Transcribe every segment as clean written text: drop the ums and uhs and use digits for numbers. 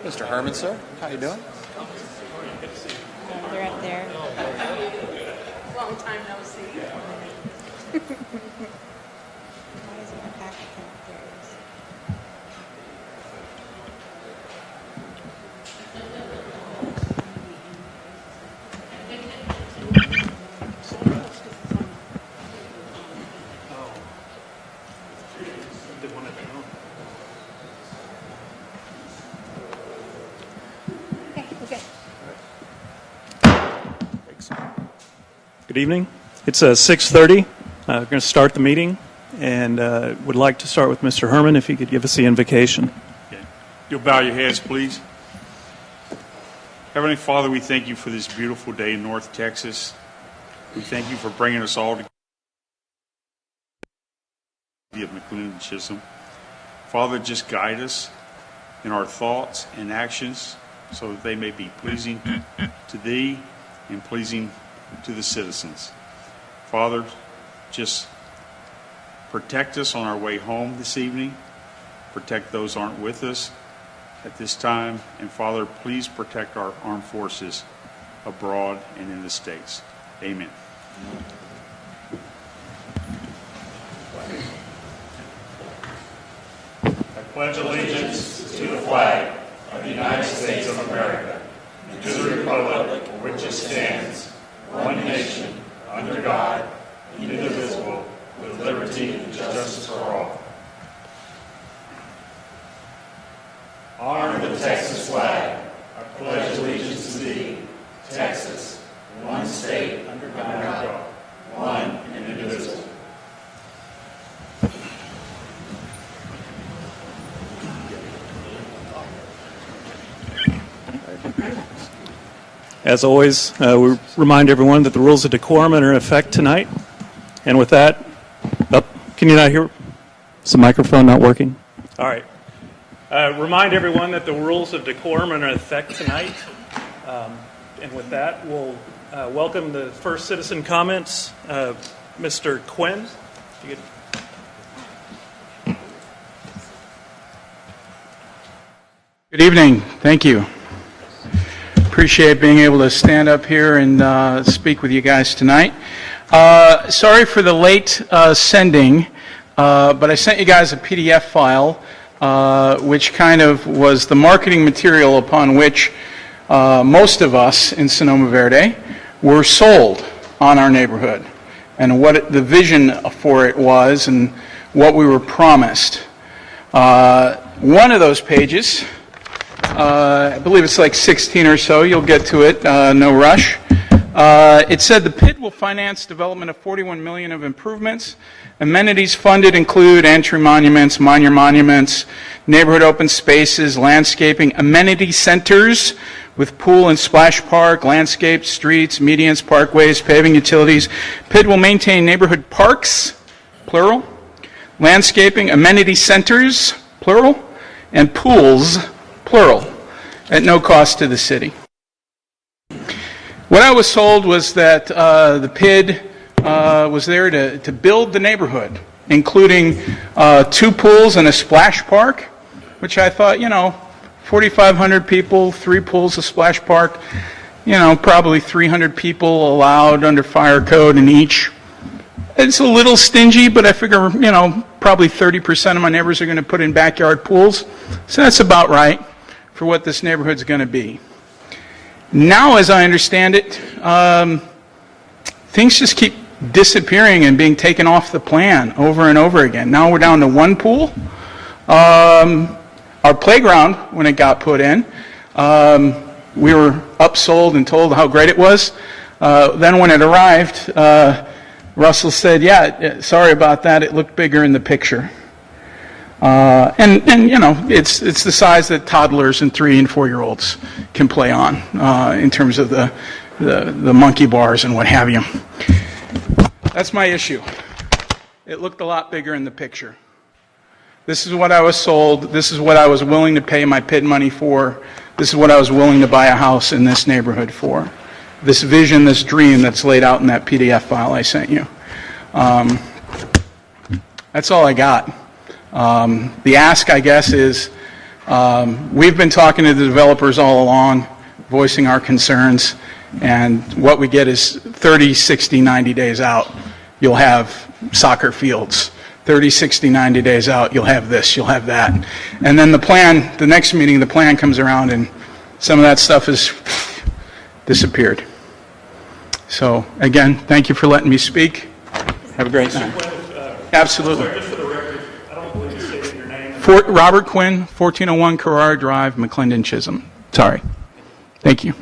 Mr. Herman, sir, how you doing? They're up there. Long time no see. Why isn't my packet coming? There it is. Okay, we're good. Good evening. It's 6:30. We're going to start the meeting, and would like to start with Mr. Herman, if he could give us the invocation. Okay. You'll bow your heads, please. Heavenly Father, we thank you for this beautiful day in North Texas. We thank you for bringing us all together. City of McLendon-Chisholm. Father, just guide us in our thoughts and actions so that they may be pleasing to Thee and pleasing to the citizens. Father, just protect us on our way home this evening. Protect those who aren't with us at this time. And Father, please protect our armed forces abroad and in the States. Amen. I pledge allegiance to the flag of the United States of America and to the republic for which it stands, one nation, under God, indivisible, with liberty and justice for all. Honor the Texas flag. I pledge allegiance to thee, Texas, one state, under God, one and indivisible. As always, we remind everyone that the rules of decorum are in effect tonight. And with that, can you not hear? Is the microphone not working? All right. Remind everyone that the rules of decorum are in effect tonight. And with that, we'll welcome the first citizen comments. Mr. Quinn. Good evening. Thank you. Appreciate being able to stand up here and speak with you guys tonight. Sorry for the late sending, but I sent you guys a PDF file, which kind of was the marketing material upon which most of us in Sonoma Verde were sold on our neighborhood, and what the vision for it was and what we were promised. One of those pages, I believe it's like 16 or so, you'll get to it, no rush. It said the PID will finance development of $41 million of improvements. Amenities funded include entry monuments, minor monuments, neighborhood open spaces, landscaping, amenity centers with pool and splash park, landscaped streets, medians, parkways, paving utilities. PID will maintain neighborhood parks, plural, landscaping, amenity centers, plural, and pools, plural, at no cost to the city. What I was told was that the PID was there to build the neighborhood, including 2 pools and a splash park, which I thought, 4,500 people, 3 pools, a splash park, probably 300 people allowed under fire code in each. It's a little stingy, but I figure, probably 30% of my neighbors are going to put in backyard pools, so that's about right for what this neighborhood's going to be. Now, as I understand it, things just keep disappearing and being taken off the plan over and over again. Now we're down to 1 pool. Our playground, when it got put in, we were upsold and told how great it was. Then when it arrived, Russell said, sorry about that, it looked bigger in the picture. It's the size that toddlers and 3- and 4-year-olds can play on in terms of the monkey bars and what have you. That's my issue. It looked a lot bigger in the picture. This is what I was sold. This is what I was willing to pay my PID money for. This is what I was willing to buy a house in this neighborhood for. This vision, this dream that's laid out in that PDF file I sent you. That's all I got. The ask, I guess, is We've been talking to the developers all along, voicing our concerns, and what we get is 30, 60, 90 days out, you'll have soccer fields. 30, 60, 90 days out, you'll have this, you'll have that. And then the plan, the next meeting, the plan comes around and some of that stuff has disappeared. So, again, thank you for letting me speak. Have a great night. Absolutely. Just for the record, I don't believe you stated your name. Robert Quinn, 1401 Carrara Drive, McLendon-Chisholm. Sorry. Thank you.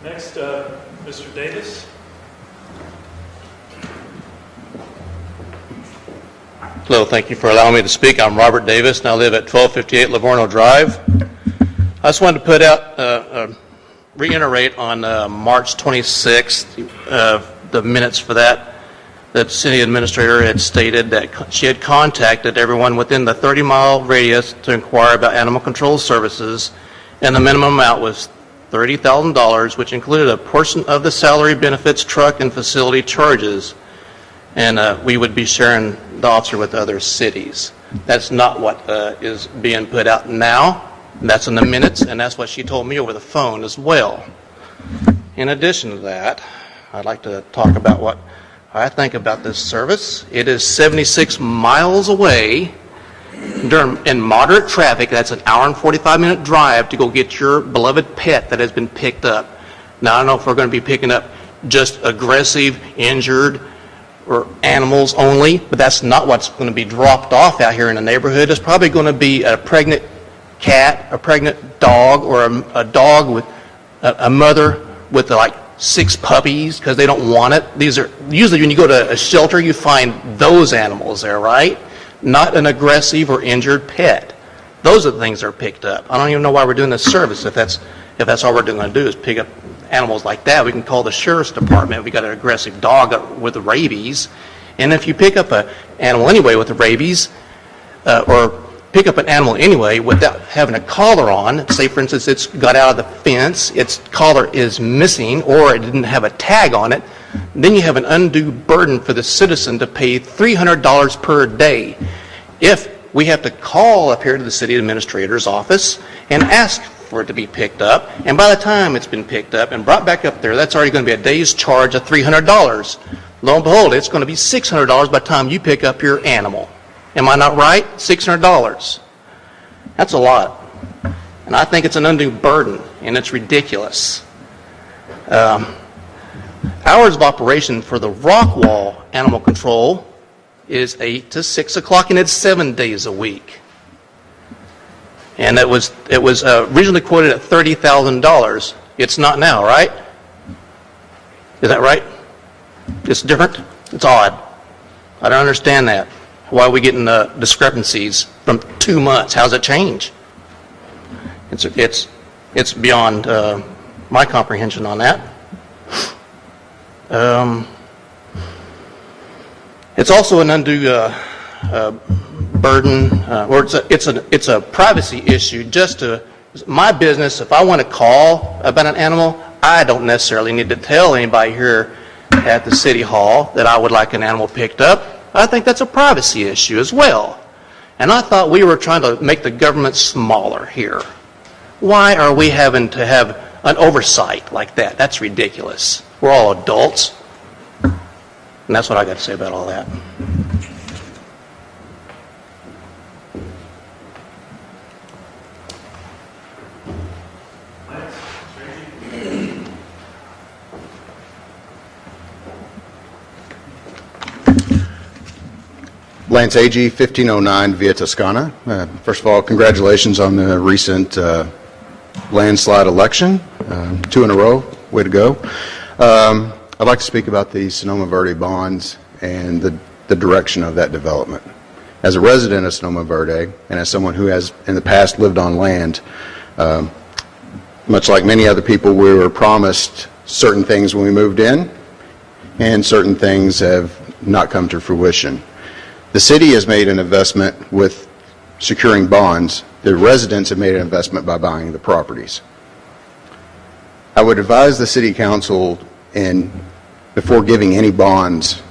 Next, Mr. Davis. Hello, thank you for allowing me to speak. I'm Robert Davis, and I live at 1258 Livorno Drive. I just wanted to put out, reiterate on March 26th, the minutes for that city administrator had stated that she had contacted everyone within the 30-mile radius to inquire about animal control services, and the minimum amount was $30,000, which included a portion of the salary, benefits, truck, and facility charges. And we would be sharing the officer with other cities. That's not what is being put out now. That's in the minutes, and that's what she told me over the phone as well. In addition to that, I'd like to talk about what I think about this service. It is 76 miles away in moderate traffic. That's an hour and 45-minute drive to go get your beloved pet that has been picked up. Now, I don't know if we're going to be picking up just aggressive, injured, or animals only, but that's not what's going to be dropped off out here in the neighborhood. It's probably going to be a pregnant cat, a pregnant dog, or a dog with a mother with like 6 puppies because they don't want it. These are usually when you go to a shelter, you find those animals there, right? Not an aggressive or injured pet. Those are the things that are picked up. I don't even know why we're doing this service if that's all we're going to do is pick up animals like that. We can call the sheriff's department. We got an aggressive dog with rabies, and if you pick up an animal anyway with the rabies, or pick up an animal anyway without having a collar on, say for instance it's got out of the fence, its collar is missing, or it didn't have a tag on it, then you have an undue burden for the citizen to pay $300 per day. If we have to call up here to the city administrator's office and ask for it to be picked up, and by the time it's been picked up and brought back up there, that's already going to be a day's charge of $300. Lo and behold, it's going to be $600 by the time you pick up your animal. Am I not right? $600. That's a lot. And I think it's an undue burden, and it's ridiculous. Hours of operation for the Rockwall Animal Control is 8 to 6 o'clock, and it's 7 days a week. And it was originally quoted at $30,000. It's not now, right? Is that right? It's different? It's odd. I don't understand that. Why are we getting discrepancies from 2 months? How's it change? It's beyond my comprehension on that. It's also an undue burden, or it's a privacy issue. Just to my business, if I want to call about an animal, I don't necessarily need to tell anybody here at the city hall that I would like an animal picked up. I think that's a privacy issue as well. And I thought we were trying to make the government smaller here. Why are we having to have an oversight like that? That's ridiculous. We're all adults. And that's what I got to say about all that. Lance Agee, 1509 Via Toscana. First of all, congratulations on the recent landslide election. 2 in a row. Way to go. I'd like to speak about the Sonoma Verde bonds and the direction of that development. As a resident of Sonoma Verde, and as someone who has in the past lived on land, much like many other people, we were promised certain things when we moved in, and certain things have not come to fruition. The city has made an investment with securing bonds. The residents have made an investment by buying the properties. I would advise the city council, before giving any bonds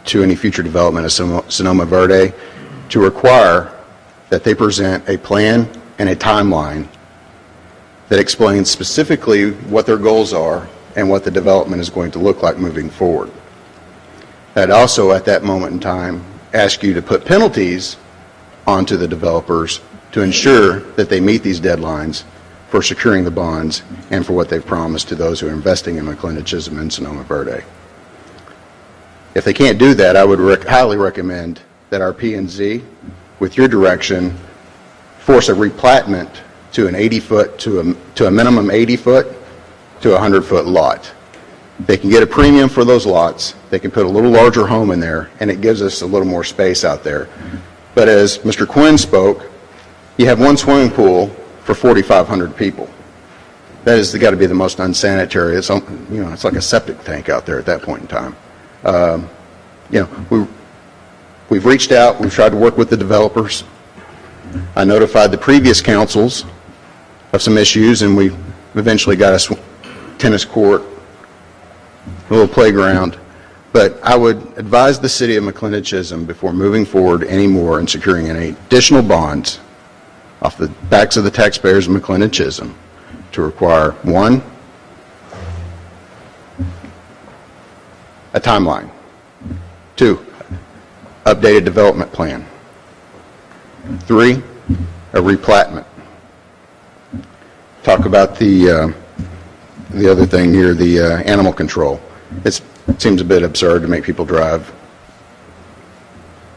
to any future development of Sonoma Verde to require that they present a plan and a timeline that explains specifically what their goals are and what the development is going to look like moving forward. I'd also, at that moment in time, ask you to put penalties onto the developers to ensure that they meet these deadlines for securing the bonds and for what they've promised to those who are investing in McLendon-Chisholm and Sonoma Verde. If they can't do that, I would highly recommend that our P&Z, with your direction, force a replatment to an 80-foot to a minimum 80-foot to a 100-foot lot. They can get a premium for those lots. They can put a little larger home in there, and it gives us a little more space out there. But as Mr. Quinn spoke, you have one swimming pool for 4,500 people. That has got to be the most unsanitary. It's, it's like a septic tank out there at that point in time. We've reached out. We've tried to work with the developers. I notified the previous councils of some issues, and we eventually got a tennis court, a little playground. But I would advise the city of McLendon-Chisholm before moving forward anymore and securing any additional bonds off the backs of the taxpayers of McLendon-Chisholm to require, one, a timeline, two, updated development plan, three, a replatment. Talk about the other thing here, the animal control. It seems a bit absurd to make people drive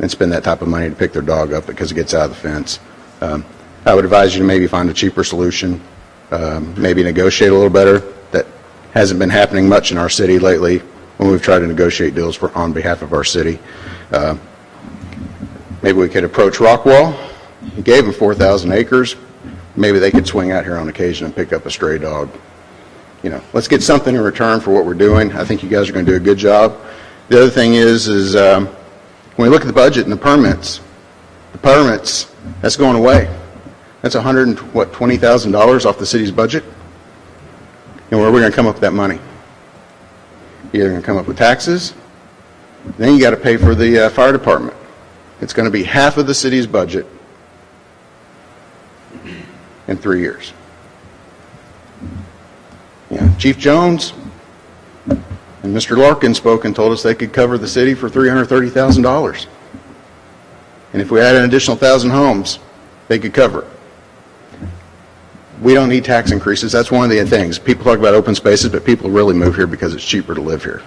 and spend that type of money to pick their dog up because it gets out of the fence. I would advise you to maybe find a cheaper solution, maybe negotiate a little better. That hasn't been happening much in our city lately when we've tried to negotiate deals on behalf of our city. Maybe we could approach Rockwall. We gave them 4,000 acres. Maybe they could swing out here on occasion and pick up a stray dog. Let's get something in return for what we're doing. I think you guys are going to do a good job. The other thing is when we look at the budget and the permits, that's going away. That's $20,000 off the city's budget. And where are we going to come up with that money? You're going to come up with taxes, then you got to pay for the fire department. It's going to be half of the city's budget in 3 years. Chief Jones and Mr. Larkin spoke and told us they could cover the city for $330,000. And if we add an additional 1,000 homes, they could cover it. We don't need tax increases. That's one of the things. People talk about open spaces, but people really move here because it's cheaper to live here.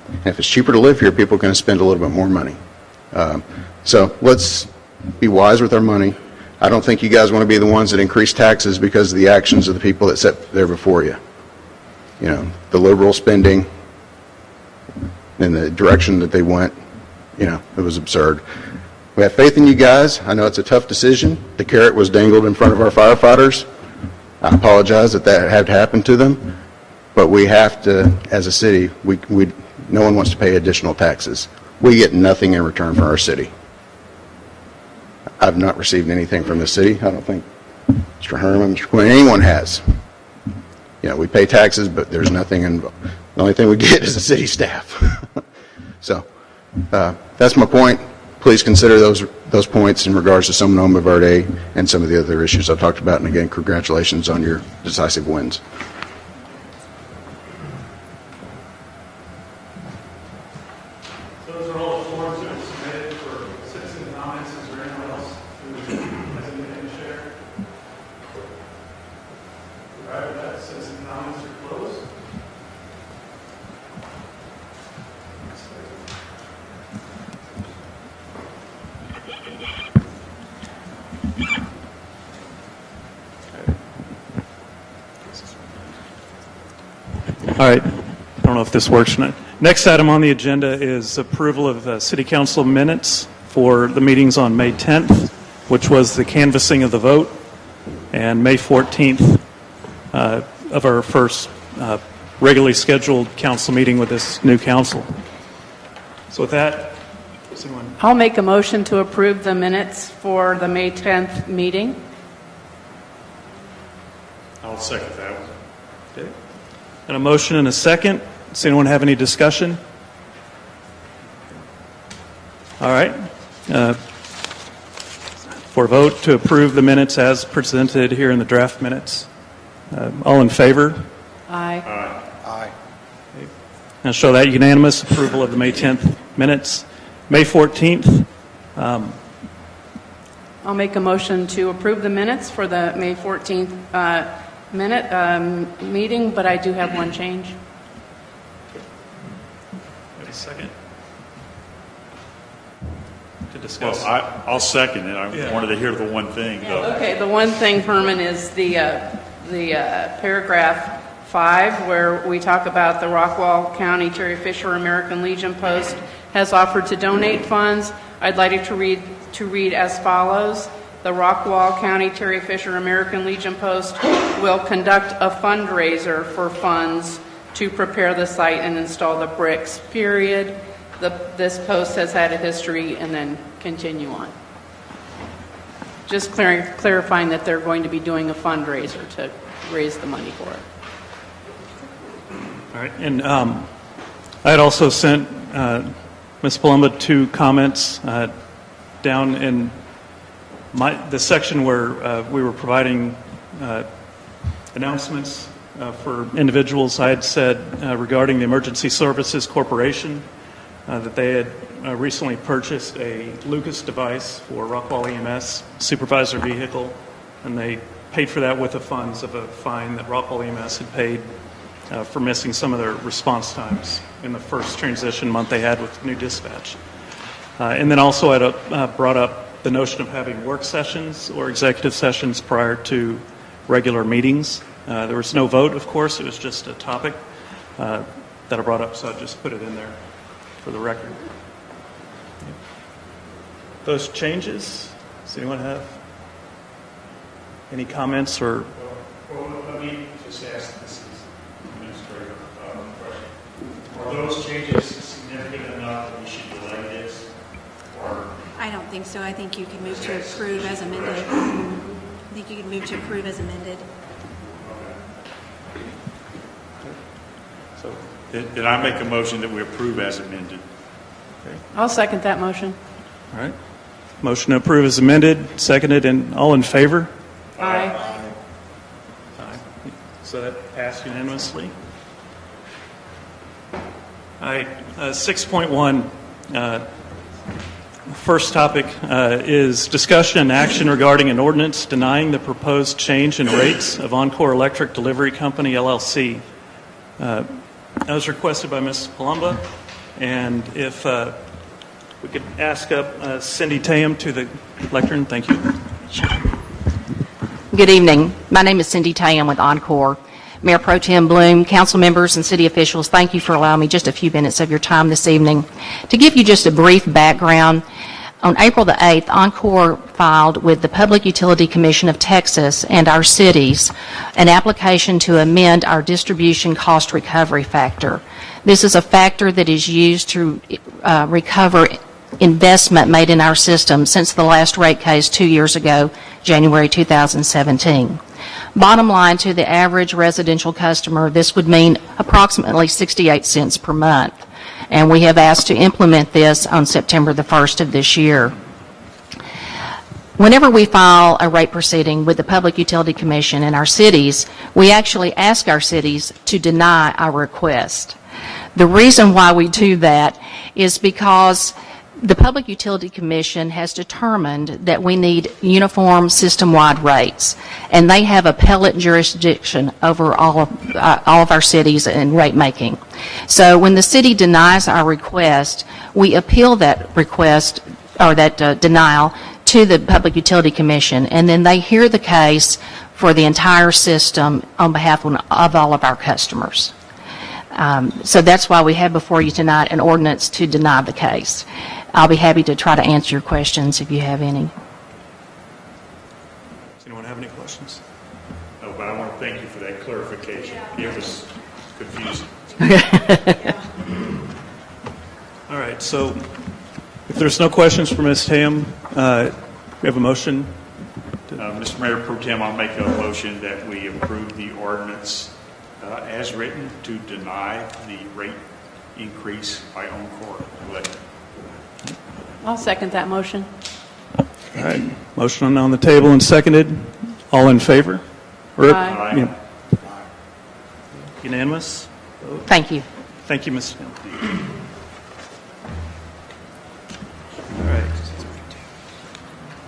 And if it's cheaper to live here, people are going to spend a little bit more money. So let's be wise with our money. I don't think you guys want to be the ones that increase taxes because of the actions of the people that sat there before you. The liberal spending and the direction that they went, it was absurd. We have faith in you guys. I know it's a tough decision. The carrot was dangled in front of our firefighters. I apologize that had happened to them, but we have to, as a city, no one wants to pay additional taxes. We get nothing in return for our city. I've not received anything from the city. I don't think Mr. Herman, Mr. Quinn, anyone has. We pay taxes, but there's nothing involved. The only thing we get is the city staff. So that's my point. Please consider those points in regards to Sonoma Verde and some of the other issues I've talked about. And again, congratulations on your decisive wins. Those are all the forms that were submitted for citizen comments. Is there anyone else who has anything to share? All right, with that, citizen comments are closed. All right. I don't know if this works or not. Next item on the agenda is approval of City Council minutes for the meetings on May 10th, which was the canvassing of the vote, and May 14th of our first regularly scheduled council meeting with this new council. So with that, does anyone? I'll make a motion to approve the minutes for the May 10th meeting. I'll second that one. Okay. And a motion and a second. Does anyone have any discussion? All right. For a vote to approve the minutes as presented here in the draft minutes. All in favor? Aye. Aye. I'll show that unanimous approval of the May 10th minutes. May 14th, I'll make a motion to approve the minutes for the May 14th meeting, but I do have one change. wait a second. To Well, discuss. I'll second it. I wanted to hear the one thing, though. Okay, the one thing, Herman, is the paragraph 5, where we talk about the Rockwall County Terry Fisher American Legion Post has offered to donate funds. I'd like it to read as follows. The Rockwall County Terry Fisher American Legion Post will conduct a fundraiser for funds to prepare the site and install the bricks, period. This post has had a history, and then continue on. Just clarifying that they're going to be doing a fundraiser to raise the money for it. All right. And I had also sent Ms. Palomba 2 comments down in the section where we were providing announcements for individuals. I had said regarding the Emergency Services Corporation that they had recently purchased a Lucas device for Rockwall EMS supervisor vehicle, and they paid for that with the funds of a fine that Rockwall EMS had paid for missing some of their response times in the first transition month they had with new dispatch. And then also I brought up the notion of having work sessions or executive sessions prior to regular meetings. There was no vote, of course. It was just a topic that I brought up, so I just put it in there for the record. Those changes, does anyone have any comments or? Well, let me just ask this administrator question. Are those changes significant enough that we should delay this? Or I don't think so. I think you can move to approve as amended. I think you can move to approve as amended. So, did I make a motion that we approve as amended? I'll second that motion. all right. Motion to approve is amended, seconded, and all in favor? Aye. Aye. So that passed unanimously. All right, 6.1. First topic is discussion and action regarding an ordinance denying the proposed change in rates of Oncor Electric Delivery Company, LLC. That was requested by Ms. Palomba, and if we could ask up Cindy Tayum to the lectern. Thank you. Good evening. My name is Cindy Tayum with Oncor. Mayor Pro Tem Bloom, council members, and city officials, thank you for allowing me just a few minutes of your time this evening. To give you just a brief background, on April the 8th, Oncor filed with the Public Utility Commission of Texas and our cities an application to amend our distribution cost recovery factor. This is a factor that is used to recover investment made in our system since the last rate case 2 years ago, January 2017. Bottom line, to the average residential customer, this would mean approximately 68 cents per month. And we have asked to implement this on September the 1st of this year. Whenever we file a rate proceeding with the Public Utility Commission in our cities, we actually ask our cities to deny our request. The reason why we do that is because the Public Utility Commission has determined that we need uniform system-wide rates, and they have appellate jurisdiction over all of our cities in rate making. So when the city denies our request, we appeal that request or that denial to the Public Utility Commission, and then they hear the case for the entire system on behalf of all of our customers. So that's why we have before you tonight an ordinance to deny the case. I'll be happy to try to answer your questions if you have any. Does anyone have any questions? No, but I want to thank you for that clarification. It was confusing. All right, so if there's no questions for Ms. Tayum, we have a motion. Mr. Mayor Pro Tem, I'll make a motion that we approve the ordinance as written to deny the rate increase by Oncor Electric. I'll second that motion. All right, motion on the table and seconded. All in favor? Aye. Yeah. Unanimous? Thank you. Thank you, Ms. Snell. All right.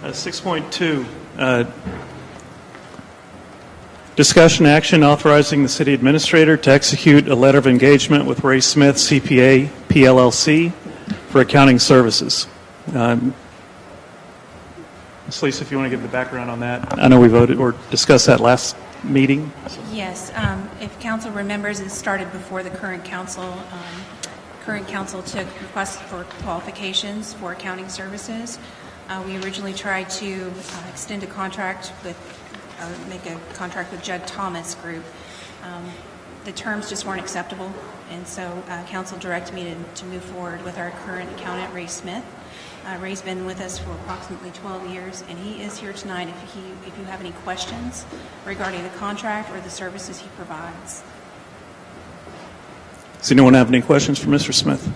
6.2, discussion action authorizing the city administrator to execute a letter of engagement with Ray Smith, CPA, PLLC, for accounting services. Ms. Lisa, if you want to give the background on that. I know we voted or discussed that last meeting. Yes, if council remembers, it started before the current council. Current council took requests for qualifications for accounting services. We originally tried to extend a contract with, or make a contract with Judd Thomas Group. The terms just weren't acceptable, and so council directed me to move forward with our current accountant, Ray Smith. Ray's been with us for approximately 12 years, and he is here tonight if you have any questions regarding the contract or the services he provides. Does anyone have any questions for Mr. Smith?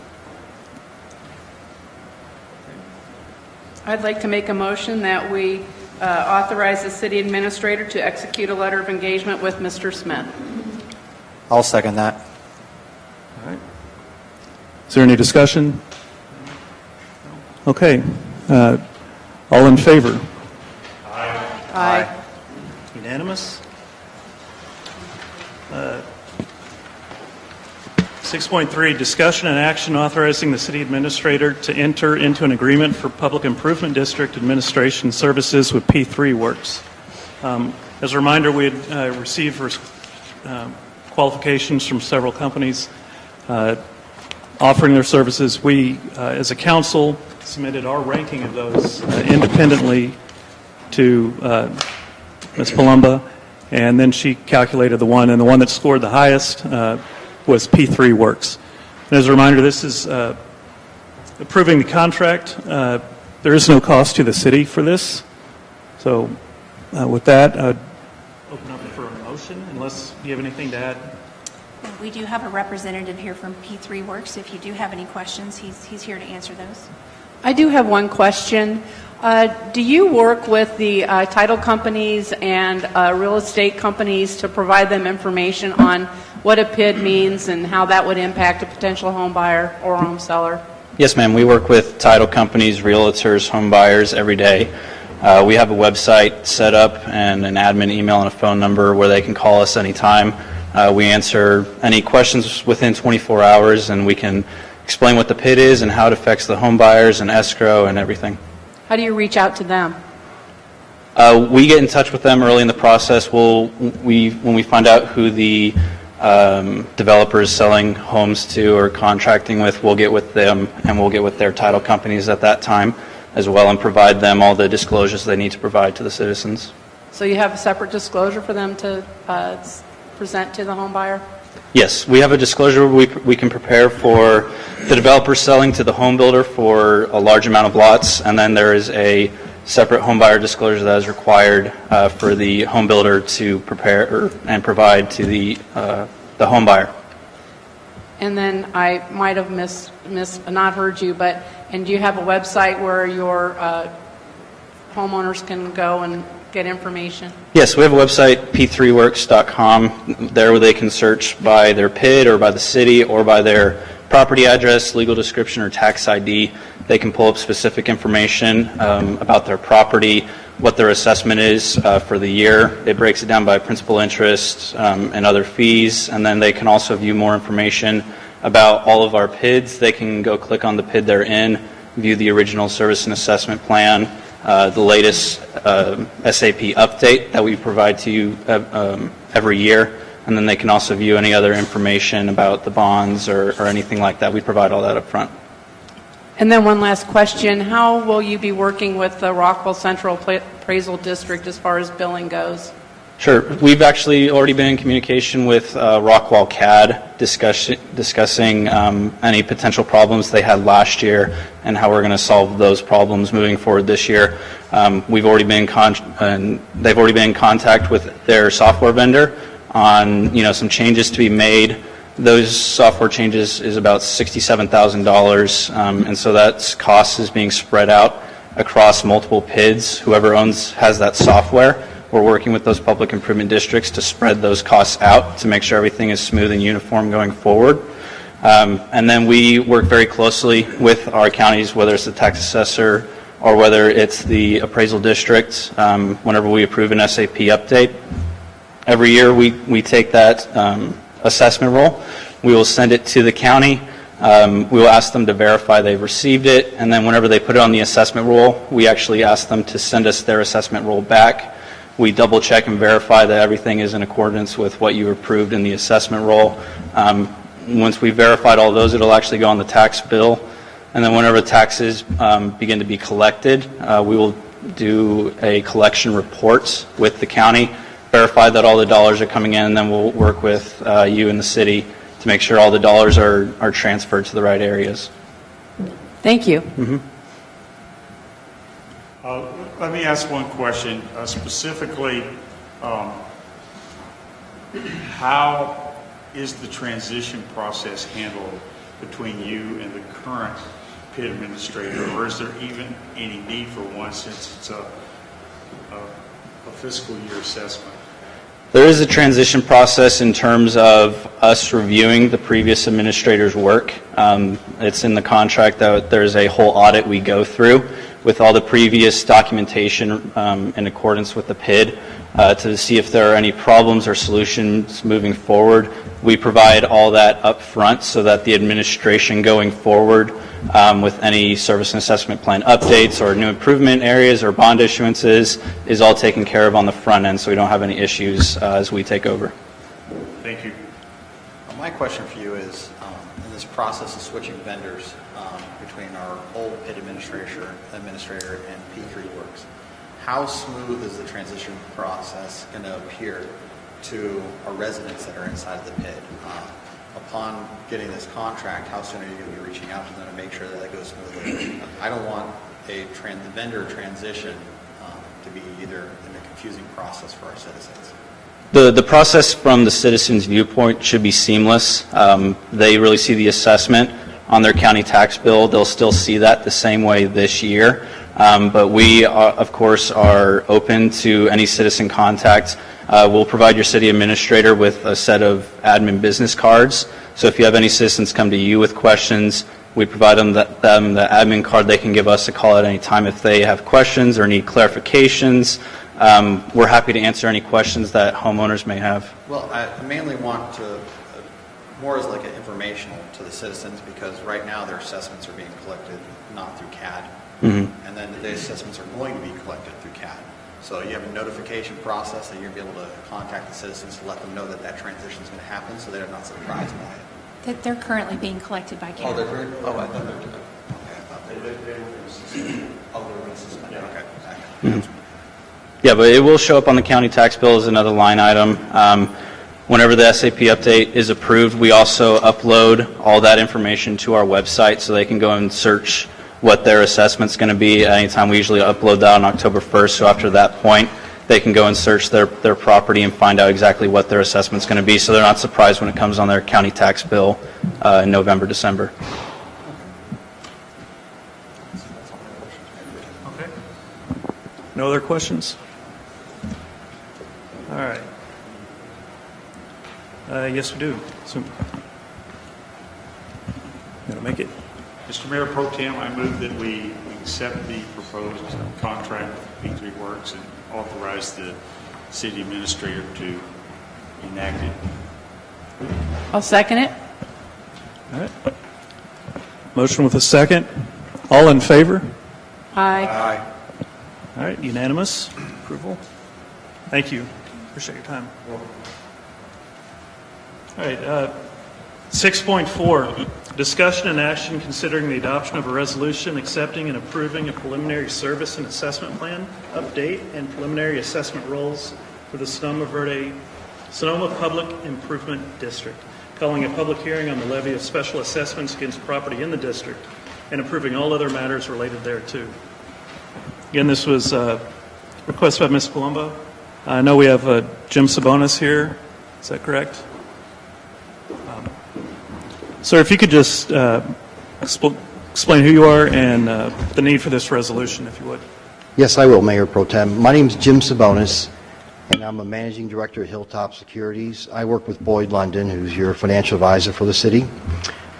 I'd like to make a motion that we authorize the city administrator to execute a letter of engagement with Mr. Smith. I'll second that. All right. Is there any discussion? Okay. All in favor? Aye. Unanimous? 6.3, discussion and action authorizing the city administrator to enter into an agreement for public improvement district administration services with P3 Works. As a reminder, we had received qualifications from several companies offering their services. We, as a council, submitted our ranking of those independently to Ms. Palomba, and then she calculated the one, and the one that scored the highest was P3 Works. And as a reminder, this is approving the contract. There is no cost to the city for this. So with that, I'd open up for a motion, unless you have anything to add. We do have a representative here from P3 Works. If you do have any questions, he's here to answer those. I do have one question. Do you work with the title companies and real estate companies to provide them information on what a PID means and how that would impact a potential home buyer or home seller? Yes, ma'am. We work with title companies, realtors, home buyers every day. We have a website set up and an admin email and a phone number where they can call us anytime. We answer any questions within 24 hours, and we can explain what the PID is and how it affects the home buyers and escrow and everything. How do you reach out to them? We get in touch with them early in the process. When we find out who the developer is selling homes to or contracting with, we'll get with them and we'll get with their title companies at that time as well and provide them all the disclosures they need to provide to the citizens. So you have a separate disclosure for them to present to the home buyer? Yes, we have a disclosure we can prepare for the developer selling to the home builder for a large amount of lots, and then there is a separate home buyer disclosure that is required for the home builder to prepare and provide to the home buyer. And then I might have not heard you, and do you have a website where your homeowners can go and get information? Yes, we have a website, p3works.com, there where they can search by their PID or by the city or by their property address, legal description, or tax ID. They can pull up specific information about their property, what their assessment is for the year. It breaks it down by principal, interest, and other fees, and then they can also view more information about all of our PIDs. They can go click on the PID they're in, view the original service and assessment plan, the latest SAP update that we provide to you every year, and then they can also view any other information about the bonds or anything like that. We provide all that up front. And then one last question. How will you be working with the Rockwell Central Appraisal District as far as billing goes? Sure. We've actually already been in communication with Rockwell CAD discussing any potential problems they had last year and how we're going to solve those problems moving forward this year. They've already been in contact with their software vendor on some changes to be made Those software changes is about $67,000, and so that cost is being spread out across multiple PIDs. Whoever has that software, we're working with those public improvement districts to spread those costs out to make sure everything is smooth and uniform going forward. And then we work very closely with our counties, whether it's the tax assessor or whether it's the appraisal district, whenever we approve an SAP update. Every year we take that assessment roll, we will send it to the county, we will ask them to verify they've received it, and then whenever they put it on the assessment roll, we actually ask them to send us their assessment roll back. We double check and verify that everything is in accordance with what you approved in the assessment roll. Once we've verified all those, it'll actually go on the tax bill, and then whenever taxes begin to be collected, we will do a collection report with the county, verify that all the dollars are coming in, and then we'll work with you and the city to make sure all the dollars are transferred to the right areas. Thank you. Let me ask one question. Specifically, how is the transition process handled between you and the current PID administrator, or is there even any need for one since it's a fiscal year assessment? There is a transition process in terms of us reviewing the previous administrator's work. It's in the contract that there's a whole audit we go through with all the previous documentation in accordance with the PID to see if there are any problems or solutions moving forward. We provide all that up front so that the administration going forward with any service and assessment plan updates or new improvement areas or bond issuances is all taken care of on the front end, so we don't have any issues as we take over. Thank you. My question for you is, in this process of switching vendors between our old PID administrator and P3 Works, how smooth is the transition process going to appear to our residents that are inside of the PID? Upon getting this contract, how soon are you going to be reaching out to them to make sure that goes smoothly? I don't want the vendor transition to be either in a confusing process for our citizens. The process from the citizens' viewpoint should be seamless. They really see the assessment on their county tax bill. They'll still see that the same way this year. But we, of course, are open to any citizen contact. We'll provide your city administrator with a set of admin business cards. So if you have any citizens come to you with questions, we provide them the admin card. They can give us a call at any time if they have questions or need clarifications. We're happy to answer any questions that homeowners may have. Well, I mainly want to, more as like an informational to the citizens, because right now their assessments are being collected not through CAD. Mm-hmm. And then the assessments are going to be collected through CAD. So you have a notification process that you're going to be able to contact the citizens to let them know that that transition is going to happen, so they're not surprised by it. That they're currently being collected by CAD. Oh, they're currently? Oh, I thought they were doing it. Okay, I thought they were going to suspend. Oh, they were going to suspend it. Okay. Mm-hmm. Yeah, but it will show up on the county tax bill as another line item. Whenever the SAP update is approved, we also upload all that information to our website so they can go and search what their assessment's going to be at any time. We usually upload that on October 1st, so after that point, they can go and search their property and find out exactly what their assessment's going to be, so they're not surprised when it comes on their county tax bill in November, December. Okay. No other questions? All right. Yes, we do. So, going to make it? Mr. Mayor Pro Tem, I move that we accept the proposed contract with P3 Works and authorize the city administrator to enact it. I'll second it. All right. Motion with a second. All in favor? Aye. All right, unanimous approval. Thank you. Appreciate your time. All right, 6.4, discussion and action considering the adoption of a resolution accepting and approving a preliminary service and assessment plan update and preliminary assessment rolls for the Sonoma Public Improvement District, calling a public hearing on the levy of special assessments against property in the district, and approving all other matters related thereto. Again, this was requested by Ms. Palomba. I know we have Jim Sabonis here. Is that correct? Sir, if you could just explain who you are and the need for this resolution, if you would. Yes, I will, Mayor Pro Tem. My name is Jim Sabonis, and I'm a managing director at Hilltop Securities. I work with Boyd London, who's your financial advisor for the city,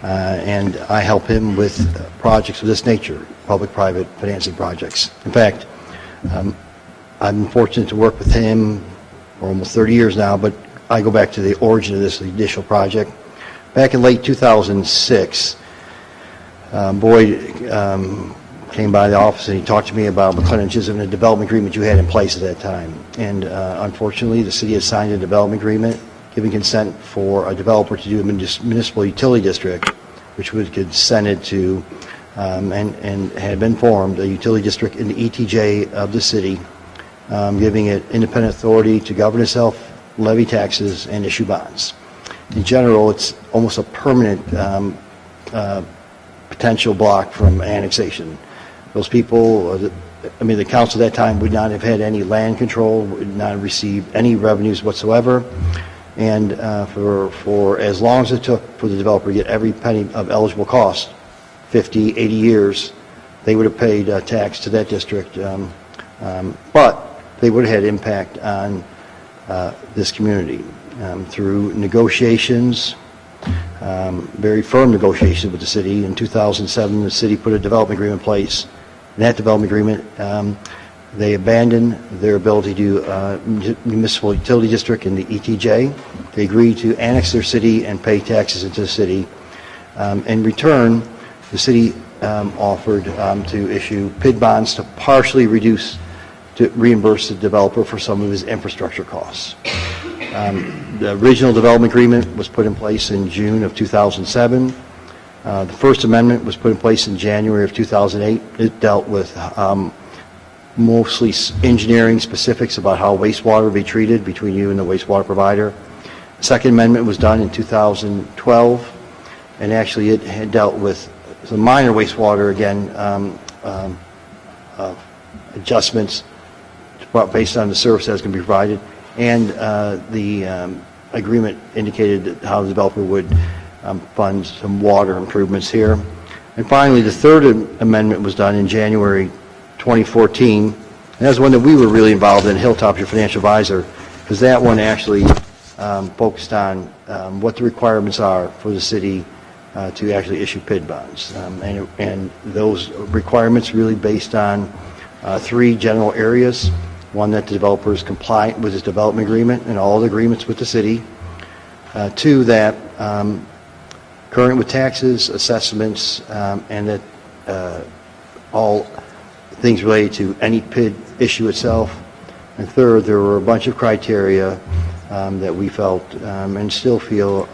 and I help him with projects of this nature, public-private financing projects. In fact, I'm fortunate to work with him for almost 30 years now, but I go back to the origin of this initial project. Back in late 2006, Boyd came by the office and he talked to me about McLendon-Chisholm and the development agreement you had in place at that time. And unfortunately, the city had signed a development agreement giving consent for a developer to do a municipal utility district, which was consented to and had been formed, a utility district in the ETJ of the city, giving it independent authority to govern itself, levy taxes, and issue bonds. In general, it's almost a permanent potential block from annexation. Those people, the council at that time would not have had any land control, would not have received any revenues whatsoever, and for as long as it took for the developer to get every penny of eligible cost, 50, 80 years, they would have paid tax to that district, but they would have had impact on this community through negotiations, very firm negotiations with the city. In 2007, the city put a development agreement in place. In that development agreement, they abandoned their ability to do municipal utility district in the ETJ. They agreed to annex their city and pay taxes into the city. In return, the city offered to issue PID bonds to partially reimburse the developer for some of his infrastructure costs. The original development agreement was put in place in June of 2007. The First Amendment was put in place in January of 2008. It dealt with mostly engineering specifics about how wastewater would be treated between you and the wastewater provider. The Second Amendment was done in 2012, and actually it had dealt with some minor wastewater, again, adjustments based on the service that's going to be provided, and the agreement indicated how the developer would fund some water improvements here. And finally, the Third Amendment was done in January 2014, and that's one that we were really involved in, Hilltop, your financial advisor, because that one actually focused on what the requirements are for the city to actually issue PID bonds. And those requirements really based on three general areas. One, that the developer is compliant with his development agreement and all the agreements with the city. Two, that current with taxes, assessments, and that all things related to any PID issue itself. And third, there were a bunch of criteria that we felt and still feel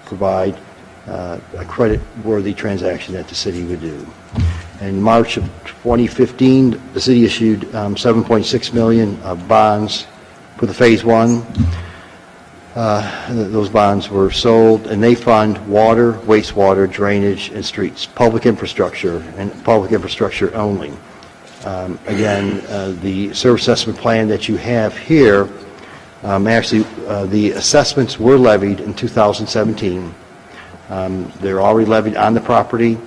provide a credit-worthy transaction that the city would do. In March of 2015, the city issued $7.6 million of bonds for the Phase 1. Those bonds were sold, and they fund water, wastewater, drainage, and streets, public infrastructure, and public infrastructure only. Again, the service assessment plan that you have here, actually, the assessments were levied in 2017. They're already levied on the property,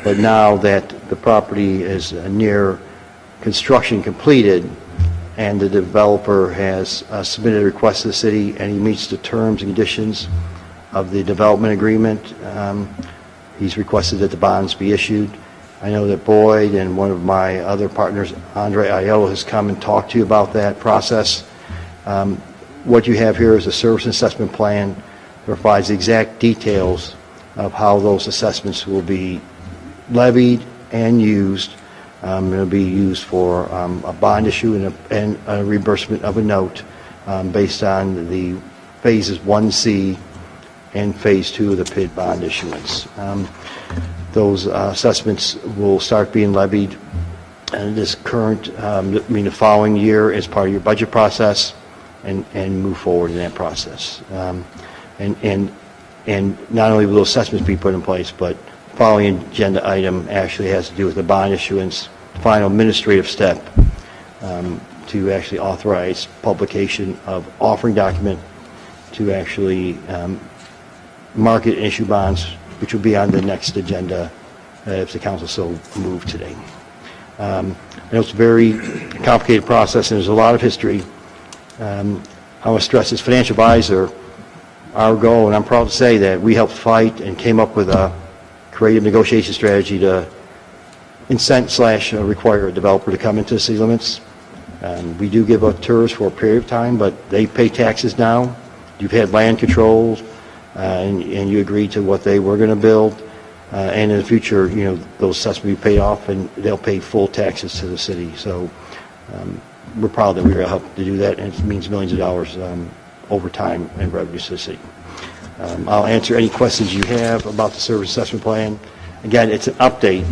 but now that the property is near construction completed and the developer has submitted a request to the city and he meets the terms and conditions of the development agreement, he's requested that the bonds be issued. I know that Boyd and one of my other partners, Andre Aiello, has come and talked to you about that process. What you have here is a service assessment plan that provides the exact details of how those assessments will be levied and used. It'll be used for a bond issue and a reimbursement of a note based on the phases 1C and phase 2 of the PID bond issuance. Those assessments will start being levied in this current, the following year as part of your budget process and move forward in that process. And not only will those assessments be put in place, but the following agenda item actually has to do with the bond issuance, the final administrative step to actually authorize publication of offering document to actually market and issue bonds which will be on the next agenda if the council so moved today. I know it's a very complicated process and there's a lot of history. I want to stress as financial advisor, our goal, and I'm proud to say that we helped fight and came up with a creative negotiation strategy to incent/require a developer to come into the city limits. We do give out tours for a period of time, but they pay taxes now. You've had land controls, and you agreed to what they were going to build. And in the future, you know, those assessments will be paid off, and they'll pay full taxes to the city. So we're proud that we were able to help to do that, and it means millions of dollars over time and revenues to the city. I'll answer any questions you have about the service assessment plan. Again, it's an update.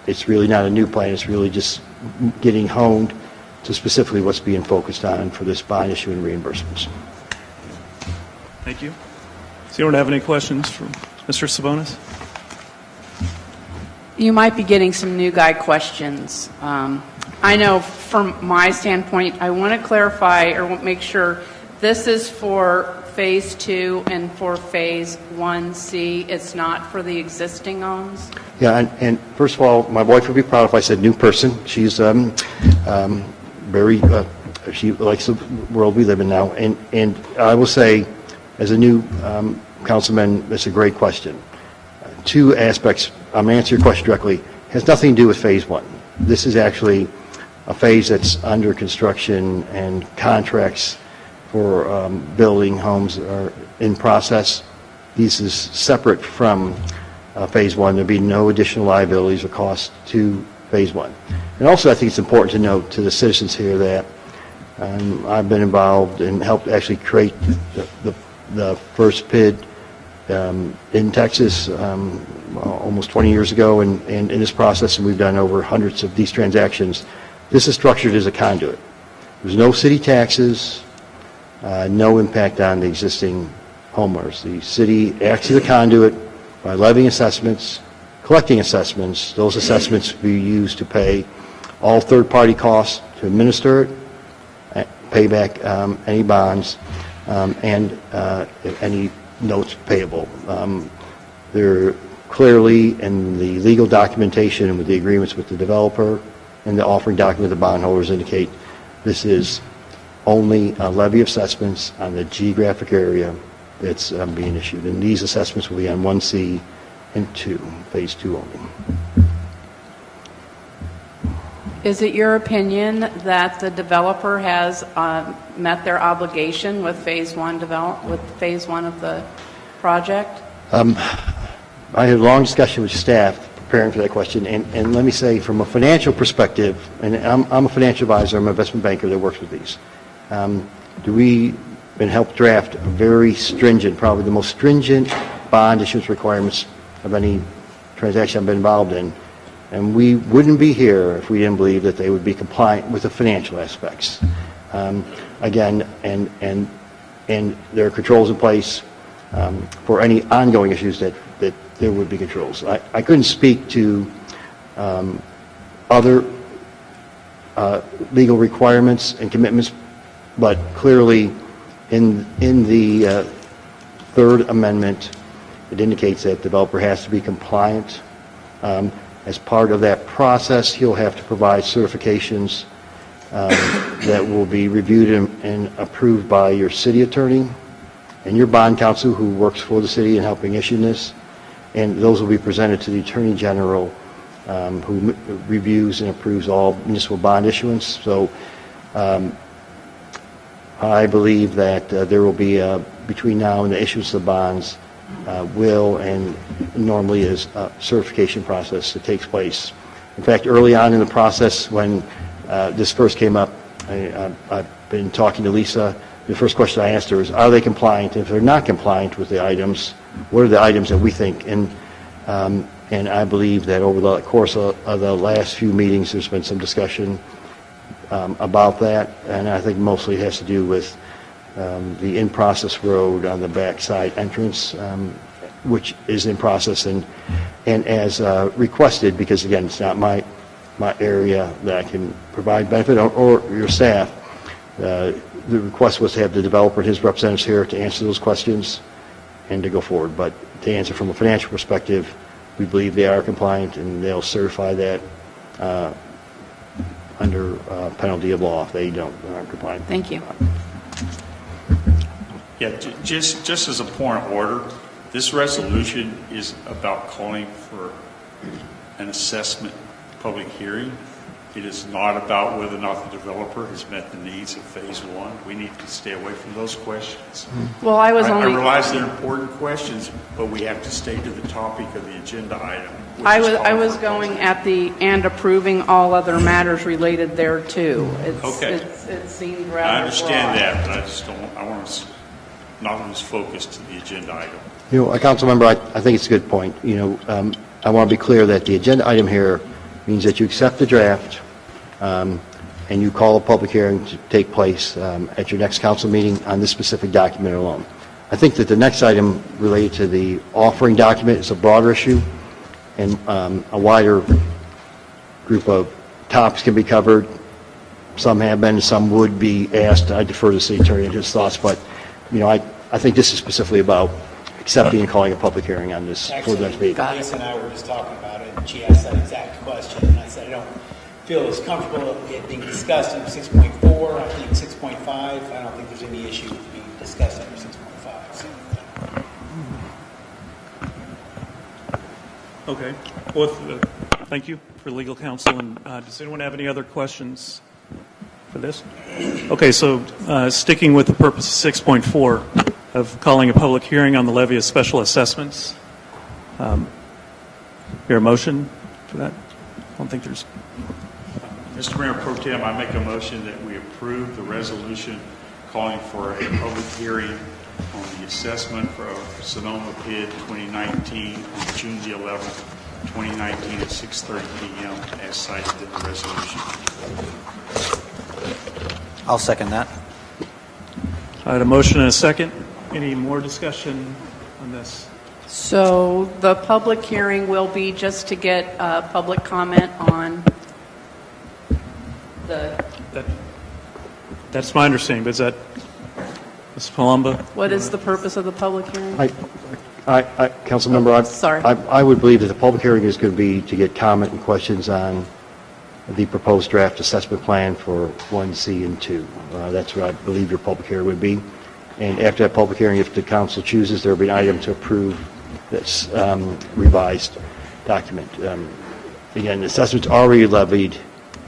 It's really not a new plan. It's really just getting honed to specifically what's being focused on for this bond issue and reimbursements. Thank you. Does anyone have any questions for Mr. Sabonis? You might be getting some new guy questions. I know from my standpoint, I want to clarify or make sure this is for Phase 2 and for Phase 1C. It's not for the existing homes? Yeah, and first of all, my wife would be proud if I said new person. She's very, she likes the world we live in now. And I will say, as a new councilman, that's a great question. Two aspects. I'm going to answer your question directly. It has nothing to do with Phase 1. This is actually a phase that's under construction and contracts for building homes are in process. This is separate from Phase 1. There'll be no additional liabilities or costs to Phase 1. And also I think it's important to note to the citizens here that I've been involved and helped actually create the first PID in Texas almost 20 years ago, and in this process, and we've done over hundreds of these transactions. This is structured as a conduit. There's no city taxes, no impact on the existing homeowners. The city acts as a conduit by levying assessments, collecting assessments. Those assessments will be used to pay all third-party costs to administer it, pay back any bonds, and any notes payable. They're clearly in the legal documentation and with the agreements with the developer and the offering document the bondholders indicate this is only a levy of assessments on the geographic area that's being issued. And these assessments will be on 1C and 2, Phase 2 only. Is it your opinion that the developer has met their obligation with Phase 1 with Phase 1 of the project? I had a long discussion with staff preparing for that question, and let me say from a financial perspective, and I'm a financial advisor, I'm an investment banker that works with these. We been helped draft a very stringent, probably the most stringent bond issuance requirements of any transaction I've been involved in. And we wouldn't be here if we didn't believe that they would be compliant with the financial aspects. Again, and there are controls in place for any ongoing issues that there would be controls. I couldn't speak to other legal requirements and commitments, but clearly in the third amendment, it indicates that the developer has to be compliant. As part of that process, he'll have to provide certifications that will be reviewed and approved by your city attorney and your bond counsel who works for the city in helping issue this. And those will be presented to the Attorney General who reviews and approves all municipal bond issuance. So I believe that there will be, between now and the issuance of the bonds, will and normally is a certification process that takes place. In fact, early on in the process when this first came up, I've been talking to Lisa. The first question I asked her is, are they compliant? If they're not compliant with the items, what are the items that we think? And I believe that over the course of the last few meetings, there's been some discussion about that, and I think mostly it has to do with the in-process road on the backside entrance, which is in process and as requested, because again, it's not my area that I can provide benefit or your staff. The request was to have the developer and his representatives here to answer those questions. and to go forward. But to answer from a financial perspective, we believe they are compliant, and they'll certify that under penalty of law if they aren't compliant. Thank you. Yeah, just as a point of order, this resolution is about calling for an assessment public hearing. It is not about whether or not the developer has met the needs of Phase 1. We need to stay away from those questions. Well, I realize they're important questions, but we have to stay to the topic of the agenda item. I was going at the and approving all other matters related thereto. Okay. It seemed rather I understand broad. that, but I just don't, I want to not lose focus to the agenda item. You know, Council Member, I think it's a good point. I want to be clear that the agenda item here means that you accept the draft and you call a public hearing to take place at your next council meeting on this specific document alone. I think that the next item related to the offering document is a broader issue, and a wider group of topics can be covered. Some have been, some would be asked. I defer to the city attorney and his thoughts, but I think this is specifically about accepting and calling a public hearing on this for the next meeting. Lisa and I were just talking about it, and she asked that exact question, and I said, I don't feel as comfortable it being discussed under 6.4. I think 6.5, I don't think there's any issue with being discussed under 6.5. So, Okay. Well, thank you for legal counsel. And does anyone have any other questions for this? Okay, so sticking with the purpose of 6.4 of calling a public hearing on the levy of special assessments. Your motion for that? I don't think there's. Mr. Mayor Pro Tem, I make a motion that we approve the resolution calling for a public hearing on the assessment for Sonoma PID 2019 on June the 11th, 2019 at 6:30 p.m. as cited in the resolution. I'll second that. I had a motion and a second. Any more discussion on this? So the public hearing will be just to get public comment on the... That's my understanding, but is that Ms. Palomba? What is the purpose of the public hearing? Council Member, Sorry. I would believe that the public hearing is going to be to get comment and questions on the proposed draft assessment plan for 1C and 2. That's what I believe your public hearing would be. And after that public hearing, if the council chooses, there will be an item to approve this revised document. Again, the assessment's already levied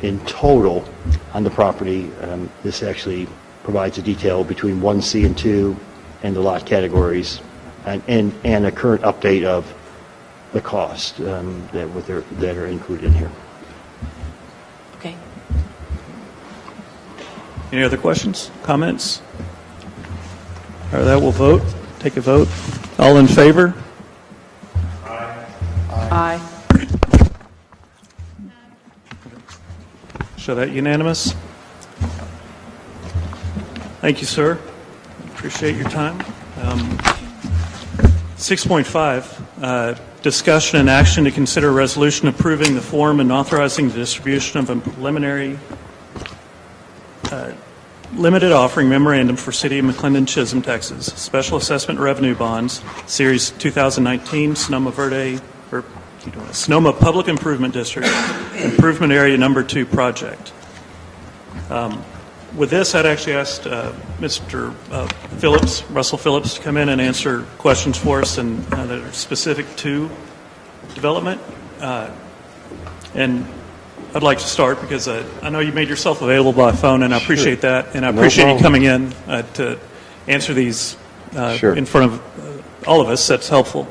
in total on the property. This actually provides a detail between 1C and 2 and the lot categories and a current update of the cost that are included in here. Okay. Any other questions, comments? All right, that will vote. Take a vote. All in favor? Aye. Show that unanimous. Thank you, sir. Appreciate your time. 6.5, discussion and action to consider a resolution approving the form and authorizing the distribution of a preliminary limited offering memorandum for City of McLendon-Chisholm, Texas. Special assessment revenue bonds, Series 2019, Sonoma Public Improvement District, Improvement Area Number 2 project. With this, I'd actually asked Mr. Russell Phillips, to come in and answer questions for us and that are specific to development. And I'd like to start because I know you made yourself available by phone, and I appreciate that. And I appreciate you coming in to answer these in front of all of us. That's helpful.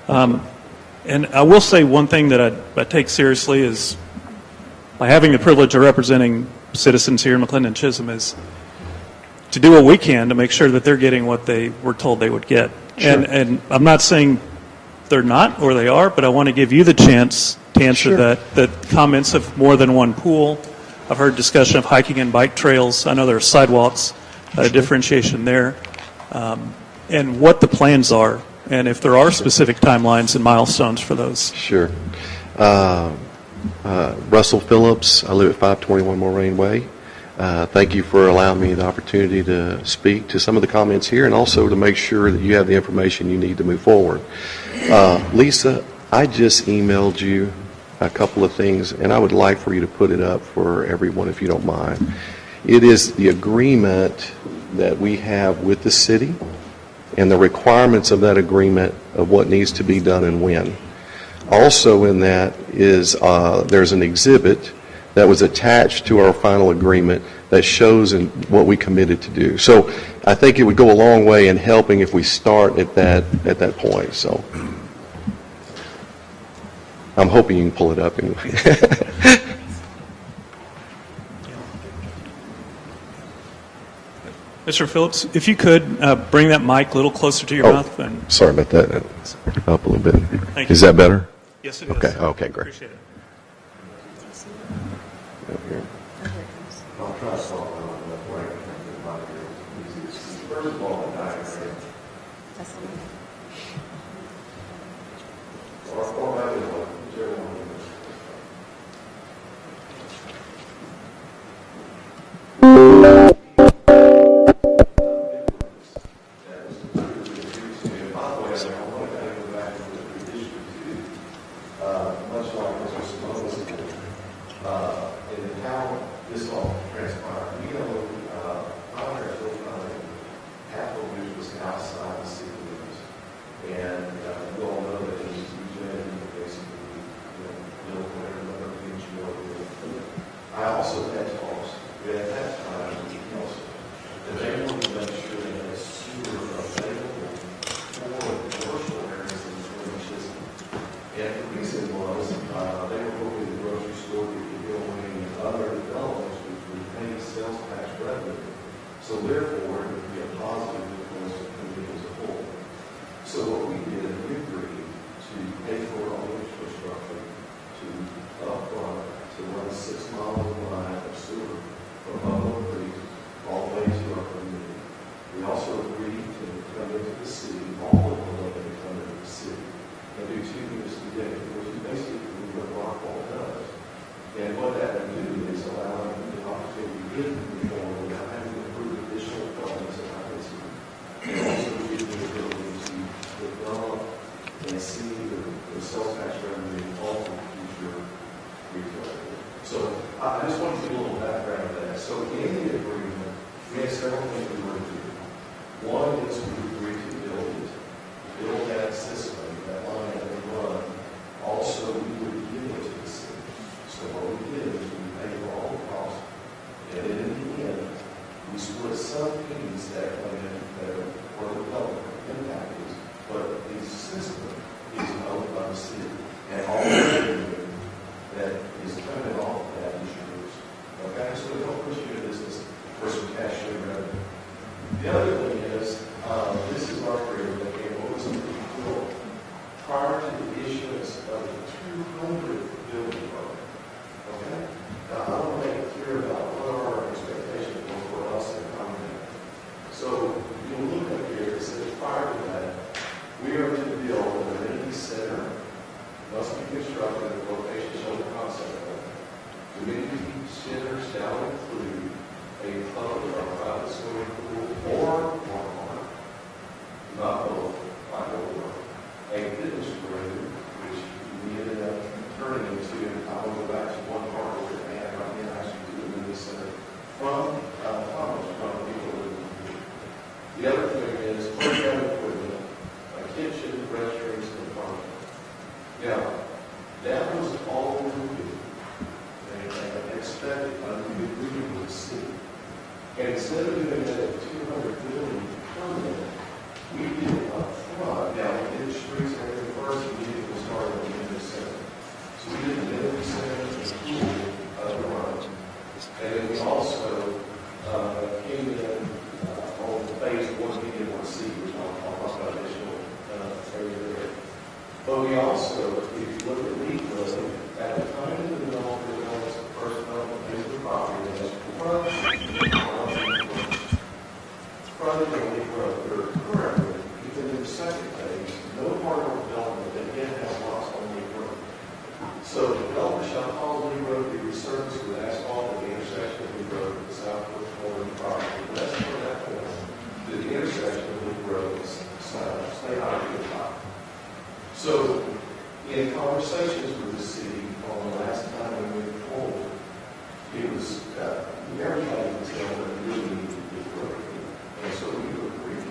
And I will say one thing that I take seriously is by having the privilege of representing citizens here in McLendon-Chisholm is to do what we can to make sure that they're getting what they were told they would get. Sure. And I'm not saying they're not or they are, but I want to give you the chance to answer that comments of more than one pool. I've heard discussion of hiking and bike trails. I know there are sidewalks, differentiation there, and what the plans are, and if there are specific timelines and milestones for those. Sure. Russell Phillips, I live at 521 Moraine Way. Thank you for allowing me the opportunity to speak to some of the comments here and also to make sure that you have the information you need to move forward. Lisa, I just emailed you a couple of things, and I would like for you to put it up for everyone if you don't mind. It is the agreement that we have with the city and the requirements of that agreement of what needs to be done and when. Also in that is there's an exhibit that was attached to our final agreement that shows what we committed to do. So I think it would go a long way in helping if we start at that point. So I'm hoping you can pull it up anyway. Mr. Phillips, if you could bring that mic a little closer to your mouth. And Sorry about that. Up a little bit. Thank you. Is that better? Yes, it is. Okay. Okay, great. Appreciate it. First of all, So the developer shall cause Lee Road to be resurfaced with asphalt at the intersection of Lee Road and South everybody was saying that we really need to do this road. And so we agreed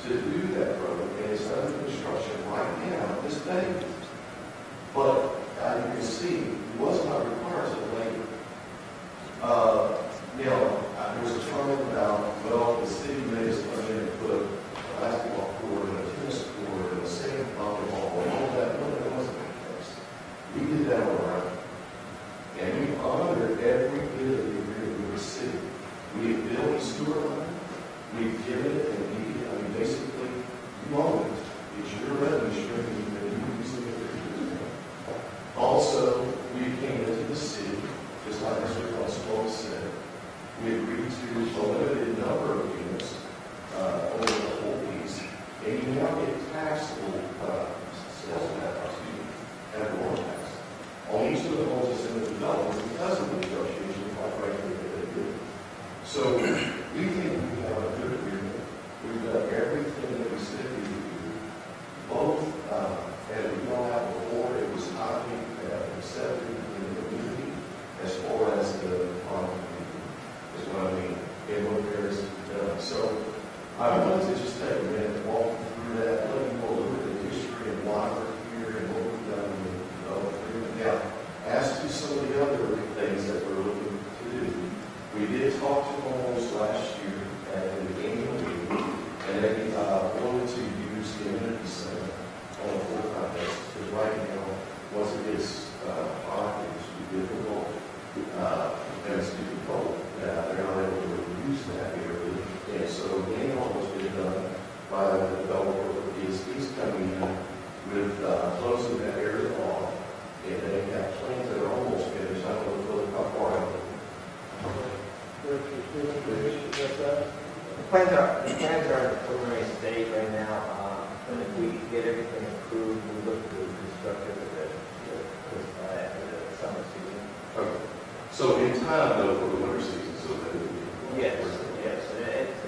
to do that road, and it's under construction right now, this day. But you can see, it was not required to later. There was a comment about, well, the city made us come in and put a basketball court and a tennis court and a sand volleyball and all that. No, that wasn't the case. We did that all right. And we honored every bit of the agreement with the city. We have built a sewer line. We've given it and needed. I mean, basically, you own it. It's your revenue stream that you're using it for doing it. Also, we came into the city, just like Mr. Constable said. We agreed to a limited number of units over the whole piece. And you now get taxable sales tax, and more tax on each of the homes that's in the development because of the negotiation, quite frankly, that they did. So we think we have a good agreement. We've done everything that we said we would do. Both, as we all have before, it was highly accepted in the community as far as the economy is what I mean, and what there is done. So I wanted to just take a minute and walk through that, let you know a little bit of history and why we're here and what we've done in the development. Now, as to some of the other things that we're looking to do, we did talk to homeowners last year at the beginning of the meeting, and they wanted to use the amenity center on a full-time basis, because right now, once it gets hot, it's difficult, and it's difficult, they're not able to use that area. And so any almost been done by the developer is he's coming in with closing that area off, and they have plans that are almost finished. I don't know how far out. The plans are in the preliminary stage right now, but if we get everything approved, we look to construct it after the summer season. Okay. So in time, though, for the winter season, so that it would be. Yes.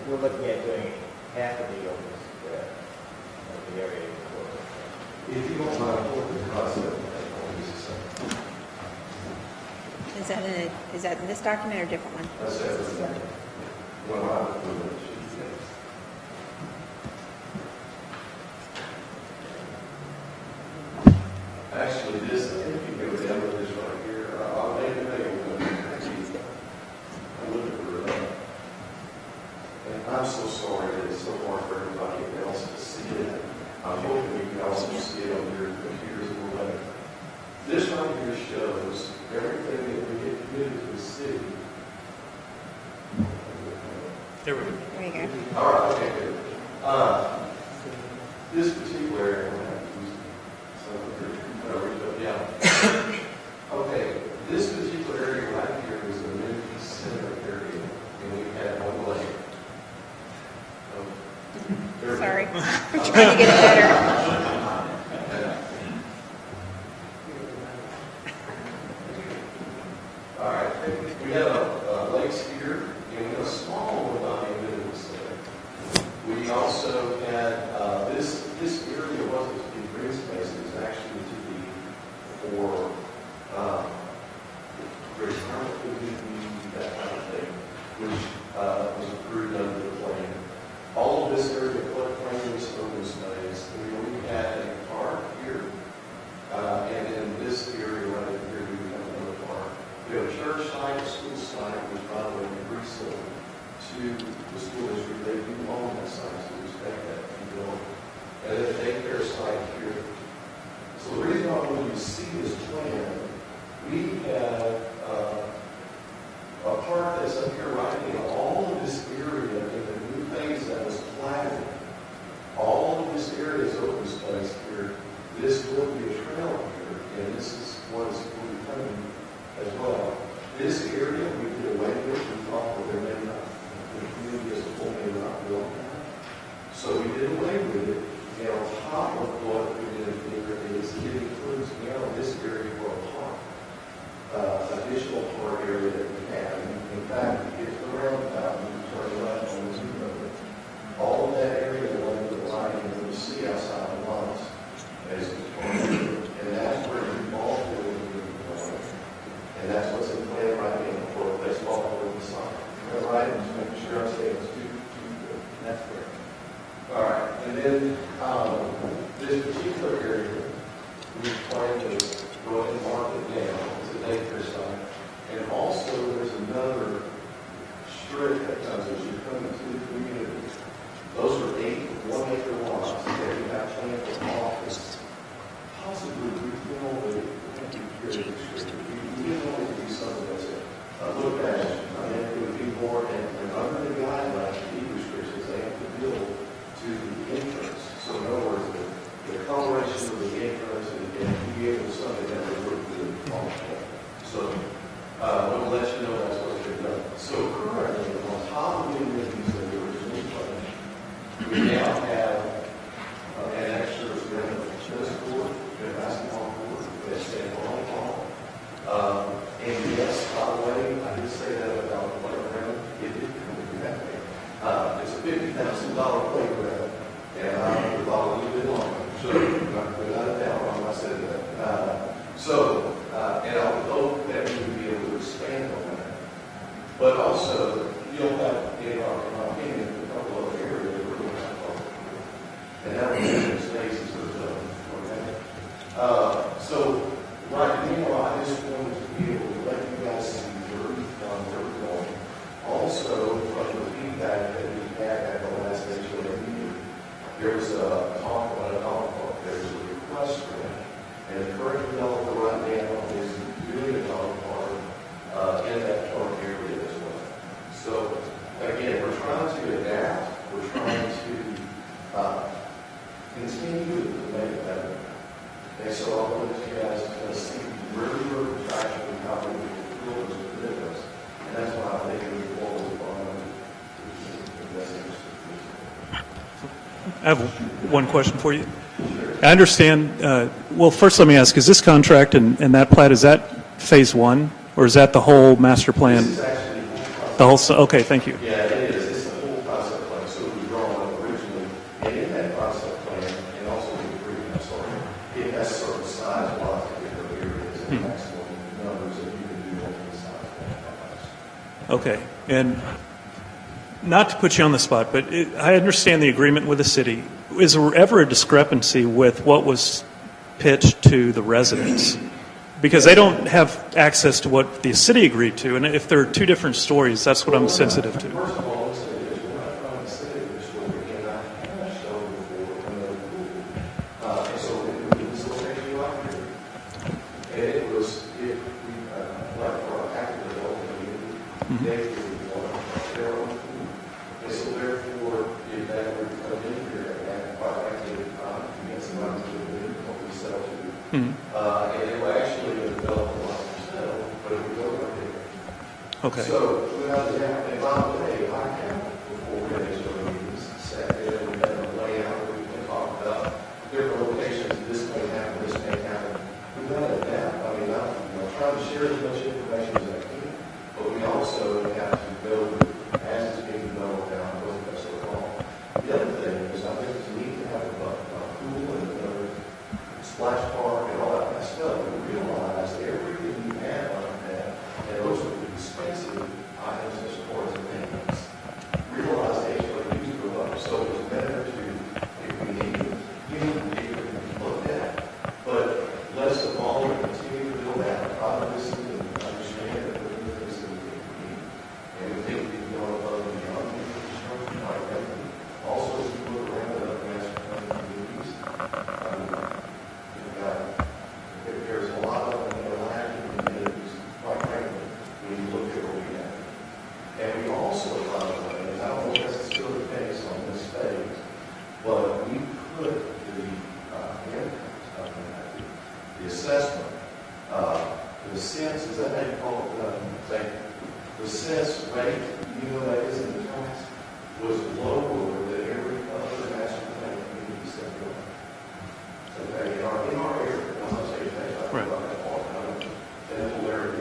We're looking at doing half of the open of the area. If you don't mind, what the concept Is that in this document or a different one? that's everything. When I approve it, actually, this, I think you go down with this right here. I'll make it I look at it. And I'm so sorry that it's so hard for everybody else to see it. I'm hoping you can also see it on your computers a little better. This right here shows everything that we get committed to the city. There we go. There you go. All right, okay, good. This particular area, I'm going to have to use okay, this particular area right here is the amenity center area, and we had one lake. Sorry. I'm trying to get it better. All right, we have lakes here, and we have a small one by the amenity center. We also had this area wasn't to be green space; it was actually to be for retirement community, that kind of thing, which was approved under the plan. All of this area floodplain was open space. We had a park here, and then this area right here, we have another park. We have a church site, a school site, which by the way, we resold to the school district. They do own that site, so we respect that. And then a daycare site here. So the reason why when you see this plan, we have a park that's up here right now. All of this area in the new phase that was platted, all of this area is open space here. This will be a trail here, and this is what is going to be coming as well. This area we did away with. We thought that there may not, the community as a whole may not build that. So we did away with it. And on top of what we did here is it includes now this area for a park, additional park area that we have. In fact, if the roundabout, you turn left on the zoo road, all of that area along the line, and you see outside the lines as the park, and that's where the ball field is being played. And that's what's in play right now for a baseball right? Just making sure I say it's two. That's correct. All right, and then this particular area, we plan to go ahead and mark it down as a daycare site. And also, there's another strip that comes as you come into the community. Those are 8 1-acre lots that we have planned for office. Possibly refill the empty area. We want to do something that's a look at it. And it would be more, and under the guidelines, the restrictions, they have to build to the entrance. So in other words, the coloration of the entrance and be able to something that would look good on that. So we'll let you know that's what they've done. So currently, on top of the amenities that the original plan, we now have an extra tennis court, a basketball court, a volleyball. And yes, by the way, I did say that about the playground. It did come to that way. It's a $50,000 playground, and I would thought a little bit longer. So, without a doubt, I said that. And I would hope that we would be able to expand on that. But also, you'll have, in our opinion, a couple of areas where we're going to have public. And that would be the spaces for them. Okay? So, right now, I just wanted to be able to let you guys see where we're going. Also, from the feedback that we had at the last HOA meeting, there was a talk about a dog park. There was a request for that. And the current developer right now is doing a dog park in that park area as well. So, again, we're trying to adapt. We're trying to continue to make it better. And so I want you guys to see where we were actually how we build those commitments. And that's why I think we forward on I have one question for you. I understand, well, first let me ask, is this contract and that plat, is that phase 1? Or is that the whole master plan? This is actually The whole, okay, thank you. Yeah, it is. It's the whole concept plan. So we draw up originally, and in that concept plan, and also in the agreement, it has certain size lots in different areas and maximum numbers that you can do on the size of that. Okay, and not to put you on the spot, but I understand the agreement with the city. Is there ever a discrepancy with what was pitched to the residents? Because they don't have access to what the city agreed to, and if there are two different stories, that's what I'm sensitive to. First of all, let's say this. We're not trying to say this what we cannot have shown before another pool. And so it was a location right here. And it was, like for our active development community, they would want their own pool. And so therefore, if that were to come in here, and quite frankly, you get some money to do what we sell to. And it will actually develop a lot of sell, but it would go right there. Okay. So, without the doubt, and by the way, I have before we had meetings, sat there and had a layout where we can talk about different locations, this may happen, this may happen. Without a doubt, I mean, I'm trying to share as much information as I can, but we also have to build as it's being developed down the road, that's so long. The other thing is, I think it's neat to have a pool and another splash park and all that kind of stuff. We realize everything you have like that, and those are expensive items as far as maintenance. Realize the HOAs go up, so it's better to, if we need to, look at. But let's evolve and continue to build that, listen and understand that we're doing things that we need. And we think we can go above and beyond the infrastructure, like that. Also, as we look around at other master plan communities, there's a lot of them that are lacking in communities, quite frankly, when you look at what we have. And we also, by the way, and I don't know if that's still the case on this phase, but we put the assessment, the sense, is that how you call it, the sense rate, you know that is in the tax, was lower than every other master plan community set going. Okay, in our area, I'm not saying that, Right.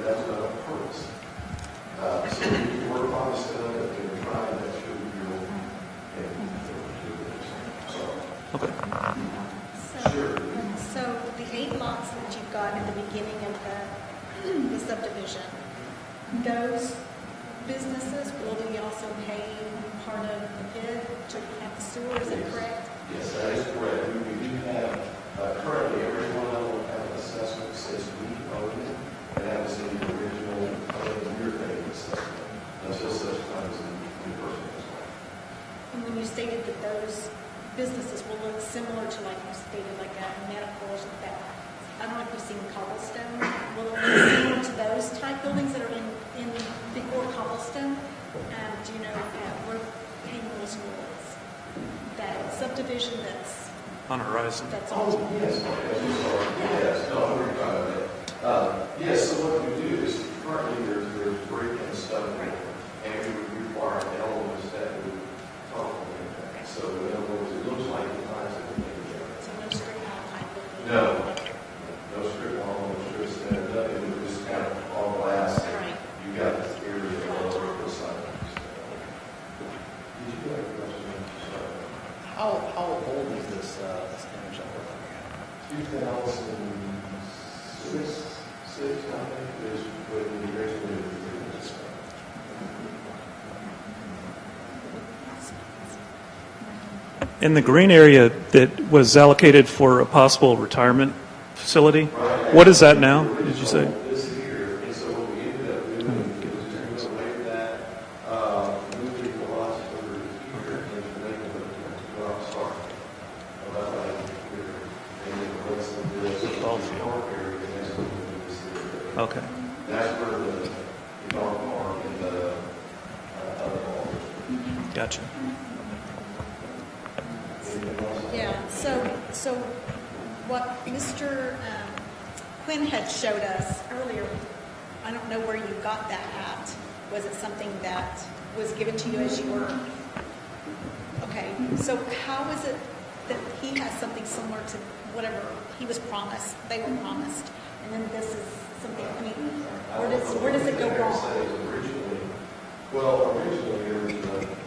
that's not on purpose. So we work on this stuff and we're trying to make sure we're Okay. So the 8 lots that you've got at the beginning of the subdivision, those businesses, will we also stated that those businesses will look similar to, like you stated, like a medical or something like that. I don't know if you've seen cobblestone. Will it look similar to those type buildings that are in before cobblestone? Do you know where Hayden School is? That subdivision that's On Horizon. that's Yes, so what we do is currently there's brick and stone, and we would require elements that would complement that. So in other words, it looks like the lines that we make together. so no straight line type building. No strip mall, no strip center, nothing, it was just kind of all glass. Right. You got this area over the side. Did you have a question? How old is this image that we're looking at? 2006, I think, is when we originally did this. In the green area that was allocated for a possible retirement facility, what is that now, did you say? This here, and so what we ended up doing was just away from that, moving the lots over here, and making them go out start. About like here, and then the rest of this park area, and that's what we do this here. Okay. That's where the dog park and the other park. Gotcha. Yeah, so what Mr. Quinn had showed us earlier, I don't know where you got that at. Was it something that was given to you as you were? Okay, so how is it that he has something similar to whatever he was promised, they were promised, and then this is something, I mean, where does it go wrong? Originally, there was a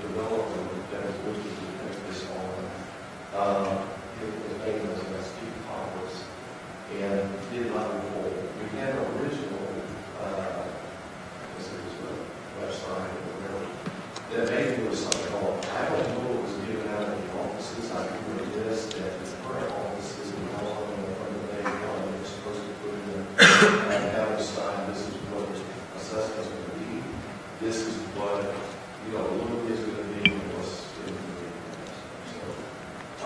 development that was supposed to take this on. It was taken as an ST complex and did not move forward. We had an original, this is a website or whatever, that maybe was something called, I don't know what was given out in the offices. I remember this, that the current offices in all of them, when they were supposed to put in and have a sign, this is what the assessment's going to be. This is what, a little bit is going to be what's in the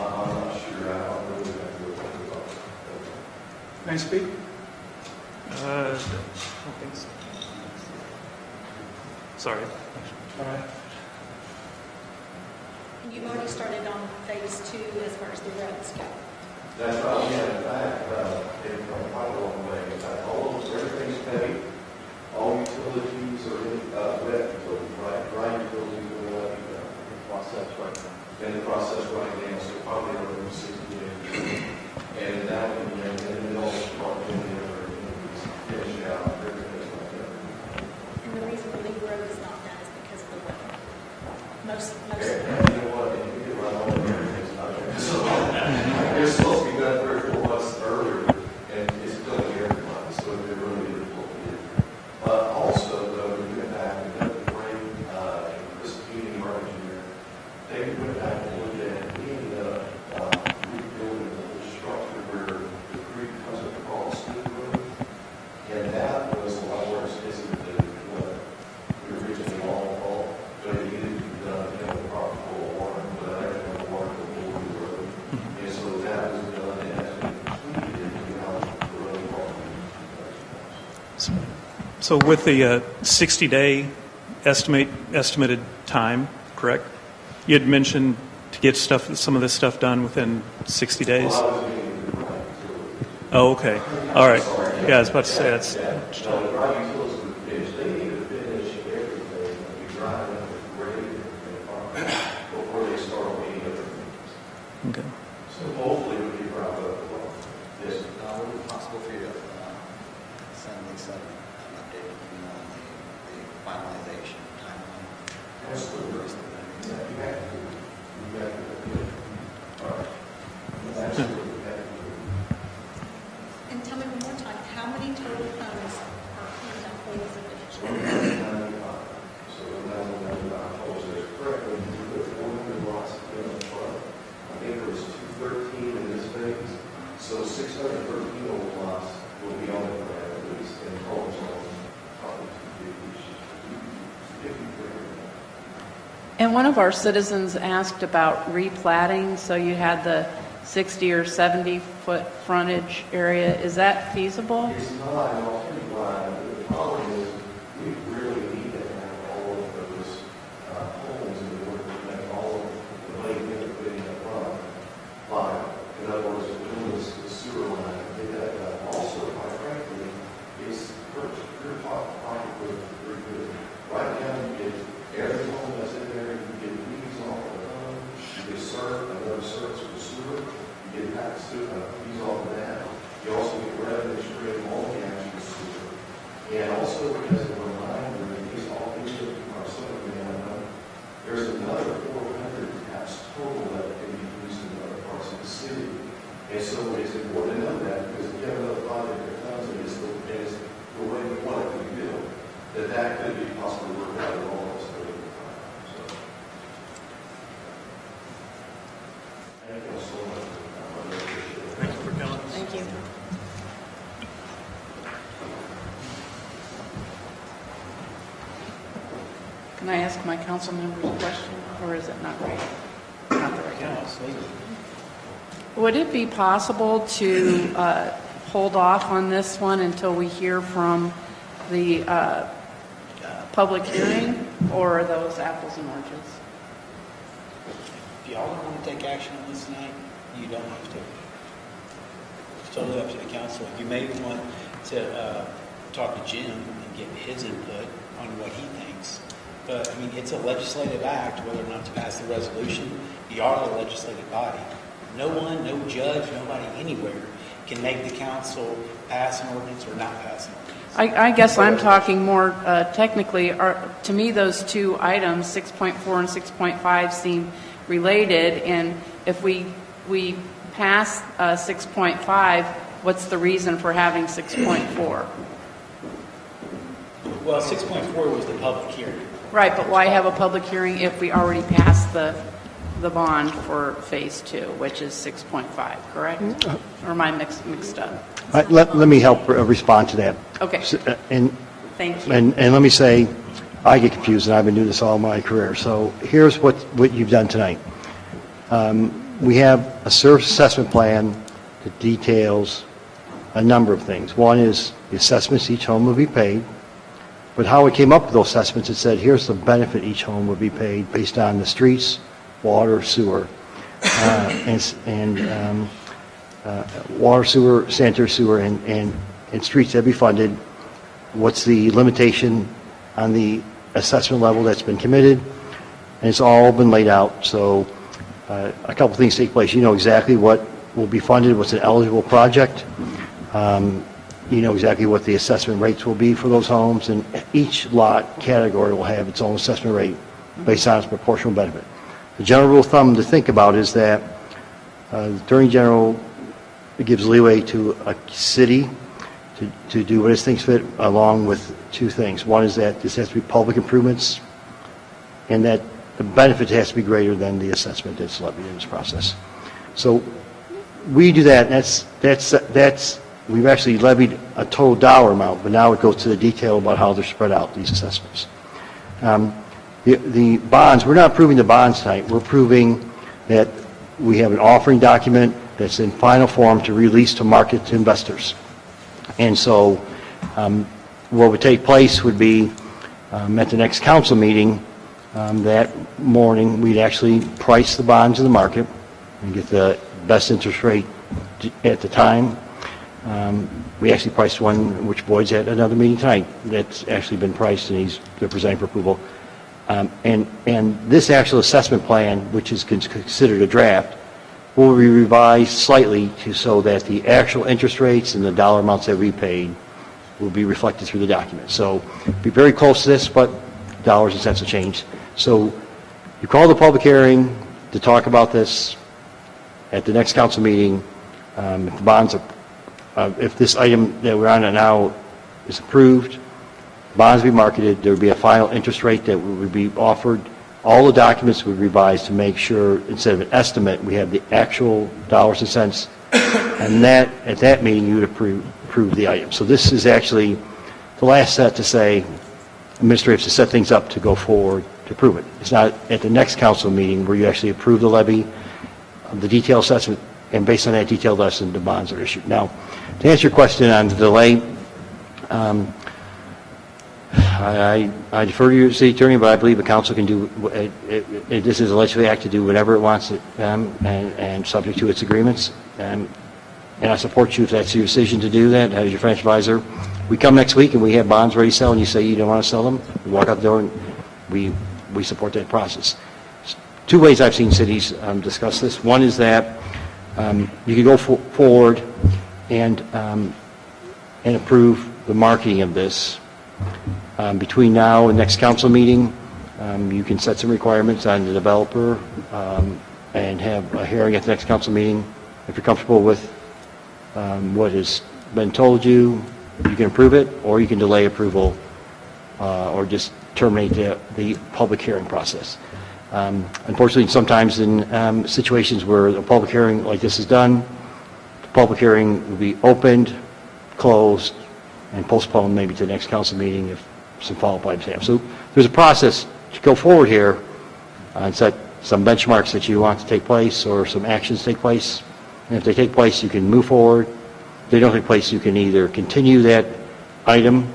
I'm not sure how really that will work about. Can I speak? I don't think so. Sorry. All right. And you've already started on phase 2 as far as the roads go. That's right. Yeah, in fact, it's quite a long way. Everything's paid. All utilities are in wet utilities, right? Dry utilities are wet. Process right now. In the process right now, so probably over 60 days. And that would be, and then also probably finish out everything like that. And the reason the lead road is not done is because of the weather. Most You know what, and you get right on everything's not there. So it's supposed to be done 3 or 4 months earlier, and it's still here everybody, so it really is what we did. Also, though, we went back and got the frame, and Chris Keating, our engineer, they went back and looked at it. We ended up rebuilding the structure where the creek comes across the road, and that was a lot more expensive than what we originally all thought. But it needed to be done to have the proper flow of water, but I didn't have water to go over the road. And so that was done and actually completed in the road park. So with the 60-day estimated time, correct? You had mentioned to get some of this stuff done within 60 days? Oh, okay. All right. Yeah, I was about to say that's... Okay. So hopefully we'll be proud of it. Yes. Would it be possible for you to send Lisa an updated email on the finalization timeline? Absolutely. Yeah, you have to. You have to. All right. Absolutely. And tell me one more time, how many total homes are And one of our citizens asked about replatting, so you had the 60 or 70-foot frontage area. Is that feasible? It's not an alternative line. The problem is we really need to have all of those homes in order to make all of the lake being up front line. In other words, doing this sewer line, get that done. Also, quite frankly, it's your pocket with pretty good. Right now, you get every home that's in there, you get weeds off of the home, you get another service for the sewer, you get weeds off of that. You also get revenue stream on the actual sewer. And also, as a reminder, in case all these are something we don't know, there's another 400 taps total that can be used in other parts of the city. And so it's important to know that because if you have another project that comes and it's the way we want it to be built, that could be possibly worked out in all of us. So, thank you so much. Thank you for coming. Thank you. Can I ask my council members a question, or is it not right? Not the right time. Would it be possible to hold off on this one until we hear from the public hearing, or are those apples and oranges? If y'all don't want to take action on this tonight, you don't have to. It's totally up to the council. You may want to talk to Jim and get his input on what he thinks. But, I mean, it's a legislative act, whether or not to pass the resolution. You are the legislative body. No one, no judge, nobody anywhere can make the council pass an ordinance or not pass an ordinance. I guess I'm talking more technically. To me, those two items, 6.4 and 6.5, seem related. And if we pass 6.5, what's the reason for having 6.4? Well, 6.4 was the public hearing. Right, but why have a public hearing if we already passed the bond for Phase 2, which is 6.5, correct? Or am I mixed up? Let me help respond to that. Okay. Thank you. And let me say, I get confused, and I've been doing this all my career. So here's what you've done tonight. We have a service assessment plan that details a number of things. One is the assessments each home will be paid. But how we came up with those assessments, it said, here's the benefit each home would be paid based on the streets, water, sewer, water, sewer, sanitary sewer, and streets that be funded. What's the limitation on the assessment level that's been committed? And it's all been laid out. So a couple things take place. You know exactly what will be funded, what's an eligible project. You know exactly what the assessment rates will be for those homes, and each lot category will have its own assessment rate based on its proportional benefit. The general rule of thumb to think about is that the Attorney General gives leeway to a city to do what it thinks fit, along with two things. One is that this has to be public improvements, and that the benefit has to be greater than the assessment that's levied in this process. So we do that, and that's we've actually levied a total dollar amount, but now it goes to the detail about how they're spread out, these assessments. The bonds, we're not approving the bonds tonight. We're approving that we have an offering document that's in final form to release to market to investors. And so what would take place would be at the next council meeting that morning, we'd actually price the bonds in the market and get the best interest rate at the time. We actually priced one which Boyd's at another meeting tonight that's actually been priced, and they're presenting for approval. And this actual assessment plan, which is considered a draft, will be revised slightly so that the actual interest rates and the dollar amounts that we paid will be reflected through the document. So be very close to this, but dollars and cents will change. So you call the public hearing to talk about this at the next council meeting. If the bonds are if this item that we're on now is approved, bonds will be marketed, there would be a final interest rate that would be offered. All the documents would be revised to make sure, instead of an estimate, we have the actual dollars and cents, and that at that meeting you would approve the item. So this is actually the last set to say, administrators to set things up to go forward to approve it. It's not at the next council meeting where you actually approve the levy, the detail assessment, and based on that detailed estimate, the bonds are issued. Now, to answer your question on the delay, I defer to your city attorney, but I believe the council can do, this is a legislative act to do whatever it wants, and subject to its agreements. And I support you if that's your decision to do that, as your financial advisor. We come next week and we have bonds ready to sell, and you say you don't want to sell them, we walk out the door and we support that process. Two ways I've seen cities discuss this. One is that you can go forward and approve the marketing of this. Between now and next council meeting, you can set some requirements on the developer and have a hearing at the next council meeting. If you're comfortable with what has been told you, you can approve it, or you can delay approval or just terminate the public hearing process. Unfortunately, sometimes in situations where a public hearing like this is done, the public hearing will be opened, closed, and postponed maybe to the next council meeting if some follow-up items have. So there's a process to go forward here and set some benchmarks that you want to take place or some actions take place. And if they take place, you can move forward. If they don't take place, you can either continue that item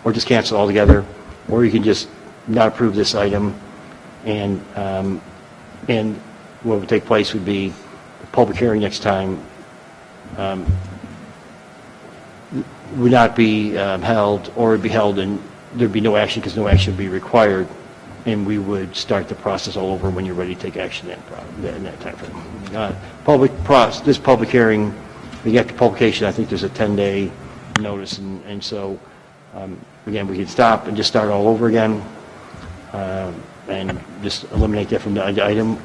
or just cancel altogether, or you can just not approve this item. And what would take place would be the public hearing next time would not be held, or would be held and there'd be no action because no action would be required, and we would start the process all over when you're ready to take action in that time frame. This public hearing, after publication, I think there's a 10-day notice, and so again, we can stop and just start all over again and just eliminate that from the item,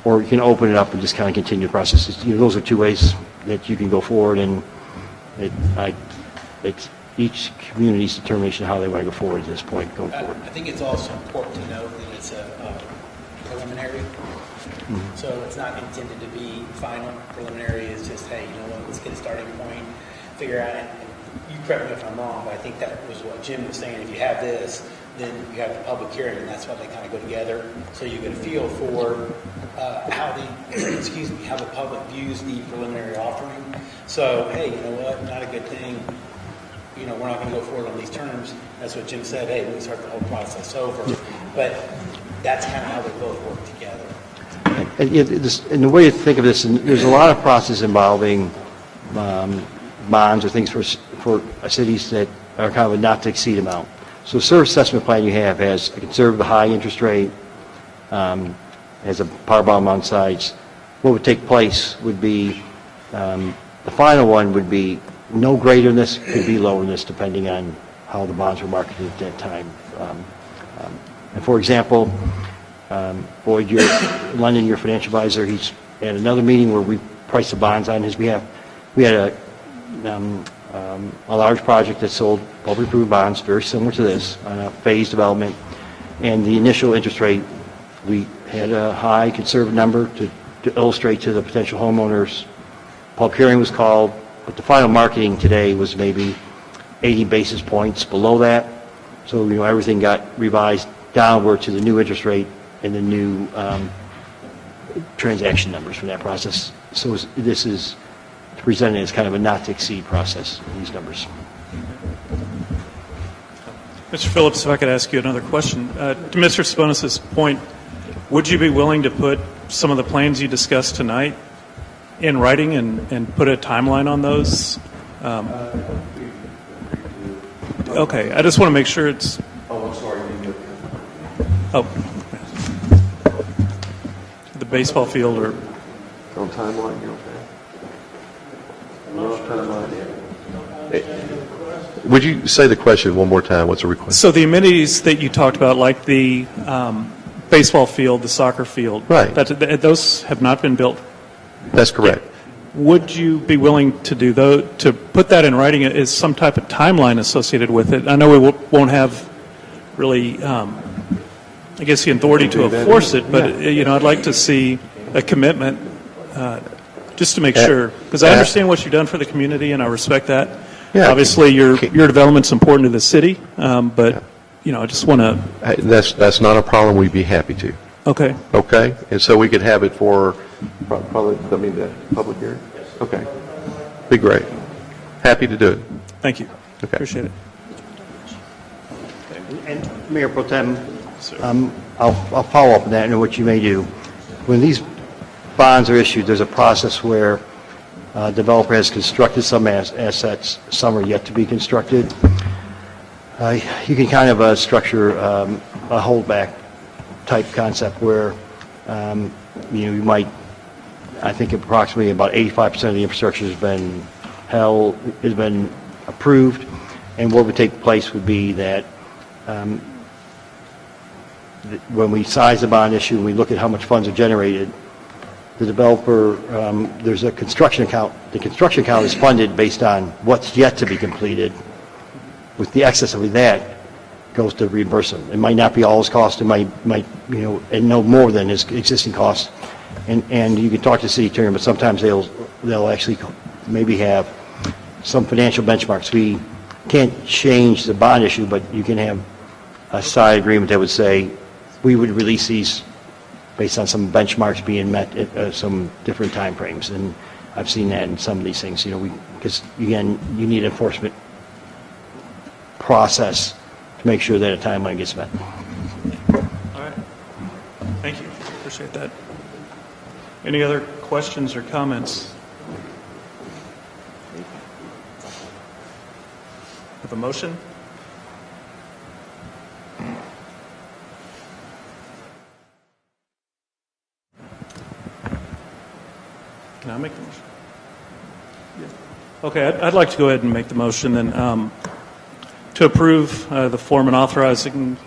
or you can open it up and just kind of continue the process. Those are two ways that you can go forward, and it's each community's determination how they want to go forward at this point going forward. I think it's also important to note that it's a preliminary, so it's not intended to be final. Preliminary is just, hey, you know what, let's get a starting point, figure out, and you correct me if I'm wrong, but I think that was what Jim was saying. If you have this, then you have the public hearing, and that's why they kind of go together. So you get a feel for how the how the public views the preliminary offering. So, hey, you know what, not a good thing. You know, we're not going to go forward on these terms. That's what Jim said. Hey, we start the whole process over. But that's kind of how they both work together. And the way to think of this, and there's a lot of process involving bonds or things for cities that are kind of a not to exceed amount. So the service assessment plan you have has a conservative high interest rate, has a power bond on sides. What would take place would be, the final one would be no greater than this, could be lower than this, depending on how the bonds were marketed at that time. And for example, Boyd, London, your financial advisor, he's at another meeting where we priced the bonds on his behalf. We had a large project that sold publicly approved bonds, very similar to this, on a phased development. And the initial interest rate, we had a high conservative number to illustrate to the potential homeowners. Public hearing was called, but the final marketing today was maybe 80 basis points below that. So, everything got revised downward to the new interest rate and the new transaction numbers from that process. So this is presented as kind of a not-to-exceed process, these numbers. Mr. Phillips, if I could ask you another question. To Mr. Sponis' point, would you be willing to put some of the plans you discussed tonight in writing and put a timeline on those? Okay, I just want to make sure it's... Oh, I'm sorry. The baseball field or... On timeline, you okay? No timeline. Would you say the question one more time? What's the request? So the amenities that you talked about, like the baseball field, the soccer field, right? Those have not been built. That's correct. Would you be willing to do those, to put that in writing as some type of timeline associated with it? I know we won't have really, I guess, the authority to enforce it, but I'd like to see a commitment just to make sure, because I understand what you've done for the community, and I respect that. Yeah, obviously, your development's important to the city, but I just want to, That's not a problem. We'd be happy to. okay. Okay? And so we could have it for, probably, the public hearing? Okay. Be great. Happy to do it. Thank you. Okay. Appreciate it. And Mayor Pro Tem, I'll follow up on that and what you may do. When these bonds are issued, there's a process where a developer has constructed some assets, some are yet to be constructed. You can kind of structure a holdback type concept where you might, I think approximately about 85% of the infrastructure has been approved, and what would take place would be that when we size the bond issue and we look at how much funds are generated, the developer, there's a construction account. The construction account is funded based on what's yet to be completed. With the excess of that goes to reimbursement. It might not be all his cost. It might and no more than his existing costs. And you can talk to the city attorney, but sometimes they'll actually maybe have some financial benchmarks. We can't change the bond issue, but you can have a side agreement that would say we would release these based on some benchmarks being met at some different time frames. And I've seen that in some of these things, because again, you need enforcement process to make sure that a timeline gets met. All right. Thank you. Appreciate that. Any other questions or comments? Have a motion? Can I make the motion? Yeah. Okay, I'd like to go ahead and make the motion then to approve the form and authorizing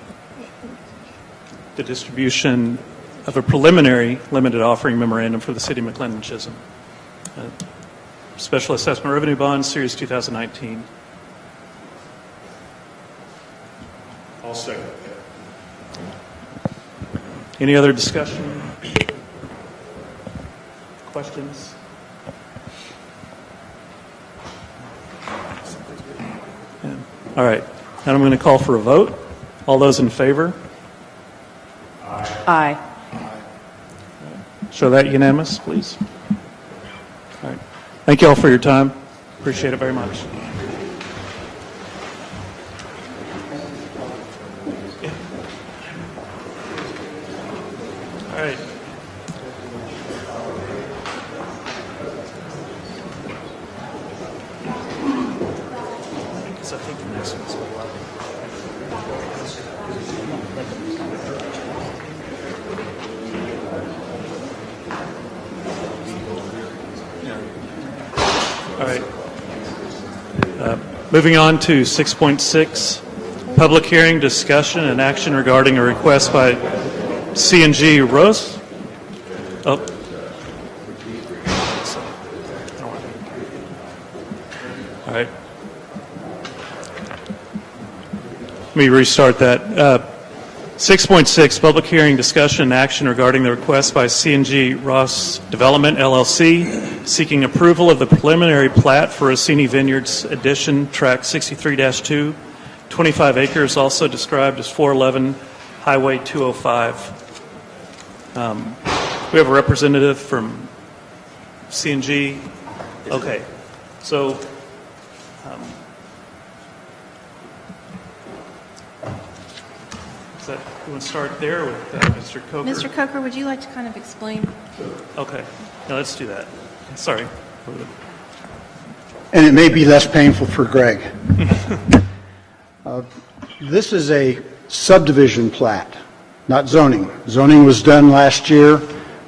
the distribution of a preliminary limited offering memorandum for the City of McLendon-Chisholm. Special Assessment Revenue Bond, Series 2019. I'll second that. Any other discussion? Questions? Yeah. All right. Now I'm going to call for a vote. All those in favor? Aye. Show that unanimous, please. All right. Thank you all for your time. Appreciate it very much. All right. I think the next one's a lot. All right. Moving on to 6.6, public hearing, discussion, and action regarding a request by C&G Rose. Oh. All right. Let me restart that. 6.6, public hearing, discussion, and action regarding the request by C&G Ross Development, LLC, seeking approval of the preliminary plat for Rossini Vineyards Addition, Tract 63-2, 25 acres, also described as 411 Highway 205. We have a representative from C&G. Okay. So, you want to start there with Mr. Coker? Mr. Coker, would you like to kind of explain? Okay. Now let's do that. Sorry. And it may be less painful for Greg. This is a subdivision plat, not zoning. Zoning was done last year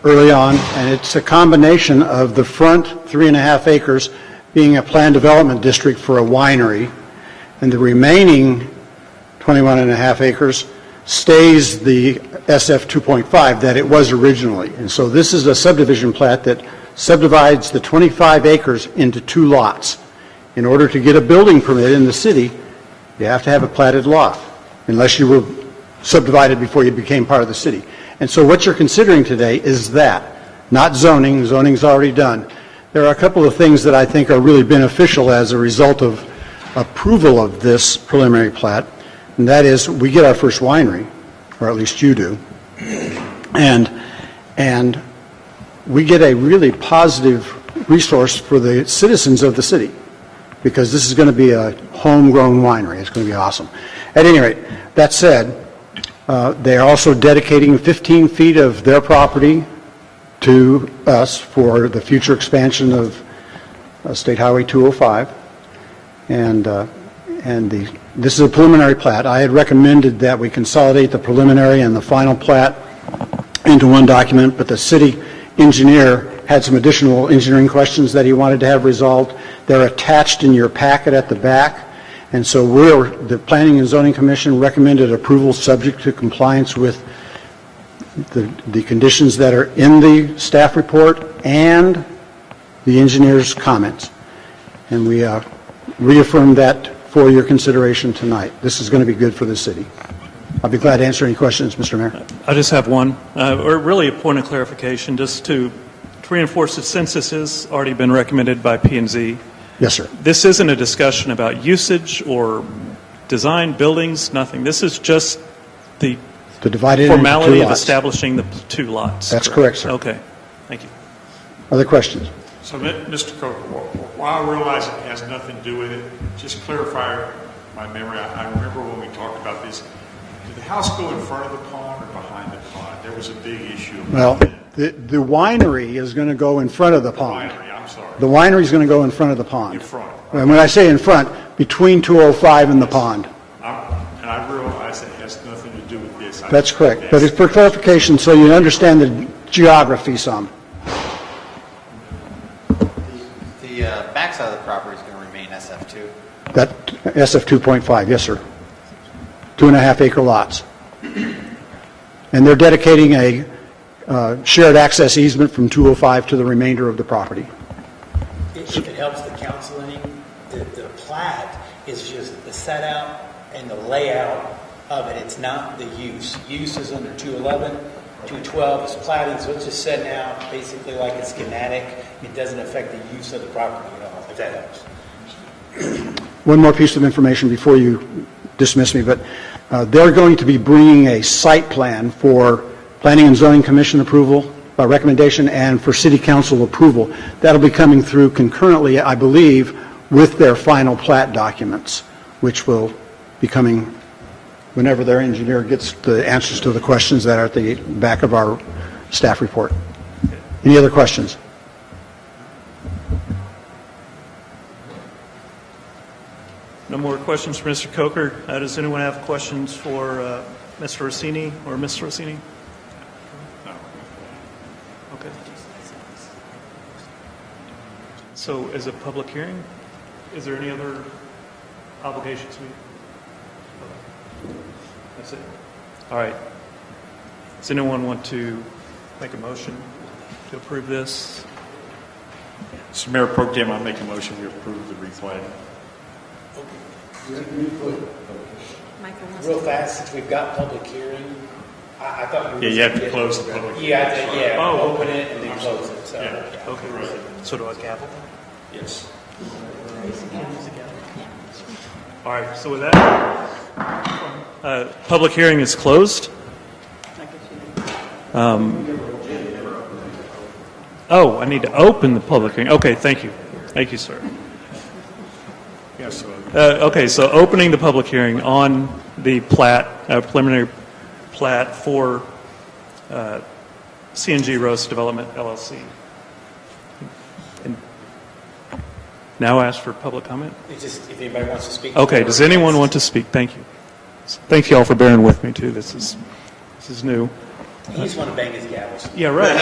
early on, and it's a combination of the front 3.5 acres being a planned development district for a winery, and the remaining 21.5 acres stays the SF 2.5 that it was originally. And so this is a subdivision plat that subdivides the 25 acres into 2 lots. In order to get a building permit in the city, you have to have a platted lot, unless you were subdivided before you became part of the city. And so what you're considering today is that, not zoning. Zoning's already done. There are a couple of things that I think are really beneficial as a result of approval of this preliminary plat. and that is we get our first winery, or at least you do, and we get a really positive resource for the citizens of the city, because this is going to be a homegrown winery. It's going to be awesome. At any rate, that said, they are also dedicating 15 feet of their property to us for the future expansion of State Highway 205. This is a preliminary plat. I had recommended that we consolidate the preliminary and the final plat into one document, but the city engineer had some additional engineering questions that he wanted to have resolved. They're attached in your packet at the back. And so the Planning and Zoning Commission recommended approval subject to compliance with the conditions that are in the staff report and the engineer's comments. And we reaffirm that for your consideration tonight. This is going to be good for the city. I'll be glad to answer any questions, Mr. Mayor. I just have one, or really a point of clarification, just to reinforce that since this has already been recommended by P&Z, Yes, sir. this isn't a discussion about usage or design, buildings, nothing. This is just the To divide it into formality two of lots. establishing the two lots. That's correct, sir. Okay, thank you. Other questions? So, Mr. Coker, while I realize it has nothing to do with it, just clarify my memory. I remember when we talked about this. Did the house go in front of the pond or behind the pond? There was a big issue about Well, that. the winery is going to go in front of the pond. Winery, I'm sorry. The winery is going to go in front of the pond. In front. And when I say in front, between 205 and the pond. And I realize it has nothing to do with this. That's correct. But it's for clarification, so you understand the geography some. The backside of the property is going to remain SF2. That SF 2.5, yes, sir. 2.5 acre lots. And they're dedicating a shared access easement from 205 to the remainder of the property. If it helps the council any, the plat is just the set out and the layout of it. It's not the use. Use is under 211, 212 is platting, so it's just setting out basically like a schematic. It doesn't affect the use of the property at all, if that helps. One more piece of information before you dismiss me, but they're going to be bringing a site plan for Planning and Zoning Commission approval by recommendation and for City Council approval. That'll be coming through concurrently, I believe, with their final plat documents, which will be coming whenever their engineer gets the answers to the questions that are at the back of our staff report. Any other questions? No more questions for Mr. Coker. Does anyone have questions for Mr. Rossini or Ms. Rossini? No. Okay. So as a public hearing, is there any other obligations we? That's it. All right. Does anyone want to make a motion to approve this? So, Mayor Pro Tem, I make a motion we approve the replat. Real fast, since we've got public hearing, I thought we were... Yeah, you have to close the public hearing. Yeah, Oh, open it and then close it, so... Yeah, okay. So do I gavel? Yes. All right, so with that, public hearing is closed. Oh, I need to open the public hearing. Okay, thank you. Thank you, sir. Yes, sir. Okay, so opening the public hearing on the plat, preliminary plat for CNG Roast Development, LLC. And now ask for public comment? It's just, if anybody wants to speak... Okay, does anyone want to speak? Thank you. Thank you all for bearing with me, too. This is new. He just want to bang his gavel. Yeah, right.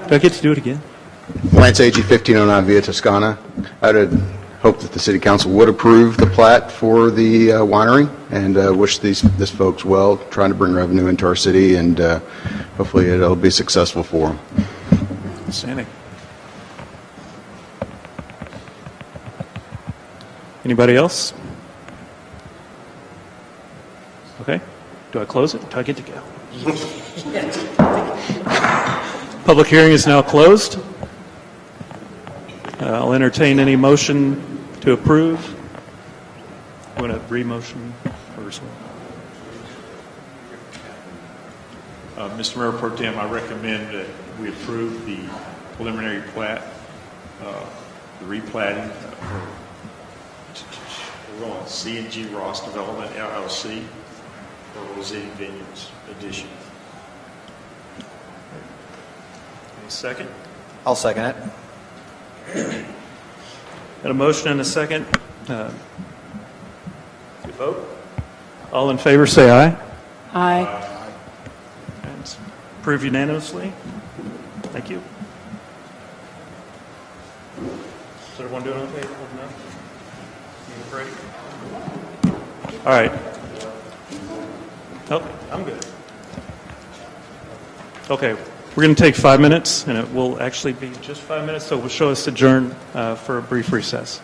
Do I get to do it again? Lance Agee, 1509 Via Toscana. I would hope that the City Council would approve the plat for the winery, and wish this folks well, trying to bring revenue into our city, and hopefully it'll be successful for them. Outstanding. Anybody else? Okay. Do I close it? Do I get to go? Public hearing is now closed. I'll entertain any motion to approve. You want to re-motion? members. Mr. Mayor Pro Tem, I recommend that we approve the preliminary plat, the replatting we're on C&G Ross Development LLC for Rossetti Vineyards addition. Any second? I'll second it. Got a motion and a second. Vote. All in favor, say aye. Aye. And approved unanimously. Thank you. Is everyone doing okay? Holding up? Need a break? All right. Okay, I'm good. Okay, we're going to take 5 minutes, and it will actually be just 5 minutes, so we'll show us adjourn for a brief recess.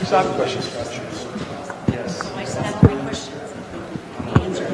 Stop questions. I just have 3 questions. Answer.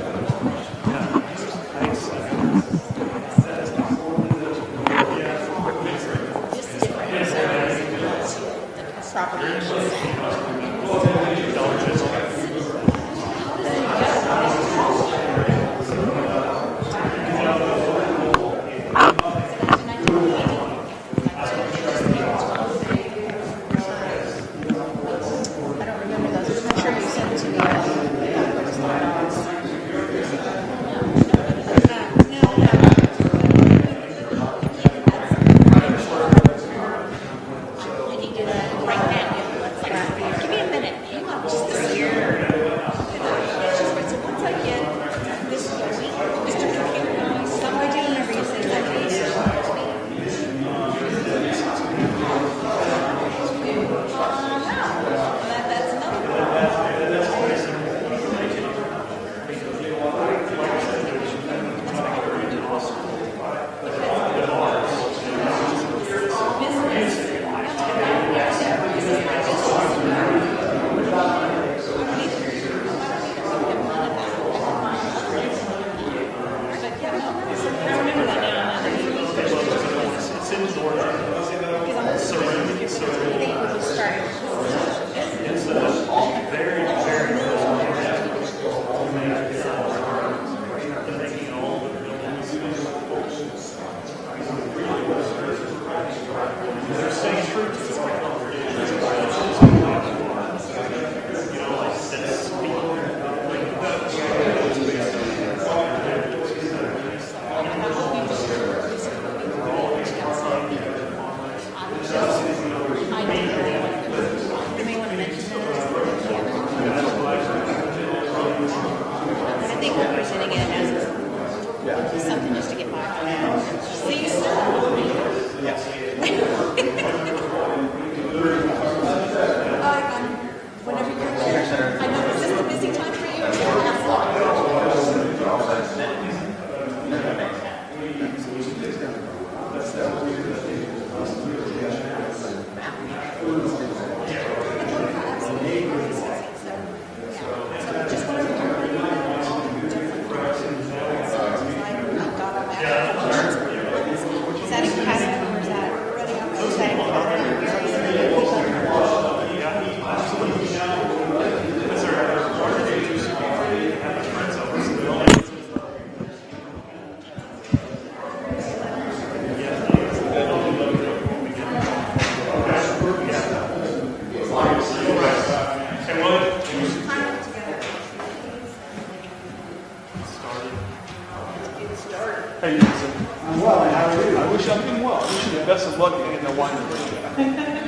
Best of luck in the wine.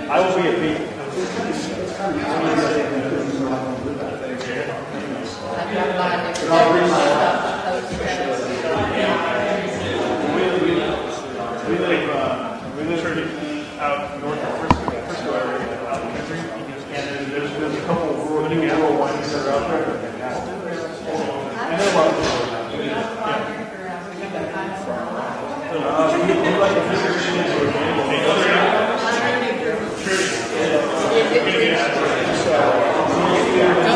I will be at meeting. We live out north of Frisco area, out in the country, and there's a couple of rural wines that are out there. I know a lot of people. We like to visit cities or Go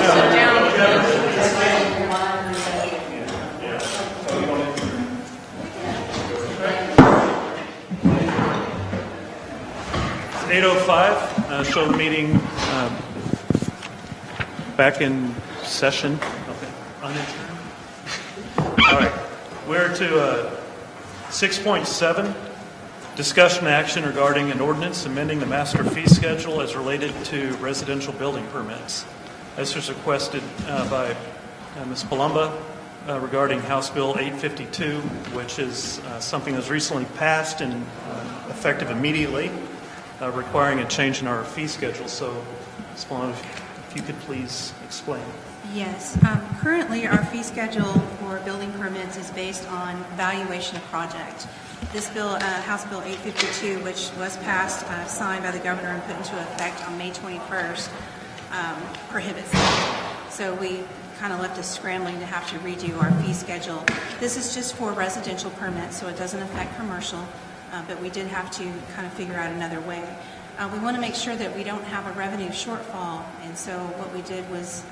sit down. It's 8:05, show the meeting back in session. All right, we're to 6.7, discussion action regarding an ordinance amending the master fee schedule as related to residential building permits. This was requested by Ms. Palomba regarding House Bill 852, which is something that was recently passed and effective immediately, requiring a change in our fee schedule. So, Ms. Palomba, if you could please explain. Yes. Currently, our fee schedule for building permits is based on valuation of project. This bill, House Bill 852, which was passed, signed by the governor and put into effect on May 21st, prohibits that. So we kind of left us scrambling to have to redo our fee schedule. This is just for residential permits, so it doesn't affect commercial, but we did have to kind of figure out another way. we want to make sure that we don't have a revenue shortfall, and so what we did was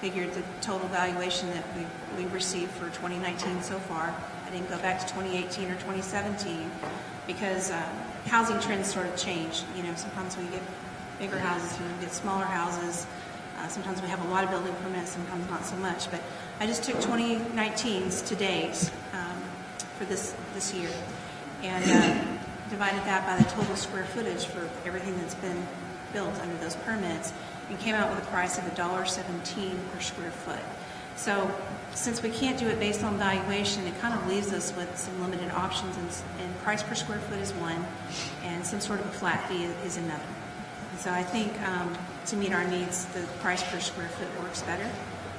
figured the total valuation that we received for 2019 so far. I didn't go back to 2018 or 2017 because housing trends sort of change. You know, sometimes we get bigger houses, we get smaller houses. Sometimes we have a lot of building permits, sometimes not so much. But I just took 2019's to date for this year and divided that by the total square footage for everything that's been built under those permits and came out with a price of $1.17 per square foot. So since we can't do it based on valuation, it kind of leaves us with some limited options, and price per square foot is one, and some sort of a flat fee is another. And so I think to meet our needs, the price per square foot works better.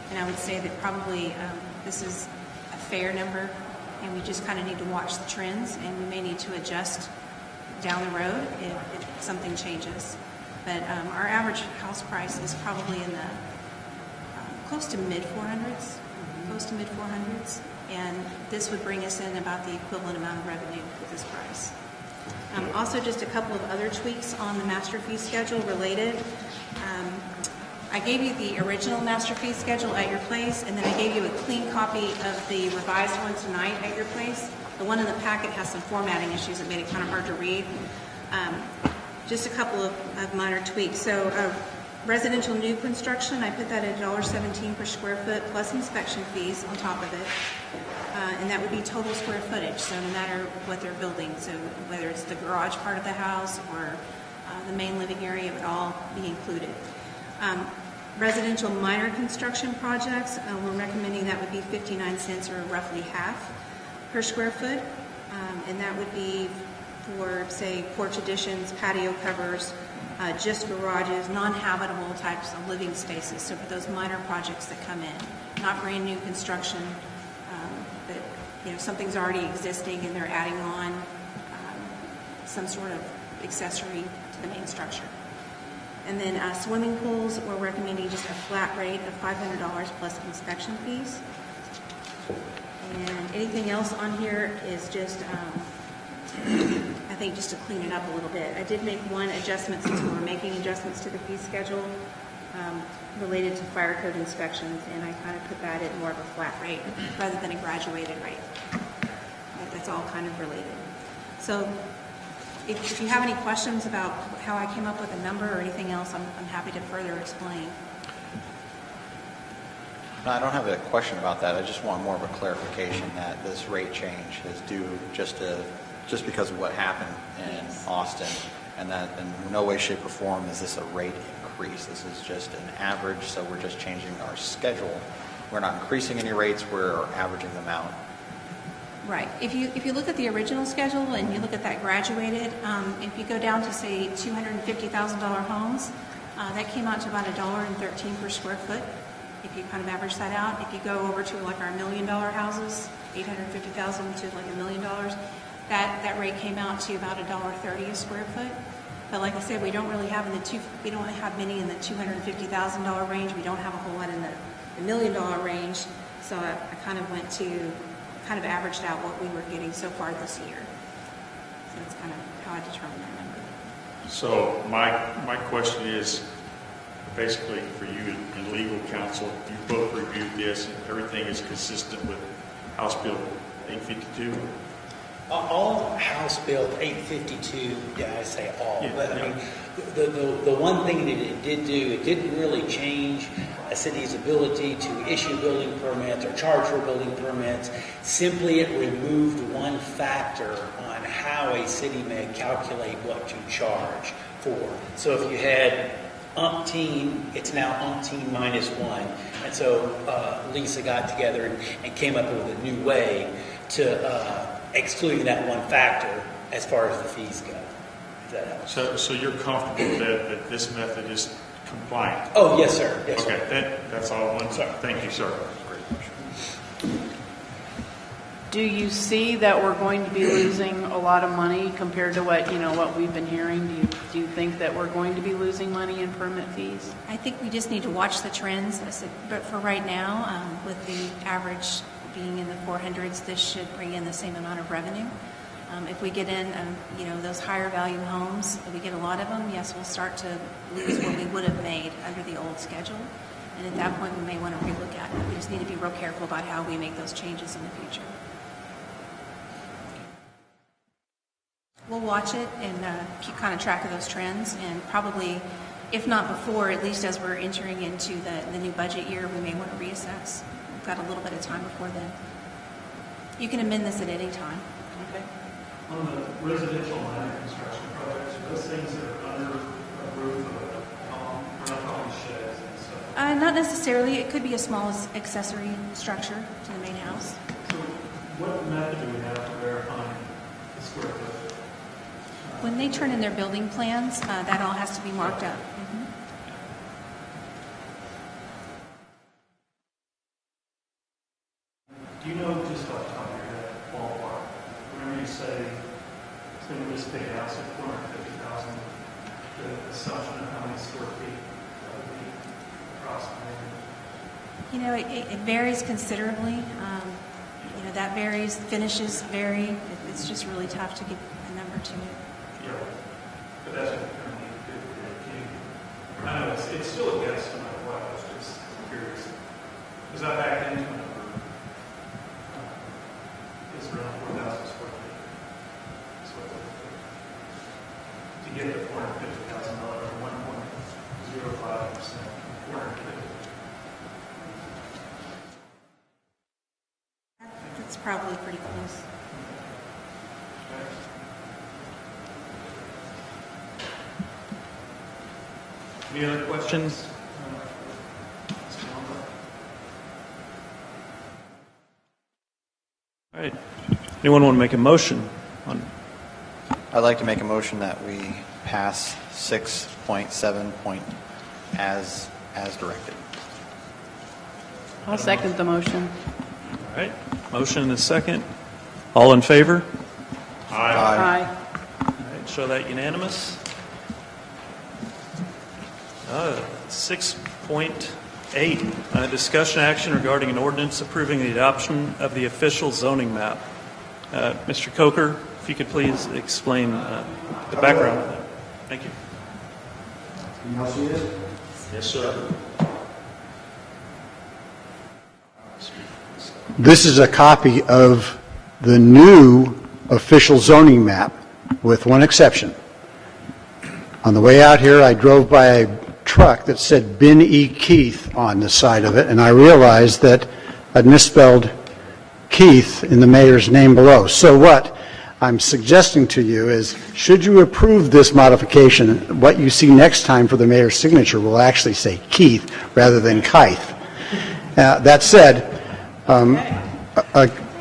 And I would say that probably this is a fair number, and we just kind of need to watch the trends, and we may need to adjust down the road if something changes. But our average house price is probably in the close to mid 400s, and this would bring us in about the equivalent amount of revenue with this price. Also, just a couple of other tweaks on the master fee schedule related. I gave you the original master fee schedule at your place, and then I gave you a clean copy of the revised one tonight at your place. The one in the packet has some formatting issues that made it kind of hard to read. Just a couple of minor tweaks. So residential new construction, I put that at $1.17 per square foot plus inspection fees on top of it. And that would be total square footage, so no matter what they're building. So whether it's the garage part of the house or the main living area, it would all be included. Residential minor construction projects, we're recommending that would be 59 cents or roughly half per square foot. And that would be for, say, porch additions, patio covers, just garages, non-habitable types of living spaces. So for those minor projects that come in, not brand new construction, but you know, something's already existing and they're adding on some sort of accessory to the main structure. And then swimming pools, we're recommending just a flat rate of $500 plus inspection fees. And anything else on here is just, I think, just to clean it up a little bit. I did make one adjustment since we were making adjustments to the fee schedule related to fire code inspections, and I kind of put that at more of a flat rate rather than a graduated rate. That's all kind of related. So if you have any questions about how I came up with a number or anything else, I'm happy to further explain. No, I don't have a question about that. I just want more of a clarification that this rate change is due just because of what happened in Austin, and that in no way, shape, or form is this a rate increase. This is just an average, so we're just changing our schedule. We're not increasing any rates, we're averaging them out. Right. If you look at the original schedule and you look at that graduated, if you go down to, say, $250,000 homes, that came out to about $1.13 per square foot, if you kind of average that out. If you go over to like our $1 million houses, $850,000 to like $1 million, that rate came out to about $1.30 a square foot. But like I said, we don't really have we don't have many in the $250,000 range. We don't have a whole lot in the $1 million range. So I kind of averaged out what we were getting so far this year. So that's kind of how I determined that number. So my question is, basically for you and legal counsel, you both reviewed this, and everything is consistent with House Bill 852? All House Bill 852, yeah, I say all, Yeah, but yeah. I mean, the one thing that it did do, it didn't really change a city's ability to issue building permits or charge for building permits. Simply, it removed one factor on how a city may calculate what to charge for. So if you had umpteen, it's now umpteen minus one. And so Lisa got together and came up with a new way to excluding that one factor as far as the fees go, if that helps. So you're comfortable that this method is compliant? Oh, yes, sir. Yes, Okay, sir. that's all I wanted to say. Thank you, sir. Do you see that we're going to be losing a lot of money compared to what we've been hearing? Do you think that we're going to be losing money in permit fees? I think we just need to watch the trends. But for right now, with the average being in the 400s, this should bring in the same amount of revenue. If we get in, those higher value homes, if we get a lot of them, yes, we'll start to lose what we would have made under the old schedule. And at that point, we may want to relook at it. We just need to be real careful about how we make those changes in the future. We'll watch it and keep kind of track of those trends, and probably, if not before, at least as we're entering into the new budget year, we may want to reassess. We've got a little bit of time before then. You can amend this at any time. Okay. On the residential minor construction projects, are those things that are under a roof of a home, we're not talking sheds and stuff? Not necessarily. It could be a small accessory structure to the main house. So what method do we have for verifying the square footage? When they turn in their building plans, that all has to be marked up. Do you know just off the top of your head, ballpark, whenever you say it's going to be this big house at 450,000, the assumption of how many square feet that would be approximately? It varies considerably. That varies. Finishes vary. It's just really tough to give a number to it. Yeah, but that's what we're going to do. I know it's still a guess no matter what. I was just curious. Because I backed into a number. It's around 4,000 square feet. That's what it looks like. To get the $450,000 or 1.05%, 450. That's probably pretty close. Any other questions? All right. Anyone want to make a motion on? I'd like to make a motion that we pass 6.7 as directed. I'll second the motion. All right. Motion and a second. All in favor? Aye. All right. Show that unanimous. 6.8, discussion action regarding an ordinance approving the adoption of the official zoning map. Mr. Coker, if you could please explain the background of that. Thank you. Can you all see this? Yes, sir. This is a copy of the new official zoning map, with one exception. On the way out here, I drove by a truck that said Ben E. Keith on the side of it, and I realized that I'd misspelled Keith in the mayor's name below. So what I'm suggesting to you is, should you approve this modification, what you see next time for the mayor's signature will actually say Keith rather than Keith. That said,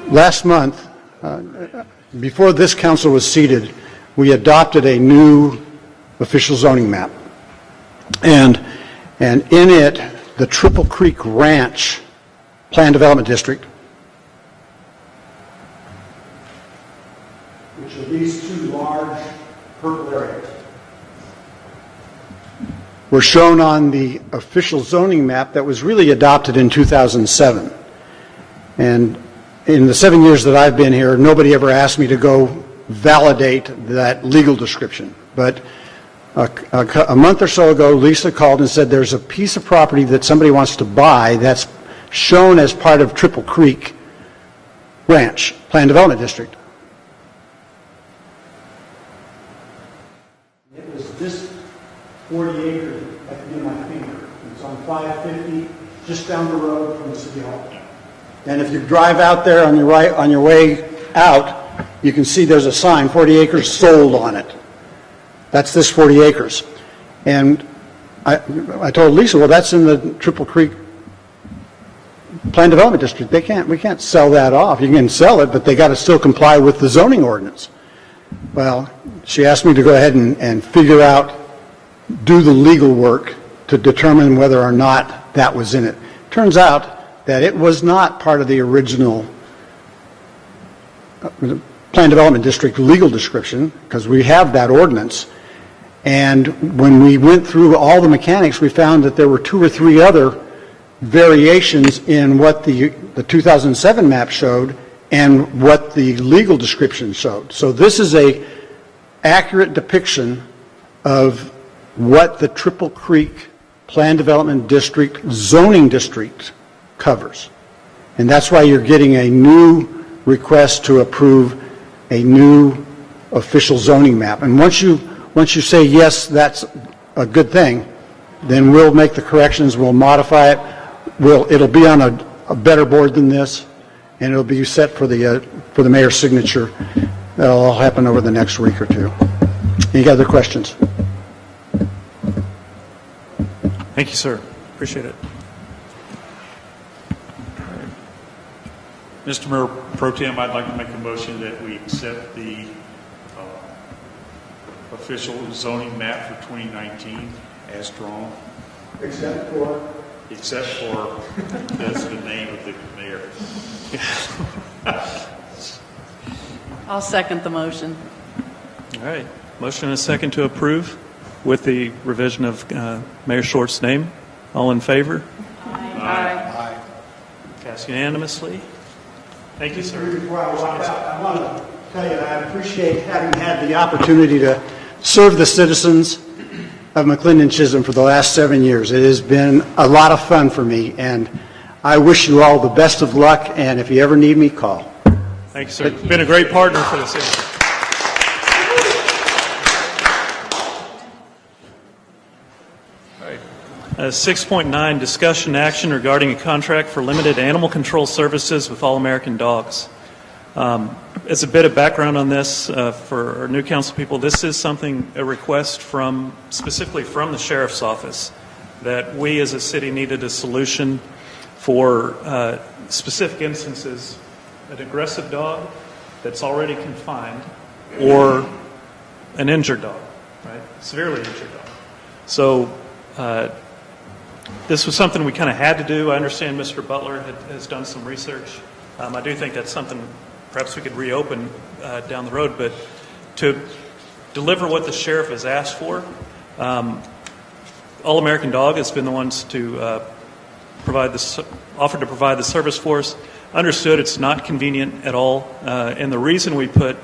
last month, before this council was seated, we adopted a new official zoning map. And in it, the Triple Creek Ranch Plan Development District, which are these two large purple areas, were shown on the official zoning map that was really adopted in 2007. And in the 7 years that I've been here, nobody ever asked me to go validate that legal description. But a month or so ago, Lisa called and said there's a piece of property that somebody wants to buy that's shown as part of Triple Creek Ranch Plan Development District. It was this 40 acres at the end of my finger. It's on 550, just down the road from the City Hall. And if you drive out there on your right, on your way out, you can see there's a sign, 40 acres sold on it. That's this 40 acres. And I told Lisa, well, that's in the Triple Creek Plan Development District. We can't sell that off. You can sell it, but they got to still comply with the zoning ordinance. Well, she asked me to go ahead and figure out, do the legal work to determine whether or not that was in it. Turns out that it was not part of the original Plan Development District legal description, because we have that ordinance. And when we went through all the mechanics, we found that there were 2 or 3 other variations in what the 2007 map showed and what the legal description showed. So this is a accurate depiction of what the Triple Creek Plan Development District zoning district covers. And that's why you're getting a new request to approve a new official zoning map. And once you say, yes, that's a good thing, then we'll make the corrections, we'll modify it, it'll be on a better board than this, and it'll be set for the mayor's signature. That'll all happen over the next week or two. Any other questions? Thank you, sir. Appreciate it. Mr. Mayor Pro Tem, I'd like to make a motion that we accept the official zoning map for 2019 as drawn. Except for? Except for, that's the name of the mayor. I'll second the motion. All right. Motion and a second to approve with the revision of Mayor Short's name. All in favor? Aye. Passed unanimously. Thank you, sir. Before I walk out, I want to tell you that I appreciate having had the opportunity to serve the citizens of McLendon-Chisholm for the last 7 years. It has been a lot of fun for me, and I wish you all the best of luck, and if you ever need me, call. Thank you, sir. You've been a great partner for the city. All right. 6.9, discussion action regarding a contract for limited animal control services with All American Dogs. As a bit of background on this for our new council people, this is a request specifically from the sheriff's office that we as a city needed a solution for specific instances, an aggressive dog that's already confined or an injured dog, right? Severely injured dog. So this was something we kind of had to do. I understand Mr. Butler has done some research. I do think that's something perhaps we could reopen down the road, but to deliver what the sheriff has asked for, All American Dog has been the ones to offered to provide the service for us. Understood it's not convenient at all, and the reason we put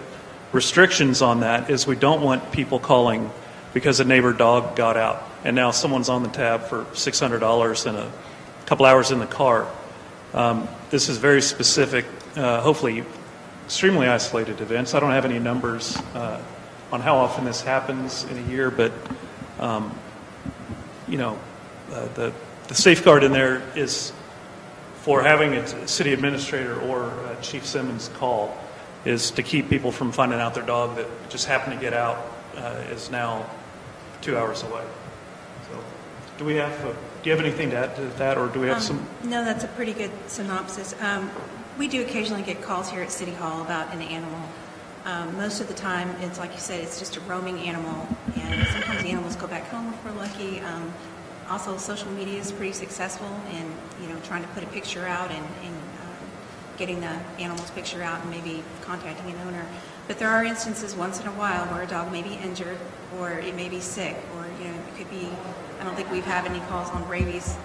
restrictions on that is we don't want people calling because a neighbor dog got out and now someone's on the tab for $600 and a couple hours in the car. This is very specific, hopefully extremely isolated events. I don't have any numbers on how often this happens in a year, but the safeguard in there is for having a city administrator or Chief Simmons call is to keep people from finding out their dog that just happened to get out is now 2 hours away. So, do you have anything to add to that, or do we have some? No, that's a pretty good synopsis. We do occasionally get calls here at City Hall about an animal. Most of the time, it's like you said, it's just a roaming animal, and sometimes the animals go back home if we're lucky. Also, social media is pretty successful in trying to put a picture out and getting the animal's picture out and maybe contacting an owner. But there are instances once in a while where a dog may be injured or it may be sick, or it could be. I don't think we've had any calls on rabies,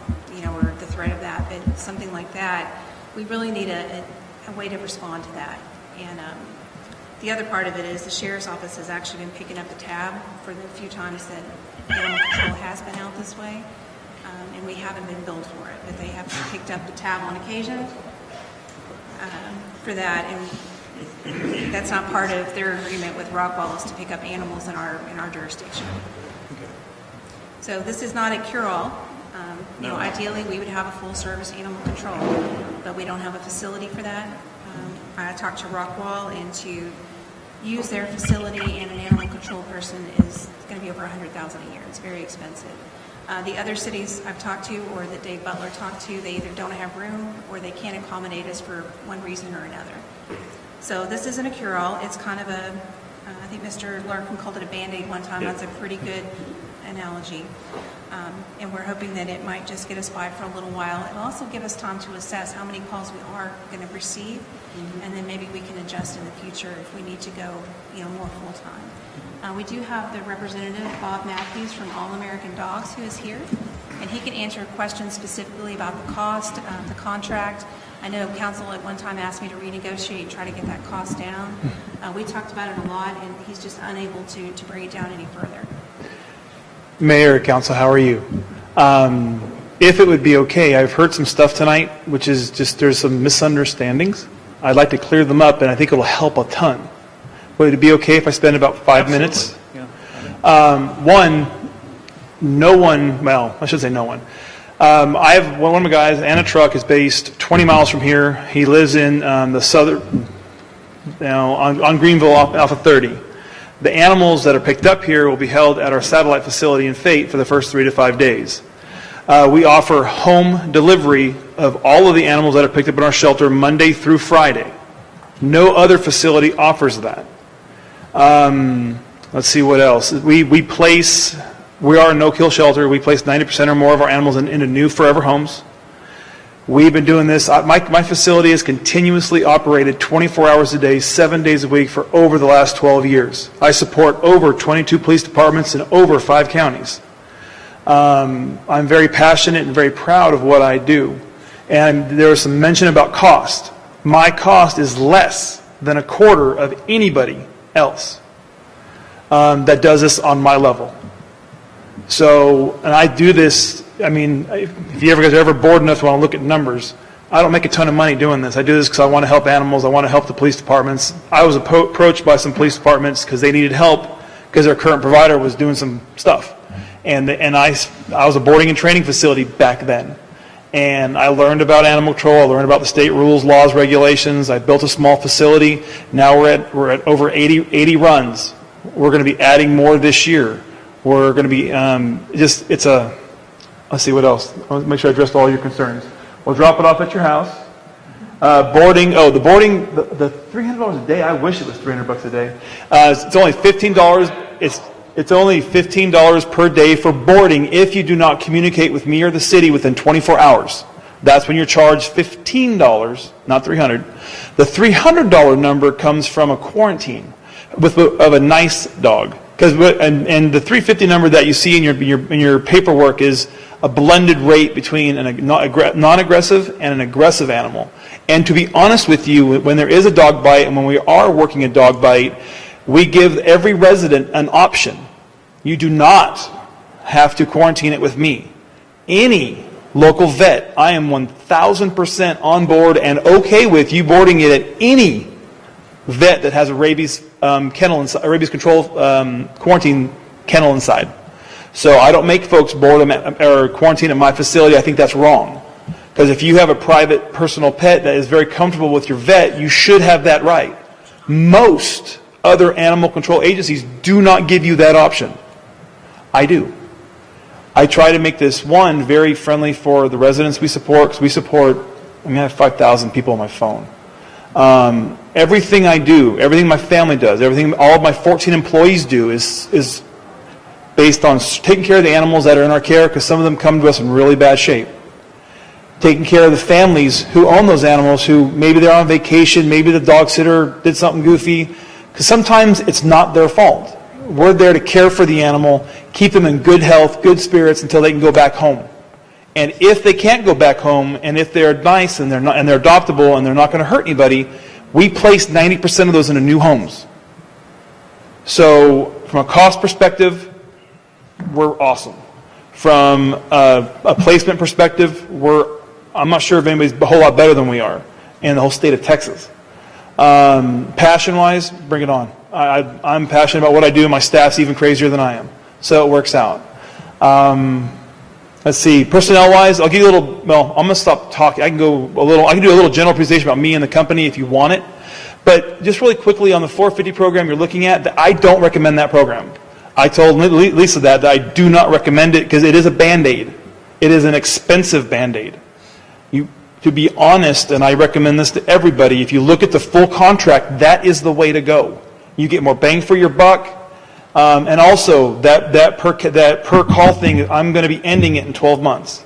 or the threat of that, but something like that. We really need a way to respond to that. And the other part of it is the sheriff's office has actually been picking up the tab for the few times that animal control has been out this way, and we haven't been billed for it, but they have picked up the tab on occasion for that, and that's not part of their agreement with Rockwall is to pick up animals in our jurisdiction. So this is not a cure-all. Ideally, we would have a full-service animal control, but we don't have a facility for that. I talked to Rockwall, and to use their facility and an animal control person is going to be over $100,000 a year. It's very expensive. The other cities I've talked to, or that Dave Butler talked to, they either don't have room or they can't accommodate us for one reason or another. So this isn't a cure-all. It's kind of I think Mr. Larkin called it a Band-Aid one time. That's a pretty good analogy. And we're hoping that it might just get us by for a little while. It'll also give us time to assess how many calls we are going to receive, and then maybe we can adjust in the future if we need to go, more full-time. We do have the representative, Bob Matthews from All American Dogs, who is here, and he can answer questions specifically about the cost, the contract, I know council at one time asked me to renegotiate, try to get that cost down. We talked about it a lot, and he's just unable to bring it down any further. Mayor, Council, how are you? If it would be okay, I've heard some stuff tonight, which is just there's some misunderstandings. I'd like to clear them up, and I think it'll help a ton. Would it be okay if I spend about 5 minutes? One, no one, well, I should say no one. I have one of my guys, and a truck is based 20 miles from here. He lives in the southern, on Greenville off of 30. The animals that are picked up here will be held at our satellite facility in Fate for the first 3 to 5 days. We offer home delivery of all of the animals that are picked up in our shelter Monday through Friday. No other facility offers that. Let's see what else. We are a no-kill shelter. We place 90% or more of our animals into new forever homes. We've been doing this. My facility is continuously operated 24 hours a day, 7 days a week for over the last 12 years. I support over 22 police departments in over 5 counties. I'm very passionate and very proud of what I do. And there was some mention about cost. My cost is less than a quarter of anybody else that does this on my level. So, and I do this, I mean, if you guys are ever bored enough to want to look at numbers, I don't make a ton of money doing this. I do this because I want to help animals. I want to help the police departments. I was approached by some police departments because they needed help because their current provider was doing some stuff. And I was a boarding and training facility back then. And I learned about animal control. I learned about the state rules, laws, regulations. I built a small facility. Now we're at over 80 runs. We're going to be adding more this year. We're going to be let's see what else. I want to make sure I addressed all your concerns. We'll drop it off at your house. Boarding, the $300 a day, I wish it was $300 a day. It's only $15. It's only $15 per day for boarding if you do not communicate with me or the city within 24 hours. That's when you're charged $15, not $300. The $300 number comes from a quarantine of a nice dog. And the $350 number that you see in your paperwork is a blended rate between a non-aggressive and an aggressive animal. And to be honest with you, when there is a dog bite and when we are working a dog bite, we give every resident an option. You do not have to quarantine it with me. Any local vet, I am 1,000% on board and okay with you boarding it at any vet that has a rabies kennel inside, a rabies control quarantine kennel inside. So I don't make folks board them or quarantine at my facility. I think that's wrong. Because if you have a private personal pet that is very comfortable with your vet, you should have that right. Most other animal control agencies do not give you that option. I do. I try to make this, one, very friendly for the residents we support, because I have 5,000 people on my phone. Everything I do, everything my family does, everything all of my 14 employees do is based on taking care of the animals that are in our care, because some of them come to us in really bad shape. Taking care of the families who own those animals, who maybe they're on vacation, maybe the dog sitter did something goofy, because sometimes it's not their fault. We're there to care for the animal, keep them in good health, good spirits until they can go back home. And if they can't go back home, and if they're nice and they're adoptable and they're not going to hurt anybody, we place 90% of those into new homes. So from a cost perspective, we're awesome. From a placement perspective, I'm not sure if anybody's a whole lot better than we are in the whole state of Texas. Passion-wise, bring it on. I'm passionate about what I do, and my staff's even crazier than I am. So it works out. Let's see, personnel-wise, I'll give you a little, I'm going to stop talking. I can do a little general presentation about me and the company if you want it. But just really quickly on the 450 program you're looking at, I don't recommend that program. I told Lisa that I do not recommend it because it is a Band-Aid. It is an expensive Band-Aid. To be honest, and I recommend this to everybody, if you look at the full contract, that is the way to go. You get more bang for your buck. And also, that per call thing, I'm going to be ending it in 12 months.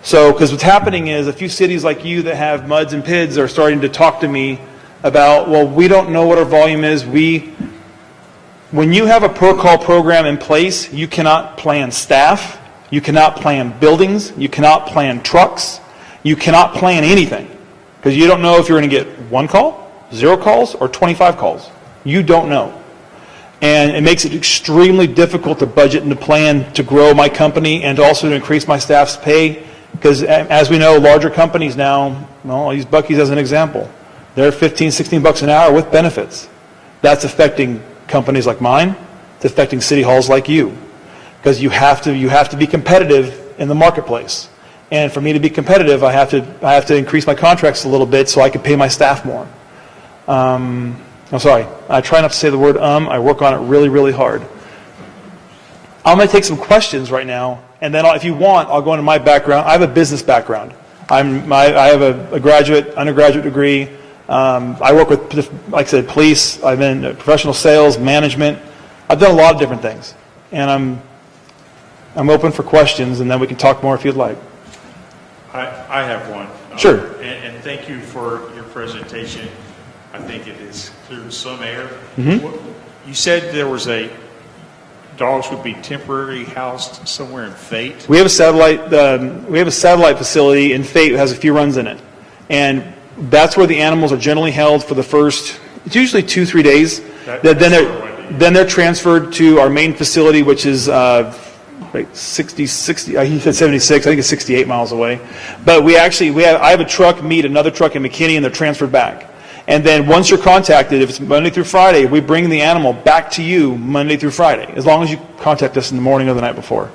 So, because what's happening is a few cities like you that have MUDs and PIDs are starting to talk to me about, well, we don't know what our volume is. When you have a per call program in place, you cannot plan staff, you cannot plan buildings, you cannot plan trucks, you cannot plan anything. Because you don't know if you're going to get 1 call, 0 calls, or 25 calls. You don't know. And it makes it extremely difficult to budget and to plan to grow my company and also to increase my staff's pay. Because as we know, larger companies now, well, I'll use Buc-ee's as an example. They're $15, $16 an hour with benefits. That's affecting companies like mine. It's affecting city halls like you. Because you have to be competitive in the marketplace. And for me to be competitive, I have to increase my contracts a little bit so I can pay my staff more. I'm sorry. I try not to say the word I work on it really, really hard. I'm going to take some questions right now, and then if you want, I'll go into my background. I have a business background. I have a graduate, undergraduate degree. I work with, like I said, police. I've been in professional sales, management. I've done a lot of different things, and I'm open for questions, and then we can talk more if you'd like. I have one. Sure. And thank you for your presentation. I think it has cleared some air. Mm-hmm. You said there was dogs would be temporarily housed somewhere in Fate. We have a satellite facility in Fate that has a few runs in it, and that's where the animals are generally held for the first. It's usually 2-3 days. Then they're transferred to our main facility, which is. 60, he said 76, I think it's 68 miles away. But I have a truck meet another truck in McKinney, and they're transferred back. And then once you're contacted, if it's Monday through Friday, we bring the animal back to you Monday through Friday, as long as you contact us in the morning or the night before.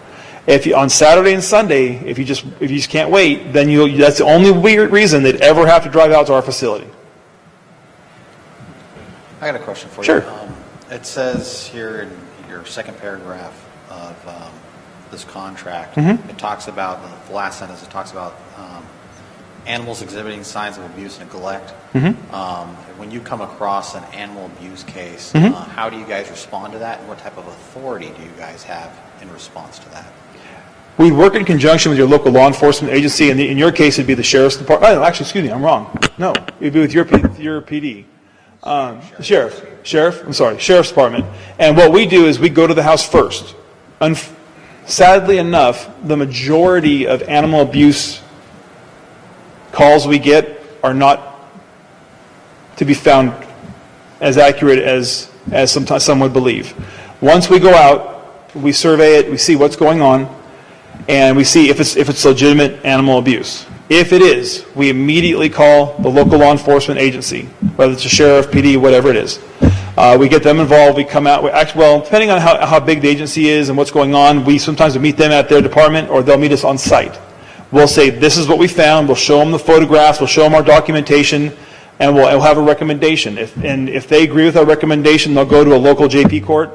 On Saturday and Sunday, if you just can't wait, then that's the only weird reason they'd ever have to drive out to our facility. I got a question for you. Sure. It says here in your second paragraph of this contract, it talks about, the last sentence, it talks about animals exhibiting signs of abuse and neglect. When you come across an animal abuse case, how do you guys respond to that, and what type of authority do you guys have in response to that? We work in conjunction with your local law enforcement agency, and in your case, it'd be the sheriff's department. Oh, actually, excuse me, I'm wrong. No, it'd be with your PD. Sheriff's department. And what we do is we go to the house first. Sadly enough, the majority of animal abuse calls we get are not to be found as accurate as sometimes some would believe. Once we go out, we survey it, we see what's going on, and we see if it's legitimate animal abuse. If it is, we immediately call the local law enforcement agency, whether it's a sheriff, PD, whatever it is. We get them involved. We come out. Depending on how big the agency is and what's going on, we sometimes meet them at their department, or they'll meet us on site. We'll say, this is what we found. We'll show them the photographs. We'll show them our documentation, and we'll have a recommendation. If they agree with our recommendation, they'll go to a local JP court,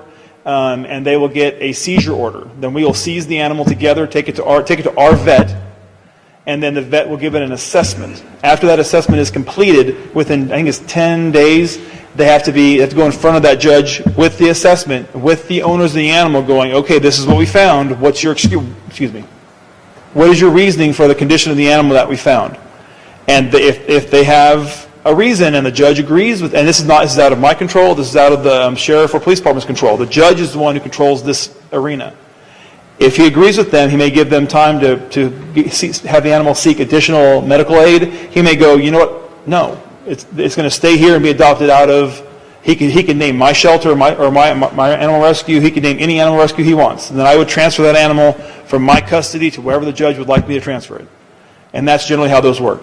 and they will get a seizure order. Then we will seize the animal together, take it to our vet, and then the vet will give it an assessment. After that assessment is completed, within, I think it's 10 days, they have to go in front of that judge with the assessment, with the owners of the animal going, okay, this is what we found. What's your what is your reasoning for the condition of the animal that we found? And if they have a reason and the judge agrees with, and this is out of my control, this is out of the sheriff or police department's control. The judge is the one who controls this arena. If he agrees with them, he may give them time to have the animal seek additional medical aid. He may go, you know what? No, it's going to stay here and be adopted out of. He can name my shelter or my animal rescue. He can name any animal rescue he wants, and then I would transfer that animal from my custody to wherever the judge would like me to transfer it. And that's generally how those work.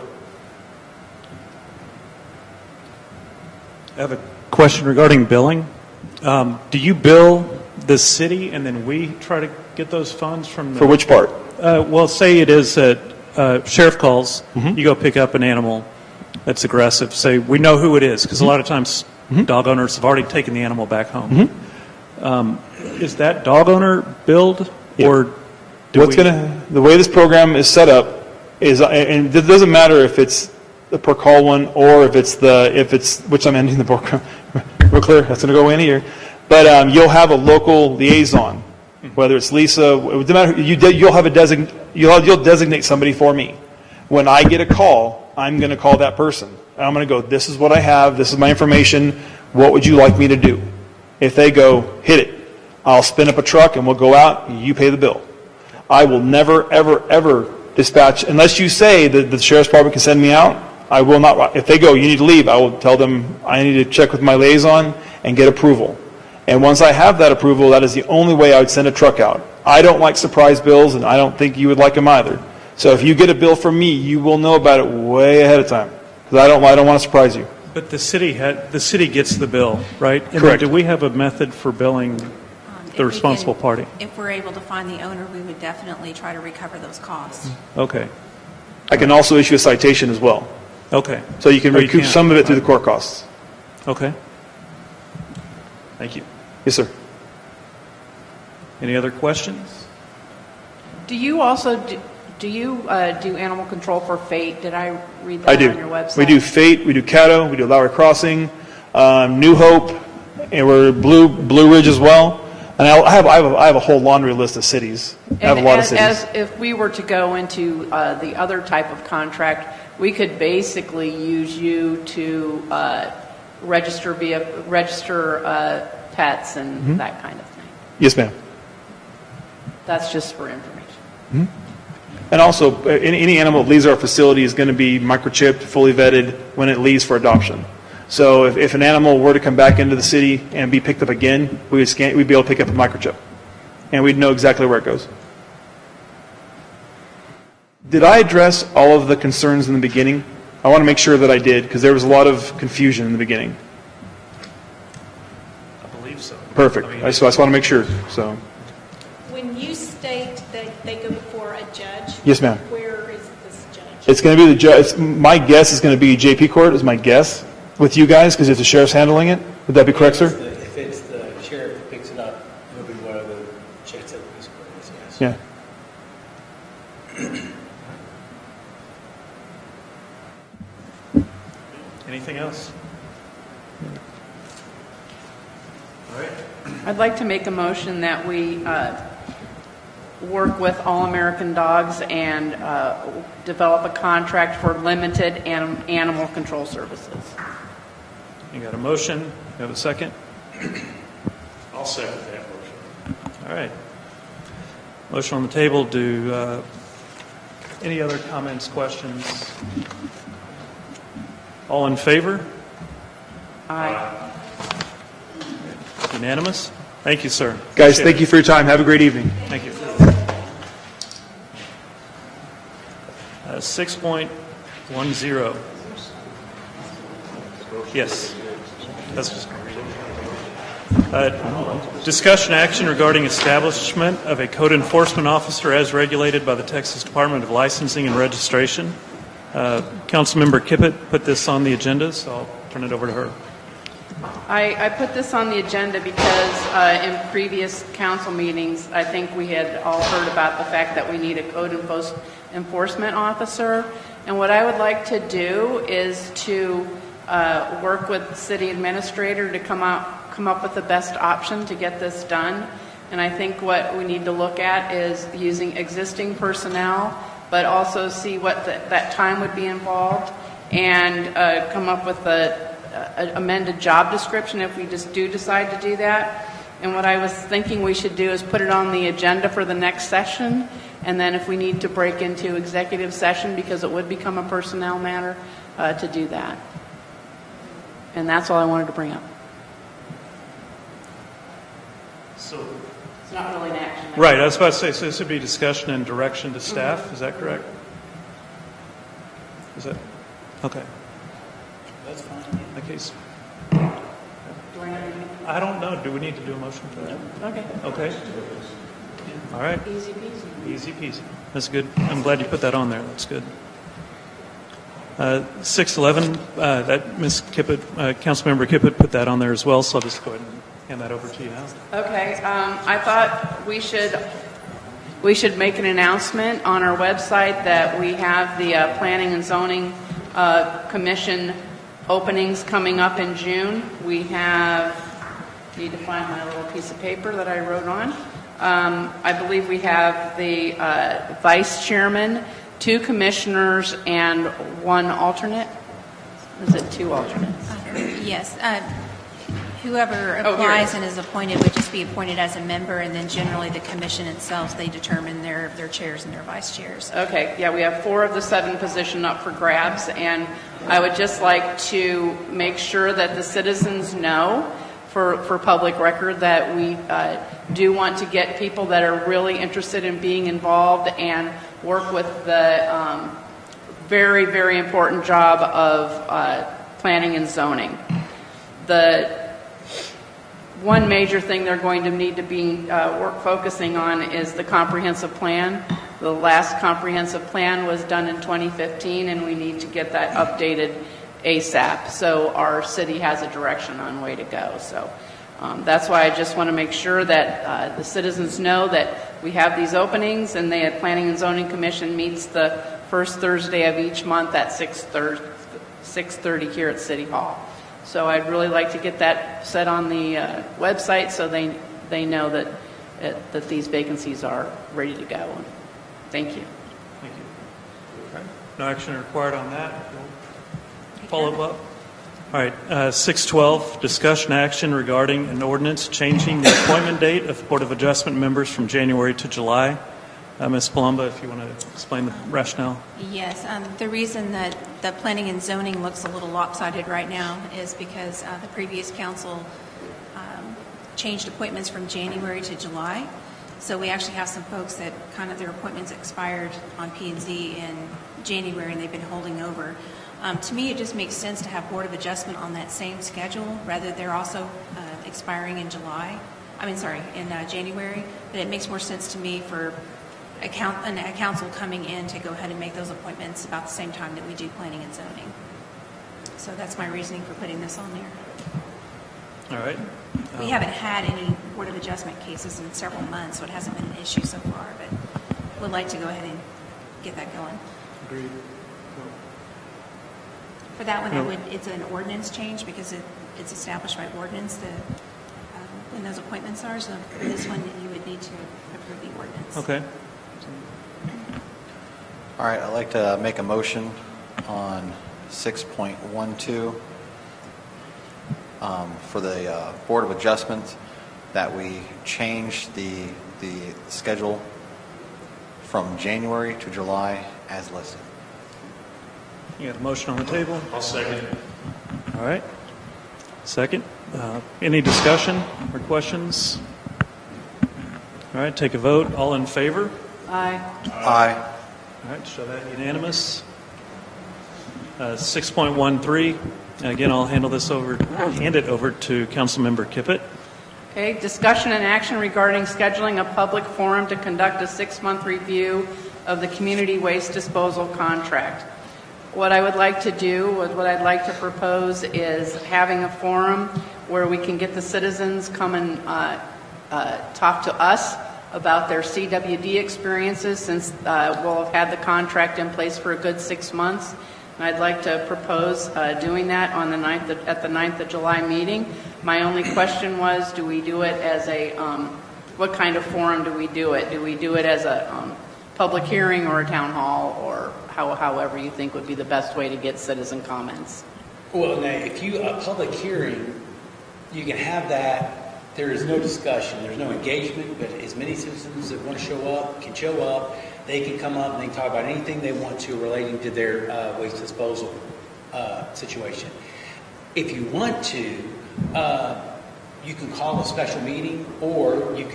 I have a question regarding billing. Do you bill the city, and then we try to get those funds from? For which part? Well, say it is that sheriff calls. You go pick up an animal that's aggressive. Say we know who it is, because a lot of times dog owners have already taken the animal back home. Is that dog owner billed, or the way this program is set up is, and it doesn't matter if it's the per call one or if it's which I'm ending the program. Real clear. That's going to go in here. But you'll have a local liaison, whether it's Lisa. It doesn't matter. You'll have you'll designate somebody for me. When I get a call, I'm going to call that person. I'm going to go, this is what I have. This is my information. What would you like me to do? If they go, hit it, I'll spin up a truck and we'll go out. You pay the bill. I will never, ever, ever dispatch, unless you say that the sheriff's department can send me out, I will not, if they go, you need to leave, I will tell them, I need to check with my liaison and get approval. And once I have that approval, that is the only way I would send a truck out. I don't like surprise bills, and I don't think you would like them either. So if you get a bill from me, you will know about it way ahead of time, because I don't want to surprise you. But the city gets the bill, right? And Correct. do we have a method for billing If the we responsible can- party? If we're able to find the owner, we would definitely try to recover those costs. Okay, I can also issue a citation as well. okay, So you can Or you recoup can't. some of it through the court costs. okay. Thank you. Yes, sir. Any other questions? Do you also, do you do animal control for Fate? Did I read that I do. on your website? We do Fate, we do Caddo, we do Lowry Crossing, New Hope, and we're Blue Ridge as well. And I have a whole laundry list of cities. I have a lot of cities. As if we were to go into the other type of contract, we could basically use you to register pets and Mm-hmm. that kind of thing. Yes, ma'am. That's just for information. And also, any animal that leaves our facility is going to be microchipped, fully vetted when it leaves for adoption. So if an animal were to come back into the city and be picked up again, we'd be able to pick up a microchip. And we'd know exactly where it goes. Did I address all of the concerns in the beginning? I want to make sure that I did, because there was a lot of confusion in the beginning. I believe so. Perfect. I just want to make sure. So, When you state that they go before a judge, yes, ma'am. where is this judge? It's going to be the judge. My guess is going to be JP Court, is my guess, with you guys, because if the sheriff's handling it. Would that be correct, sir? If it's the sheriff who picks it up, it'll be whatever the checks that police court is, yes. Yeah. Anything else? All right. I'd like to make a motion that we work with All American Dogs and develop a contract for limited animal control services. You got a motion? You have a second? I'll second that motion. All right. Motion on the table. Do any other comments, questions? All in favor? Aye. Unanimous? Thank you, sir. Guys, Appreciate thank it. you for your time. Have a great evening. Thank you. 6.10. Yes. That's just discussion action regarding establishment of a code enforcement officer as regulated by the Texas Department of Licensing and Registration. Council Member Kipphut put this on the agenda, so I'll turn it over to her. I put this on the agenda because in previous council meetings, I think we had all heard about the fact that we need a code enforcement officer. And what I would like to do is to work with the city administrator to come up with the best option to get this done. And I think what we need to look at is using existing personnel, but also see what that time would be involved, and come up with an amended job description if we just do decide to do that. And what I was thinking we should do is put it on the agenda for the next session, and then if we need to break into executive session, because it would become a personnel matter, to do that. And that's all I wanted to bring up. So, It's not really an action. right, I was about to say, so this would be discussion and direction to staff, is that correct? Is that, okay. That's fine. In that case, Do I have anything? I don't know, do we need to do a motion for that? Okay. Okay. All right, Easy peasy. easy peasy. That's good. I'm glad you put that on there, that's good. 611, that Ms. Kipphut, Councilmember Kipphut put that on there as well, so I'll just go ahead and hand that over to you now. Okay, I thought we should make an announcement on our website that we have the Planning and Zoning Commission openings coming up in June. We need to find my little piece of paper that I wrote on. I believe we have the vice chairman, 2 commissioners, and 1 alternate. Or is it 2 alternates? Yes. Whoever Oh, here it applies is. and is appointed would just be appointed as a member, and then generally the commission itself, they determine their chairs and their vice chairs. Okay, yeah, we have 4 of the 7 positions up for grabs, and I would just like to make sure that the citizens know, for public record, that we do want to get people that are really interested in being involved and work with the very, very important job of planning and zoning. The one major thing they're going to need to be focusing on is the comprehensive plan. The last comprehensive plan was done in 2015, and we need to get that updated ASAP, so our city has a direction on way to go. So that's why I just want to make sure that the citizens know that we have these openings, and the Planning and Zoning Commission meets the first Thursday of each month at 6:30 here at City Hall. So I'd really like to get that set on the website so they know that these vacancies are ready to go. Thank you. Thank you. Okay. No action required on that. Follow up. All right. 6:12, discussion action regarding an ordinance changing the appointment date of Board of Adjustment members from January to July. Ms. Palomba, if you want to explain the rationale. Yes, the reason that the planning and zoning looks a little lopsided right now is because the previous council changed appointments from January to July. So we actually have some folks that kind of their appointments expired on P&Z in January, and they've been holding over. To me, it just makes sense to have Board of Adjustment on that same schedule, rather they're also expiring in January. But it makes more sense to me for a council coming in to go ahead and make those appointments about the same time that we do planning and zoning. So that's my reasoning for putting this on there. All right. We haven't had any Board of Adjustment cases in several months, so it hasn't been an issue so far, but would like to go ahead and get that going. Agreed. For that one, it's an ordinance change because it's established by ordinance when those appointments are. So for this one, you would need to approve the ordinance. Okay. All right, I'd like to make a motion on 6.12 for the Board of Adjustment that we change the schedule from January to July as listed. You got a motion on the table? I'll second it. All right. Second. Any discussion or questions? All right, take a vote. All in favor? Aye. Aye. All right, show that unanimous. 6.13. Again, I'll hand it over to Council Member Kipphut. Okay, discussion and action regarding scheduling a public forum to conduct a 6-month review of the community waste disposal contract. What I would like to do, what I'd like to propose is having a forum where we can get the citizens come and talk to us about their CWD experiences since we'll have had the contract in place for a good 6 months. And I'd like to propose doing that on the 9th at the 9th of July meeting. My only question was, do we do it as a, what kind of forum do we do it? Do we do it as a public hearing or a town hall, or however you think would be the best way to get citizen comments? Well, now, if a public hearing, you can have that. There is no discussion. There's no engagement, but as many citizens that want to show up can show up. They can come up and they can talk about anything they want to relating to their waste disposal situation. If you want to, you can call a special meeting, or you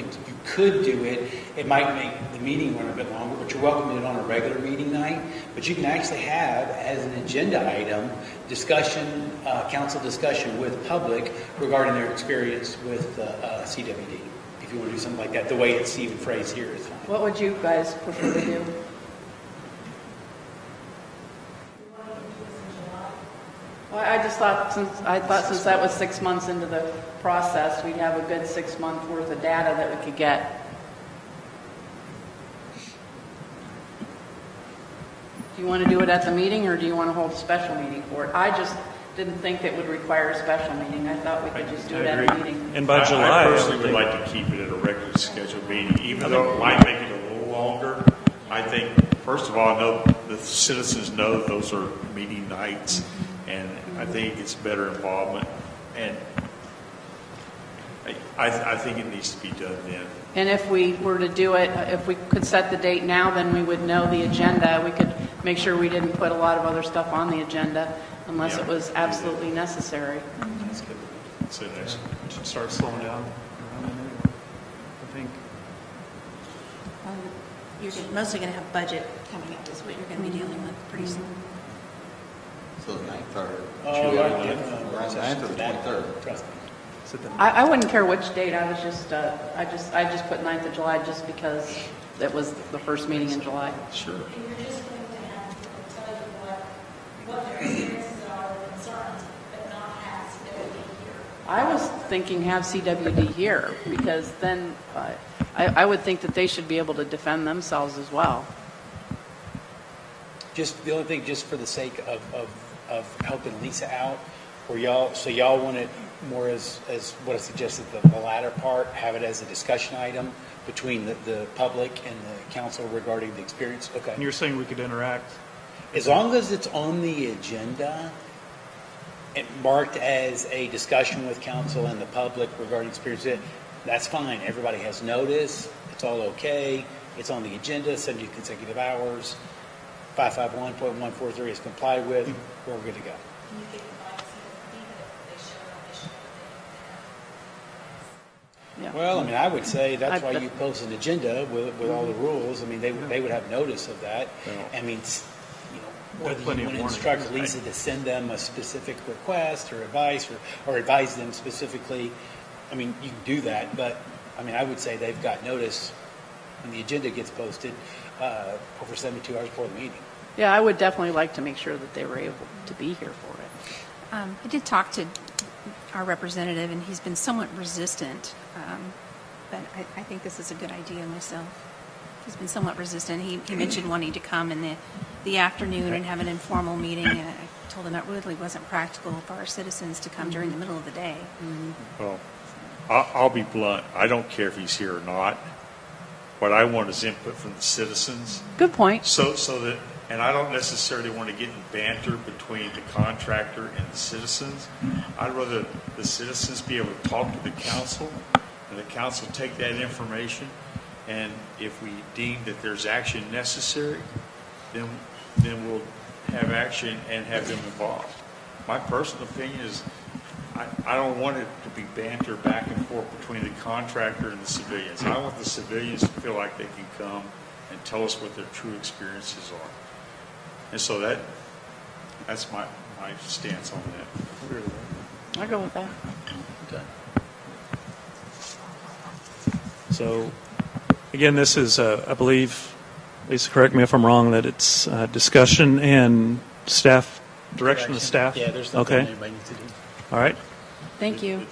could do it. It might make the meeting run a bit longer, but you're welcome to do it on a regular meeting night. But you can actually have, as an agenda item, discussion, council discussion with public regarding their experience with CWD. If you want to do something like that, the way it's even phrased here is fine. What would you guys prefer to do? Well, I thought since that was 6 months into the process, we'd have a good 6 month worth of data that we could get. Do you want to do it at the meeting, or do you want to hold a special meeting for it? I just didn't think it would require a special meeting. I thought we could just do it at a meeting. And by July, I personally would like to keep it at a regular scheduled meeting, even though it might make it a little longer. I think, first of all, I know the citizens know those are meeting nights, and I think it's better involvement. And I think it needs to be done then. And if we were to do it, if we could set the date now, then we would know the agenda. We could make sure we didn't put a lot of other stuff on the agenda unless it was absolutely necessary. That's good. So next, Should start slowing down. I think. You're mostly going to have budget coming up is what you're going to be dealing with pretty soon. So the 9th or July July 9th or the 23rd? Trust me. I wouldn't care which date. I was just, I just put 9th of July just because it was the first meeting in July. sure. You're just going to have to tell you what their experiences are, the concerns, but not have CWD here. I was thinking have CWD here because then I would think that they should be able to defend themselves as well. Just the only thing, just for the sake of helping Lisa out, or y'all want it more as what I suggested, the latter part, have it as a discussion item between the public and the council regarding the experience. Okay. And you're saying we could interact? As long as it's on the agenda, and marked as a discussion with council and the public regarding experience, that's fine. Everybody has notice. It's all okay. It's on the agenda, 70 consecutive hours. 551.143 is complied with. We're good to go. You think it might be that they show up, they show up, Yeah. Well, I mean, I would say that's why you post an agenda with all the rules. I mean, they would have notice of that. I mean, whether you want to instruct Lisa to send them a specific request or advice or advise them specifically, I mean, you can do that. But, I mean, I would say they've got notice when the agenda gets posted over 72 hours before the meeting. Yeah, I would definitely like to make sure that they were able to be here for it. I did talk to our representative, and he's been somewhat resistant, but I think this is a good idea myself. He's been somewhat resistant. He mentioned wanting to come in the afternoon and have an informal meeting, and I told him that really wasn't practical for our citizens to come during the middle of the day. Well, I'll be blunt. I don't care if he's here or not. What I want is input from the citizens. Good point. So that, and I don't necessarily want to get in banter between the contractor and the citizens. I'd rather the citizens be able to talk to the council, and the council take that information, and if we deem that there's action necessary, then we'll have action and have them involved. My personal opinion is I don't want it to be banter back and forth between the contractor and the civilians. I want the civilians to feel like they can come and tell us what their true experiences are. And so that's my stance on that. I go with that. Okay. So, again, this is, I believe, Lisa, correct me if I'm wrong, that it's discussion and staff, direction of staff? Yeah, there's nothing Okay. anybody needs to do. All right. Thank you.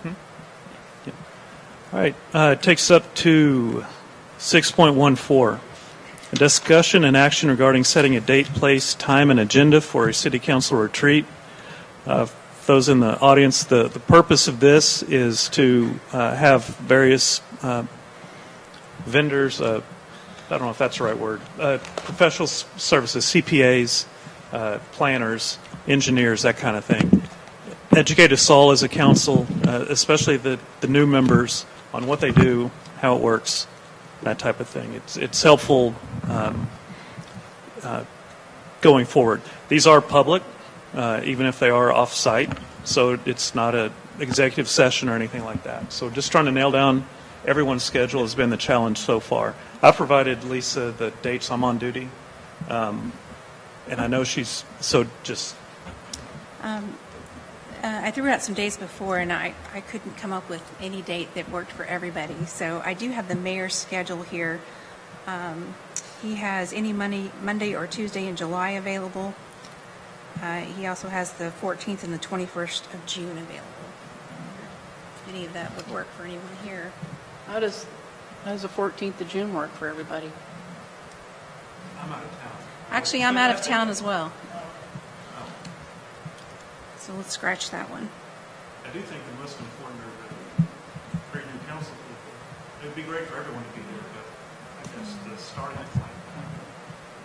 All right. It takes us up to 6.14. A discussion and action regarding setting a date, place, time, and agenda for a city council retreat. Those in the audience, the purpose of this is to have various vendors, I don't know if that's the right word, professional services, CPAs, planners, engineers, that kind of thing. Educate us all as a council, especially the new members, on what they do, how it works, that type of thing. It's helpful going forward. These are public, even if they are off-site, so it's not an executive session or anything like that. So just trying to nail down everyone's schedule has been the challenge so far. I've provided Lisa the dates I'm on duty, and I know she's, so just... I threw out some days before, and I couldn't come up with any date that worked for everybody. So I do have the mayor's schedule here. He has any Monday or Tuesday in July available. He also has the 14th and the 21st of June available. If any of that would work for anyone here. How does the 14th of June work for everybody? I'm out of town. Actually, I'm out of town as well. So let's scratch that one. I do think the most important are the great new council people. It would be great for everyone to be here, but I guess the starting point.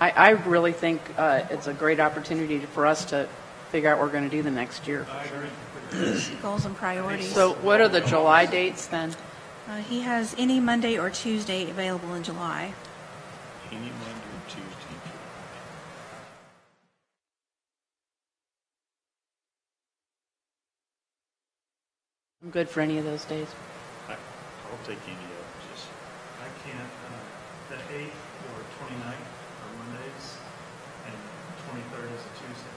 I really think it's a great opportunity for us to figure out what we're going to do the next year. I agree. his goals and priorities. So what are the July dates then? He has any Monday or Tuesday available in July. Any Monday or Tuesday. I'm good for any of those days. I'll take any of them. Just I can't, the 8th or 29th are Mondays, and 23rd is a Tuesday.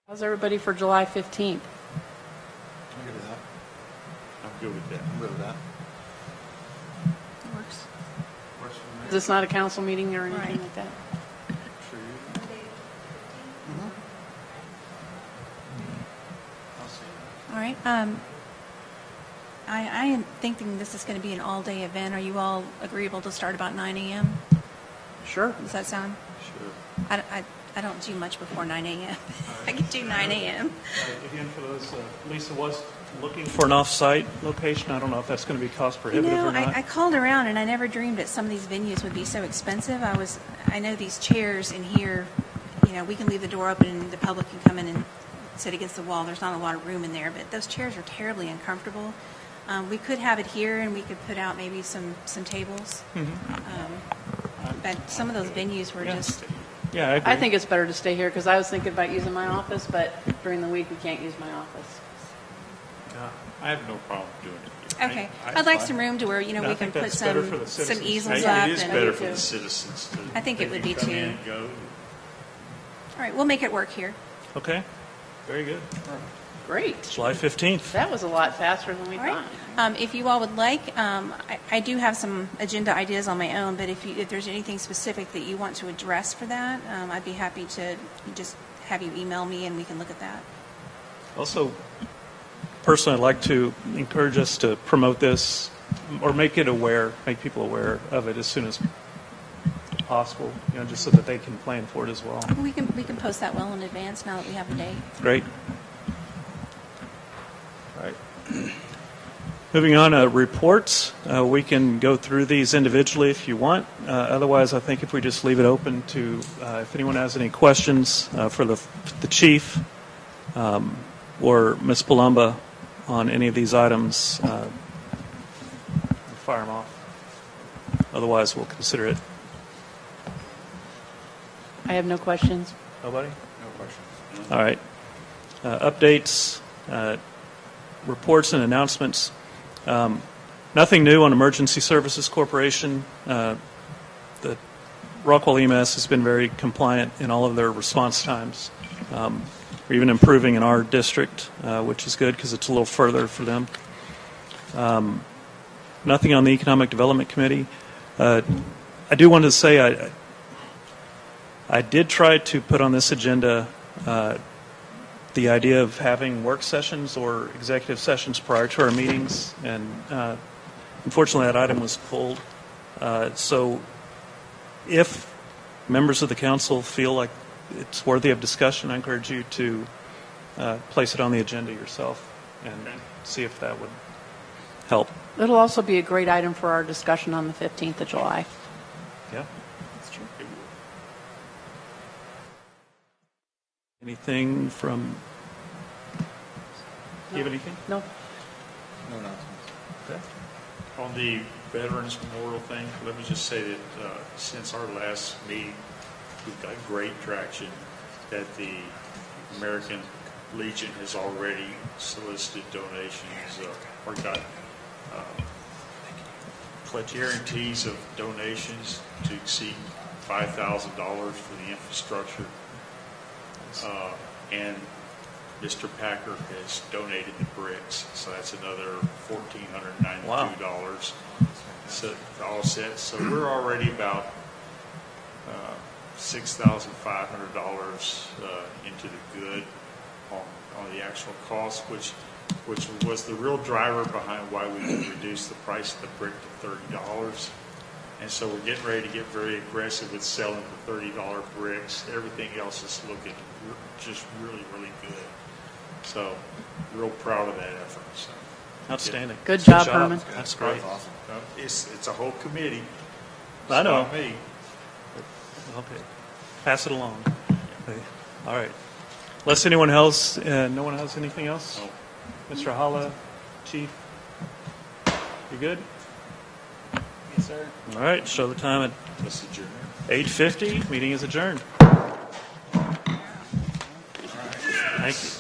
How's everybody for July 15th? I'm good with that. I'm good with that. I'm good with that. Works. Works for me. Is this not a council meeting or anything Right. like that? Sure you? I'll see you. All right. I am thinking this is going to be an all-day event. Are you all agreeable to start about 9 a.m.? Sure. Does that sound? Sure. I don't do much before 9 a.m. I can do 9 a.m. Again, for those, Lisa was looking for an off-site location. I don't know if that's going to be cost prohibitive or not. I called around and I never dreamed that some of these venues would be so expensive. I know these chairs in here, we can leave the door open and the public can come in and sit against the wall. There's not a lot of room in there, but those chairs are terribly uncomfortable. We could have it here and we could put out maybe some tables. But some of those venues were just... Yeah, I agree. I think it's better to stay here because I was thinking about using my office, but during the week we can't use my office. I have no problem doing it here. Okay. I'd like some room to where, we I can think put that's better for the some citizens. easels up. It is and- better for the citizens to. I think it would be come in too. and go. All right, we'll make it work here. Okay, very good. Great. July 15th. That was a lot faster than we All right. thought. If you all would like, I do have some agenda ideas on my own, but if there's anything specific that you want to address for that, I'd be happy to just have you email me and we can look at that. Also, personally, I'd like to encourage us to promote this or make people aware of it as soon as possible, just so that they can plan for it as well. We can post that well in advance now that we have a date. Great. All right. Moving on to reports. We can go through these individually if you want. Otherwise, I think if we just leave it open to if anyone has any questions for the chief or Ms. Palomba on any of these items, fire them off. Otherwise, we'll consider it. I have no questions. Nobody? No questions. All right. Updates, reports, and announcements. Nothing new on Emergency Services Corporation. The Rockwell EMS has been very compliant in all of their response times. We're even improving in our district, which is good because it's a little further for them. Nothing on the Economic Development Committee. I do want to say I did try to put on this agenda the idea of having work sessions or executive sessions prior to our meetings, and unfortunately that item was pulled. So if members of the council feel like it's worthy of discussion, I encourage you to place it on the agenda yourself and see if that would help. It'll also be a great item for our discussion on the 15th of July. Yeah, that's true. Anything from... Do you have anything? No. No announcements. Okay. On the Veterans Memorial thing, let me just say that since our last meeting, we've got great traction that the American Legion has already solicited donations or got guarantees of donations to exceed $5,000 for the infrastructure. And Mr. Packer has donated the bricks, so that's another $1,492. Wow. So all set. So we're already about $6,500 into the good on the actual cost, which was the real driver behind why we reduced the price of the brick to $30. And so we're getting ready to get very aggressive with selling the $30 bricks. Everything else is looking just really, really good. So real proud of that effort. So, Outstanding. Good job, Herman. That's great. Awesome. it's a whole committee. I know. It's not me. Okay. Pass it along. Okay. All right. Unless anyone else, no one has anything else? Mr. Hala, Chief? You good? Yes, sir. All right, show the time at 8:50. Meeting is adjourned. Thank you.